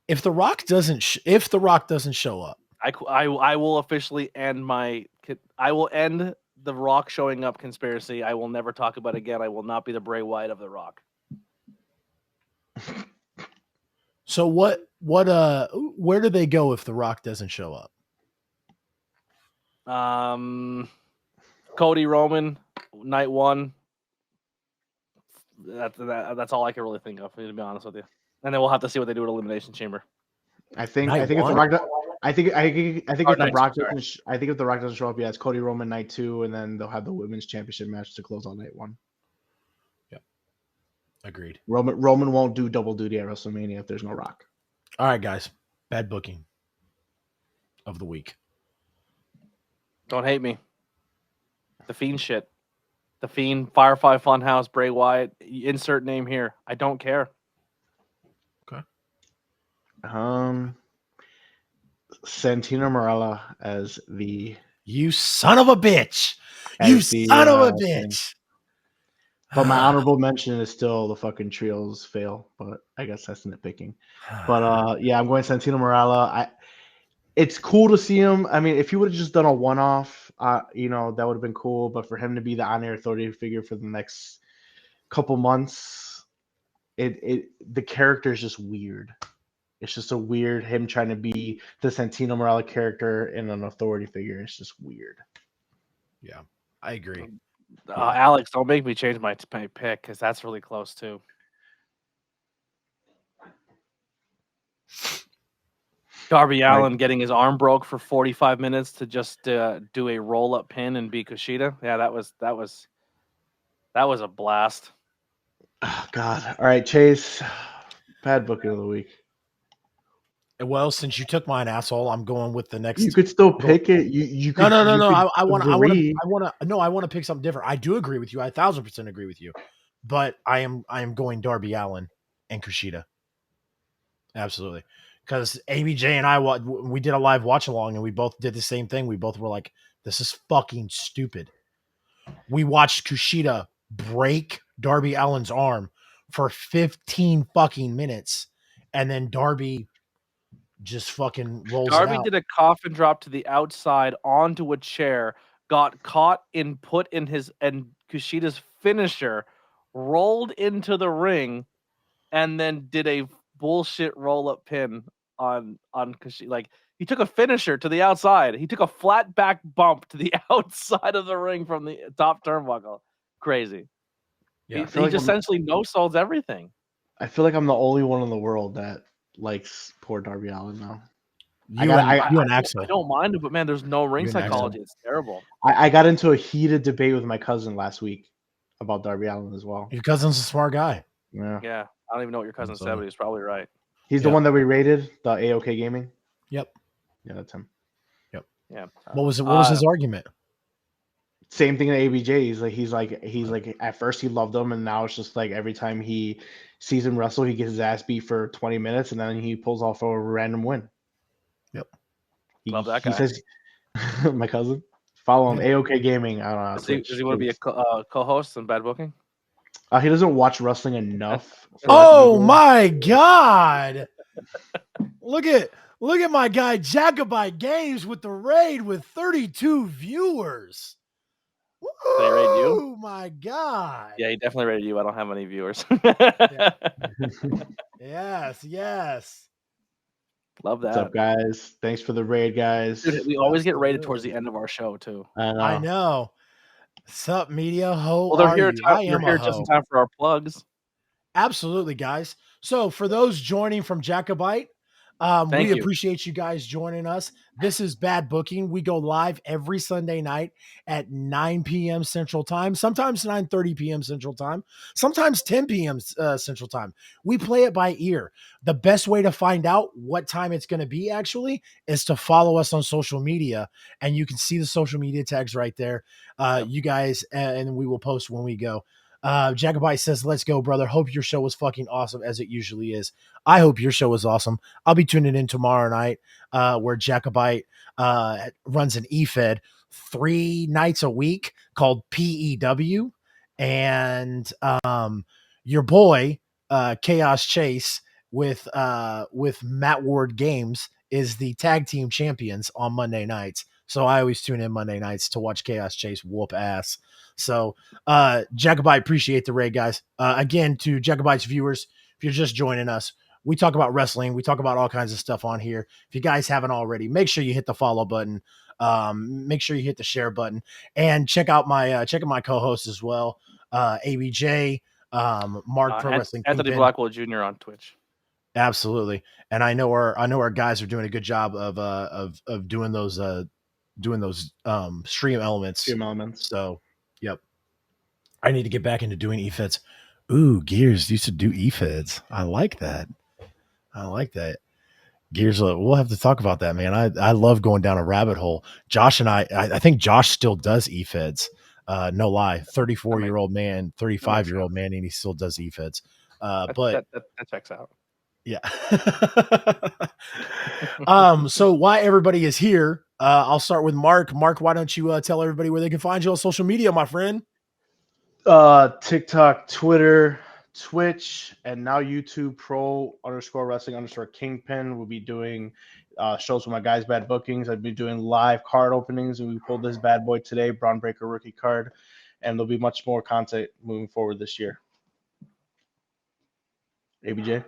if The Rock doesn't show up, I will officially end I will end The Rock showing up conspiracy. I will never talk about it again. I will not be the Bray Wyatt of The Rock. So where do they go if The Rock doesn't show up? Cody Roman, night 1. That's all I can really think of, to be honest with you. And then we'll have to see what they do at Elimination Chamber. I think if The Rock doesn't show up, yeah, it's Cody Roman night 2, and then they'll have the women's championship match to close on night 1. Yep, agreed. Roman won't do double duty at WrestleMania if there's no Rock. All right, guys, bad booking of the week. Don't hate me. The Fiend shit. The Fiend, Firefly Funhouse, Bray Wyatt, insert name here. I don't care. Okay. Santino Marella as the... You son of a bitch. You son of a bitch. But my honorable mention is still the fucking trios fail, but I guess that's nitpicking. But yeah, I'm going Santino Marella. It's cool to see him. I mean, if he would have just done a one-off, that would have been cool. But for him to be the on-air authority figure for the next couple months, the character is just weird. It's just a weird him trying to be the Santino Marella character in an authority figure. It's just weird. Yeah, I agree. Alex, don't make me change my pick because that's really close too. Darby Allin getting his arm broke for 45 minutes to just do a roll-up pin and beat Kushida. Yeah, that was a blast. Oh, God. All right, Chase. Bad booking of the week. Well, since you took mine, asshole, I'm going with the next. You could still pick it. You could. No. I want to pick something different. I do agree with you. I 1,000% agree with you. But I am going Darby Allin and Kushida. Absolutely. Because ABJ and I, we did a live watch along and we both did the same thing. We both were like, this is fucking stupid. We watched Kushida break Darby Allin's arm for 15 fucking minutes. And then Darby just fucking rolls Darby it out. did a coffin drop to the outside onto a chair, got caught and Kushida's finisher rolled into the ring and then did a bullshit roll-up pin on Kushida. Like, he took a finisher to the outside. He took a flat back bump to the outside of the ring from the top turnbuckle. Crazy. Yeah, he just essentially no-solds everything. I feel like I'm the only one in the world that likes poor Darby Allin now. You and Axel. I don't mind it, but man, there's no ring psychology. It's terrible. I got into a heated debate with my cousin last week about Darby Allin as well. Your cousin's a smart guy. Yeah. I don't even know what your cousin said, but he's probably right. He's the one that we rated, the AOK Gaming. Yep. Yeah, that's him. Yep. Yeah. What was his argument? Same thing in ABJ. He's like at first he loved him, and now it's just like every time he sees him wrestle, he gets his ass beat for 20 minutes, and then he pulls off a random win. Yep. He Love that he guy. says, my cousin, follow him, Yeah. AOK Gaming on Does he Twitch. want to be a co-host in Bad Booking? He doesn't watch wrestling enough for that to be Oh good. my God. Look at my guy Jacobite Games with the raid with 32 viewers. So he rated you? Oh my God. Yeah, he definitely rated you. I don't have any viewers. Yes, yes. Love What's that. up, guys? Thanks for the raid, guys. Dude, we always get rated towards Absolutely. the end of our show too. I know. Sup, media? Ho Well, they're are here. you? I They're am a here just in ho. time for our plugs. Absolutely, guys. So for those joining from Jacobite, Thank we you. appreciate you guys joining us. This is Bad Booking. We go live every Sunday night at 9 p.m. Central Time, sometimes 9:30 p.m. Central Time, sometimes 10 p.m. Central Time. We play it by ear. The best way to find out what time it's going to be actually is to follow us on social media, and you can see the social media tags right there. Yep. You guys, and we will post when we go. Jacobite says, "Let's go, brother. Hope your show was fucking awesome as it usually is. I hope your show was awesome. I'll be tuning in tomorrow night, where Jacobite runs an EFED 3 nights a week called PEW, and your boy Chaos Chase with Matt Ward Games is the tag team champions on Monday nights. So I always tune in Monday nights to watch Chaos Chase whoop ass. So Jacobite, appreciate the raid, guys. Again, to Jacobite's viewers, if you're just joining us, we talk about wrestling. We talk about all kinds of stuff on here. If you guys haven't already, make sure you hit the follow button. Make sure you hit the share button and check out my co-host as well, ABJ, Mark Pro Wrestling Anthony Kingpin. Blackwell Jr. on Twitch. Absolutely, and I know our guys are doing a good job of doing those stream elements. Stream elements. So, yep. I need to get back into doing EFEDs. Ooh, Gears used to do EFEDs. I like that. Gears, we'll have to talk about that, man. I love going down a rabbit hole. Josh and I think Josh still does EFEDs. No lie, 34-year-old man, 35-year-old man, and he still does EFEDs. But That checks out. yeah. So why everybody is here, I'll start with Mark. Mark, why don't you tell everybody where they can find you on social media, my friend? TikTok, Twitter, Twitch, and now YouTube pro_wrestling_Kingpin. We'll be doing shows with my guys, Bad Bookings. I'll be doing live card openings, and we pulled this bad boy today, Braun Breaker rookie card, and there'll be much more content moving forward this year. ABJ?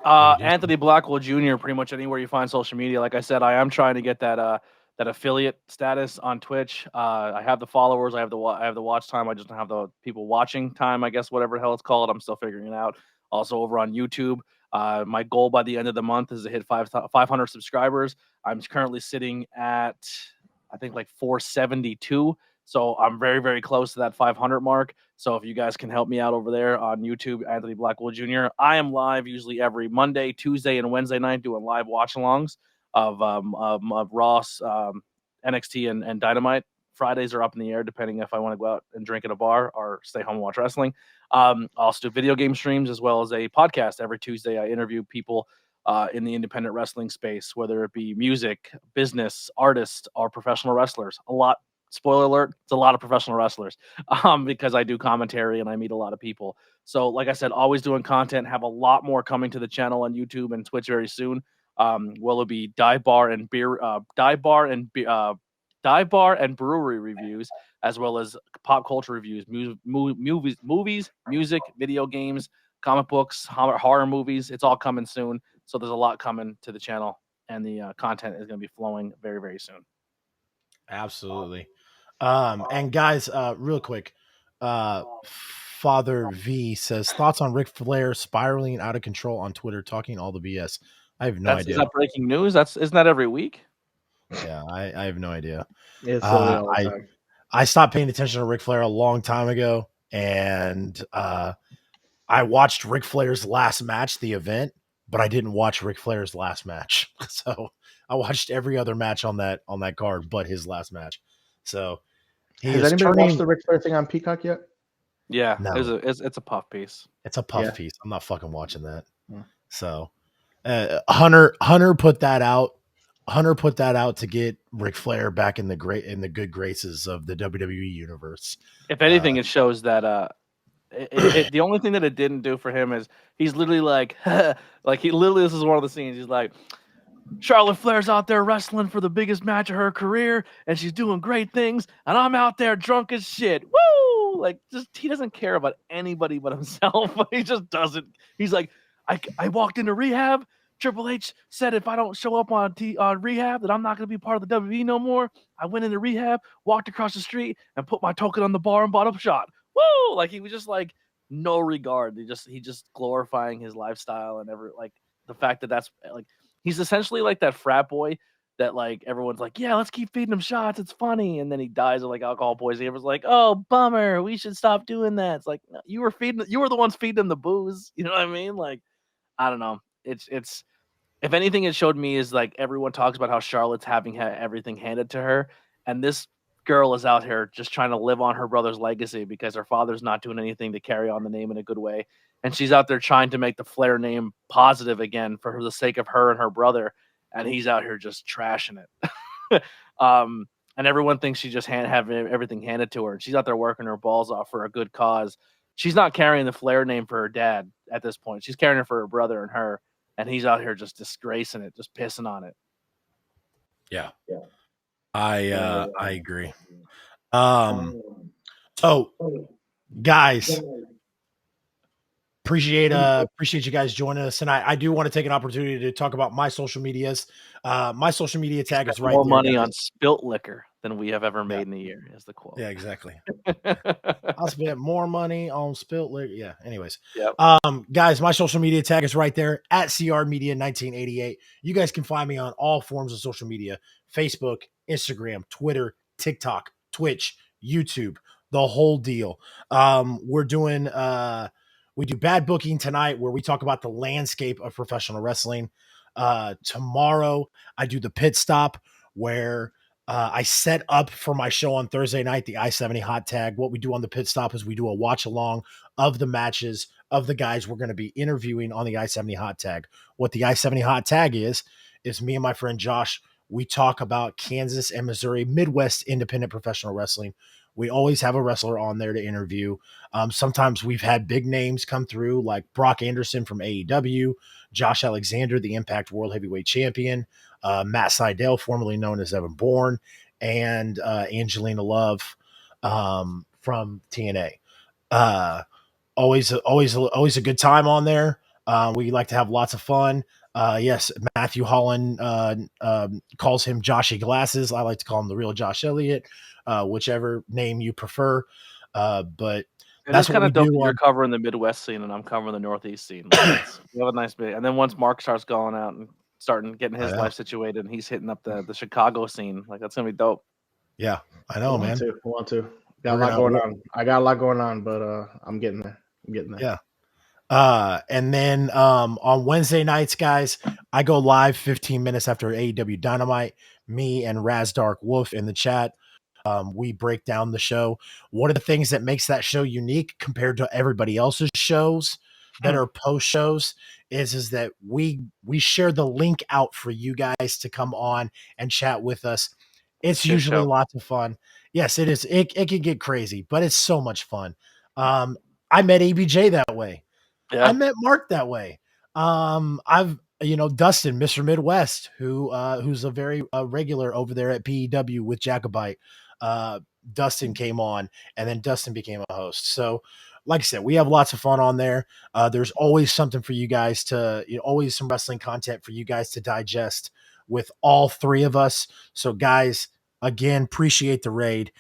Anthony Blackwell Jr. Pretty much anywhere you find social media. Like I said, I am trying to get that affiliate status on Twitch. I have the followers, I have the watch time. I just don't have the people watching time. I guess whatever the hell it's called. I'm still figuring it out. Also over on YouTube. My goal by the end of the month is to hit 500 subscribers. I'm currently sitting at I think like 472. So I'm very, very close to that 500 mark. So if you guys can help me out over there on YouTube, Anthony Blackwell Jr. I am live usually every Monday, Tuesday, and Wednesday night doing live watch-alongs of Ross, NXT, and Dynamite. Fridays are up in the air depending if I want to go out and drink at a bar or stay home and watch wrestling. I also do video game streams as well as a podcast. Every Tuesday, I interview people in the independent wrestling space, whether it be music, business, artists, or professional wrestlers. Spoiler alert, it's a lot of professional wrestlers because I do commentary and I meet a lot of people. So, like I said, always doing content, have a lot more coming to the channel on YouTube and Twitch very soon. Will it be dive bar and brewery reviews, as well as pop culture reviews, movies, music, video games, comic books, horror movies. It's all coming soon. So there's a lot coming to the channel, and the content is going to be flowing very, very soon. Absolutely. And guys, real quick, Father V says thoughts on Ric Flair spiraling out of control on Twitter, talking all the BS. I have no idea. Is that breaking news? Isn't that every week? Yeah, I have no idea. It's literally all the time. I stopped paying attention to Ric Flair a long time ago, and I watched Ric Flair's last match, the event, but I didn't watch Ric Flair's last match. So I watched every other match on that card, but his last match. So He Has is anybody watched turning. the Ric Flair thing on Peacock yet? Yeah, No, it's a puff piece. it's a puff Yeah. piece. I'm not fucking watching that. Hmm. So, Hunter put that out. Hunter put that out to get Ric Flair back in the good graces of the WWE universe. If anything, it shows that the only thing that it didn't do for him is he's literally like like he literally, this is one of the scenes, he's like, Charlotte Flair's out there wrestling for the biggest match of her career, and she's doing great things, and I'm out there drunk as shit. Woo! Like, just he doesn't care about anybody but himself. He just doesn't. He's like, I walked into rehab. Triple H said if I don't show up on rehab, that I'm not going to be part of the WWE no more. I went into rehab, walked across the street, and put my token on the bar and bought a shot. Woo! Like he was just like no regard. He just glorifying his lifestyle and like the fact that that's like. He's essentially like that frat boy that like everyone's like, yeah, let's keep feeding him shots. It's funny, and then he dies of like alcohol poisoning. Everyone's like, oh, bummer. We should stop doing that. It's like no, you were the ones feeding him the booze. You know what I mean? Like, I don't know. It's if anything, it showed me is like everyone talks about how Charlotte's having everything handed to her, and this girl is out here just trying to live on her brother's legacy because her father's not doing anything to carry on the name in a good way, and she's out there trying to make the Flair name positive again for the sake of her and her brother, and he's out here just trashing it. And everyone thinks she just having everything handed to her, and she's out there working her balls off for a good cause. She's not carrying the Flair name for her dad at this point. She's carrying it for her brother and her, and he's out here just disgracing it, just pissing on it. Yeah. I agree. So guys, appreciate you guys joining us tonight. I do want to take an opportunity to talk about my social medias. My social media tag is right More there. money guys. on spilt liquor than we have ever made in a year, is the quote. Yeah, exactly. I'll spend more money on spilt liquor. Yeah. Anyways, Yep. Guys, my social media tag is right there at CR Media 1988. You guys can find me on all forms of social media: Facebook, Instagram, Twitter, TikTok, Twitch, YouTube, the whole deal. We're doing we do bad booking tonight where we talk about the landscape of professional wrestling. Tomorrow I do the pit stop where I set up for my show on Thursday night, the I-70 hot tag. What we do on the pit stop is we do a watch along of the matches of the guys we're going to be interviewing on the I-70 hot tag. What the I-70 hot tag is me and my friend Josh, we talk about Kansas and Missouri Midwest independent professional wrestling. We always have a wrestler on there to interview. Sometimes we've had big names come through like Brock Anderson from AEW, Josh Alexander, the Impact World Heavyweight Champion, Matt Seidel, formerly known as Evan Bourne, and Angelina Love from TNA. Always a good time on there. We like to have lots of fun. Yes, Matthew Holland calls him Joshy Glasses. I like to call him the real Josh Elliott, whichever name you prefer. But that's what kind we of dope. do. You're covering the Midwest scene, and I'm covering the Northeast scene. Like, we have a nice bit. And then once Mark starts going out and starting getting his life situated, and he's hitting up the Chicago scene, like that's gonna be dope. Yeah, I know, man. Want to. Got a lot going on. I got a lot going on, but I'm getting there. Yeah. And then on Wednesday nights, guys, I go live 15 minutes after AEW Dynamite. Me and Raz Dark Wolf in the chat. We break down the show. One of the things that makes that show unique compared to everybody else's shows that are post shows is that we share the link out for you guys to come on and chat with us. It's usually lots of fun. Yes, it is. It can get crazy, but it's so much fun. I met ABJ that way. Yeah. I met Mark that way. I've Dustin, Mr. Midwest, who's a very regular over there at PEW with Jacobite. Dustin came on, and then Dustin became a host. So, like I said, we have lots of fun on there. There's always something for you guys to, always some wrestling content for you guys to digest with all three of us. So, guys, again, appreciate the raid.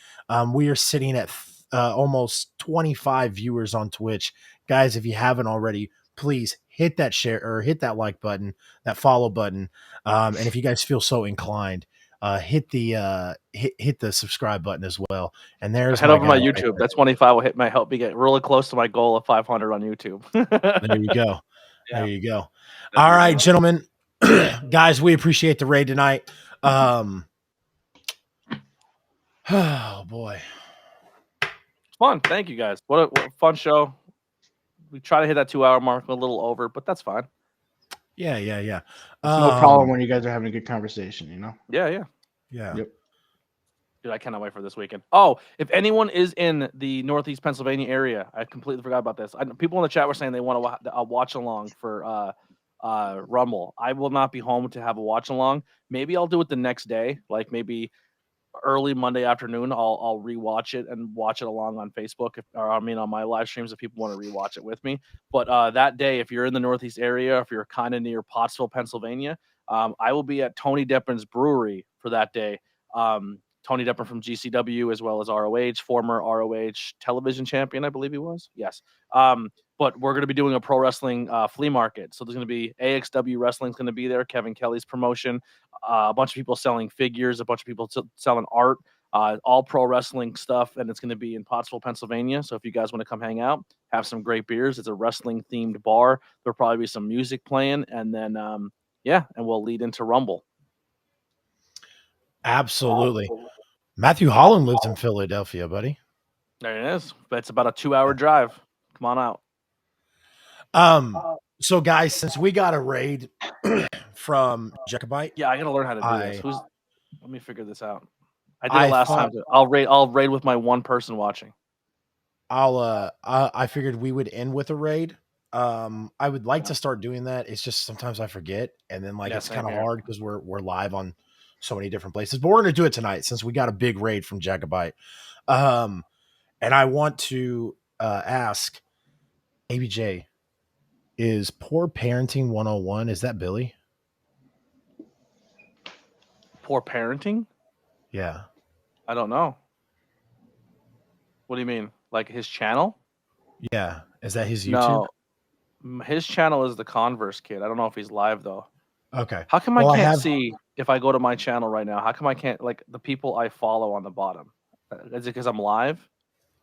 We are sitting at almost 25 viewers on Twitch. Guys, if you haven't already, please hit that share or hit that like button, that follow button. And if you guys feel so inclined, hit the subscribe button as well. And there's head over my YouTube. That 25 will help me get really close to my goal of 500 on YouTube. There you go. Yeah. There you go. All right, gentlemen, guys, we appreciate the raid tonight. Oh boy. fun. Thank you guys. What a fun show. We try to hit that 2 hour mark, a little over, but that's fine. Yeah. It's no problem when you guys are having a good conversation, you know? Yeah. Yeah. Yep. Dude, I cannot wait for this weekend. Oh, if anyone is in the Northeast Pennsylvania area, I completely forgot about this. People in the chat were saying they want a watch along for Rumble. I will not be home to have a watch along. Maybe I'll do it the next day, like maybe early Monday afternoon. I'll rewatch it and watch it along on Facebook, on my live streams if people want to rewatch it with me. But that day, if you're in the Northeast area, if you're kind of near Pottsville, Pennsylvania, I will be at Tony Deppin's Brewery for that day. Tony Deppin from GCW as well as ROH, former ROH television champion, I believe he was. Yes. But we're going to be doing a pro wrestling flea market. So there's going to be AXW Wrestling's going to be there, Kevin Kelly's promotion, a bunch of people selling figures, a bunch of people selling art, all pro wrestling stuff, and it's going to be in Pottsville, Pennsylvania. So if you guys want to come hang out, have some great beers. It's a wrestling themed bar. There'll probably be some music playing, and then and we'll lead into Rumble. Absolutely. Matthew Holland lives in Philadelphia, buddy. There it is. It's about a 2-hour drive. Come on out. So guys, since we got a raid from Jacobite, Yeah, I gotta learn how to do this. Let me figure this out. I did it I last thought- time. I'll raid with my one person watching. I figured we would end with a raid. I would like to start doing that. It's just sometimes I forget, and then Yeah, it's same kind of here. hard because we're live on so many different places. But we're gonna do it tonight since we got a big raid from Jacobite. And I want to ask ABJ, is Poor Parenting 101, is that Billy? Poor parenting? Yeah. I don't know. What do you mean? Like his channel? Yeah. Is that his YouTube? No. His channel is the Converse Kid. I don't know if he's live though. Okay. How come Well, I can't see if I go to my channel right now? How come I can't like the people I follow on the bottom? Is it because I'm live?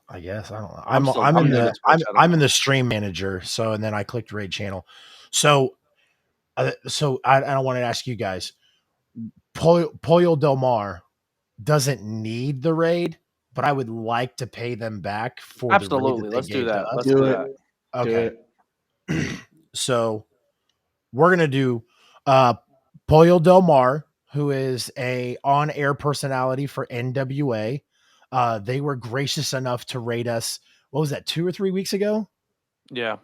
I guess I don't know. I'm new to Twitch, I don't I'm know. in the stream manager. So and then I clicked raid channel. So I don't want to ask you guys. Pollo Del Mar doesn't need the raid, but I would like to pay them back for the raid Absolutely. that they Let's do gave to that. us. Let's Do do it. that. Okay. Do it. So we're gonna do Pollo Del Mar, who is a on-air personality for NWA. They were gracious enough to rate us. What was that, 2 or 3 weeks ago? Yeah.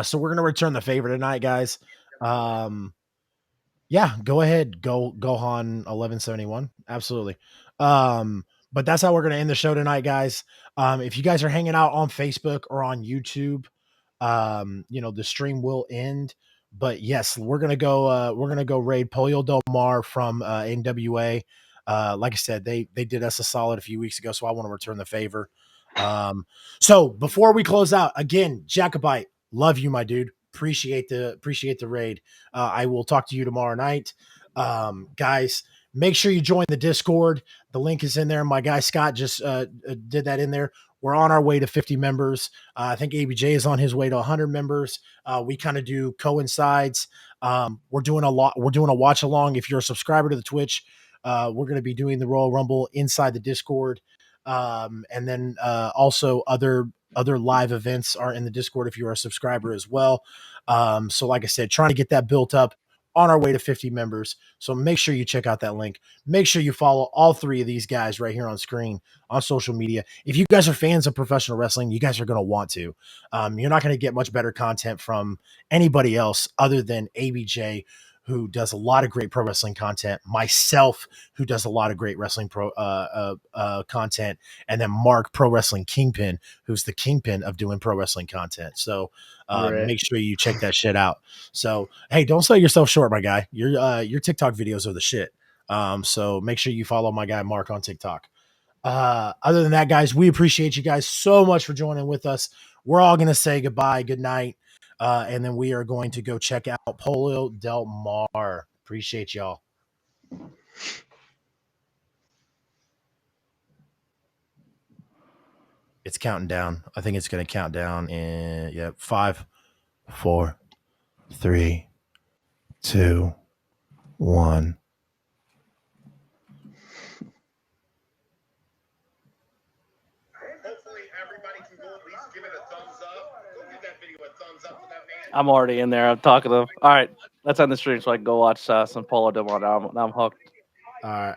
So we're gonna return the favor tonight, guys. Yeah, go ahead, Gohan 1171. Absolutely. But that's how we're gonna end the show tonight, guys. If you guys are hanging out on Facebook or on YouTube, the stream will end. But yes, we're gonna go raid Pollo Del Mar from NWA. Like I said, they did us a solid a few weeks ago, so I want to return the favor. So before we close out, again, Jacobite, love you, my dude. Appreciate the raid. I will talk to you tomorrow night. Guys, make sure you join the Discord. The link is in there. My guy Scott just did that in there. We're on our way to 50 members. I think ABJ is on his way to 100 members. We kind of do coincides. We're doing a lot. We're doing a watch along. If you're a subscriber to the Twitch, we're going to be doing the Royal Rumble inside the Discord. And then also other live events are in the Discord if you're a subscriber as well. So like I said, trying to get that built up on our way to 50 members. So make sure you check out that link. Make sure you follow all three of these guys right here on screen on social media. If you guys are fans of professional wrestling, you guys are going to want to. You're not going to get much better content from anybody else other than ABJ, who does a lot of great pro wrestling content, myself, who does a lot of great wrestling content, and then Mark, Pro Wrestling Kingpin, who's the kingpin of doing pro wrestling content. So Right. make sure you check that shit out. So hey, don't sell yourself short, my guy. Your TikTok videos are the shit. So make sure you follow my guy Mark on TikTok. Other than that, guys, we appreciate you guys so much for joining with us. We're all gonna say goodbye, good night, and then we are going to go check out Pollo Del Mar. Appreciate y'all. It's counting down. I think it's gonna count down in 5, 4, 3, 2, 1. I'm already in there. I'm talkative. All right, let's end the stream so I can go watch some Polo Demo. Now I'm hooked. All right.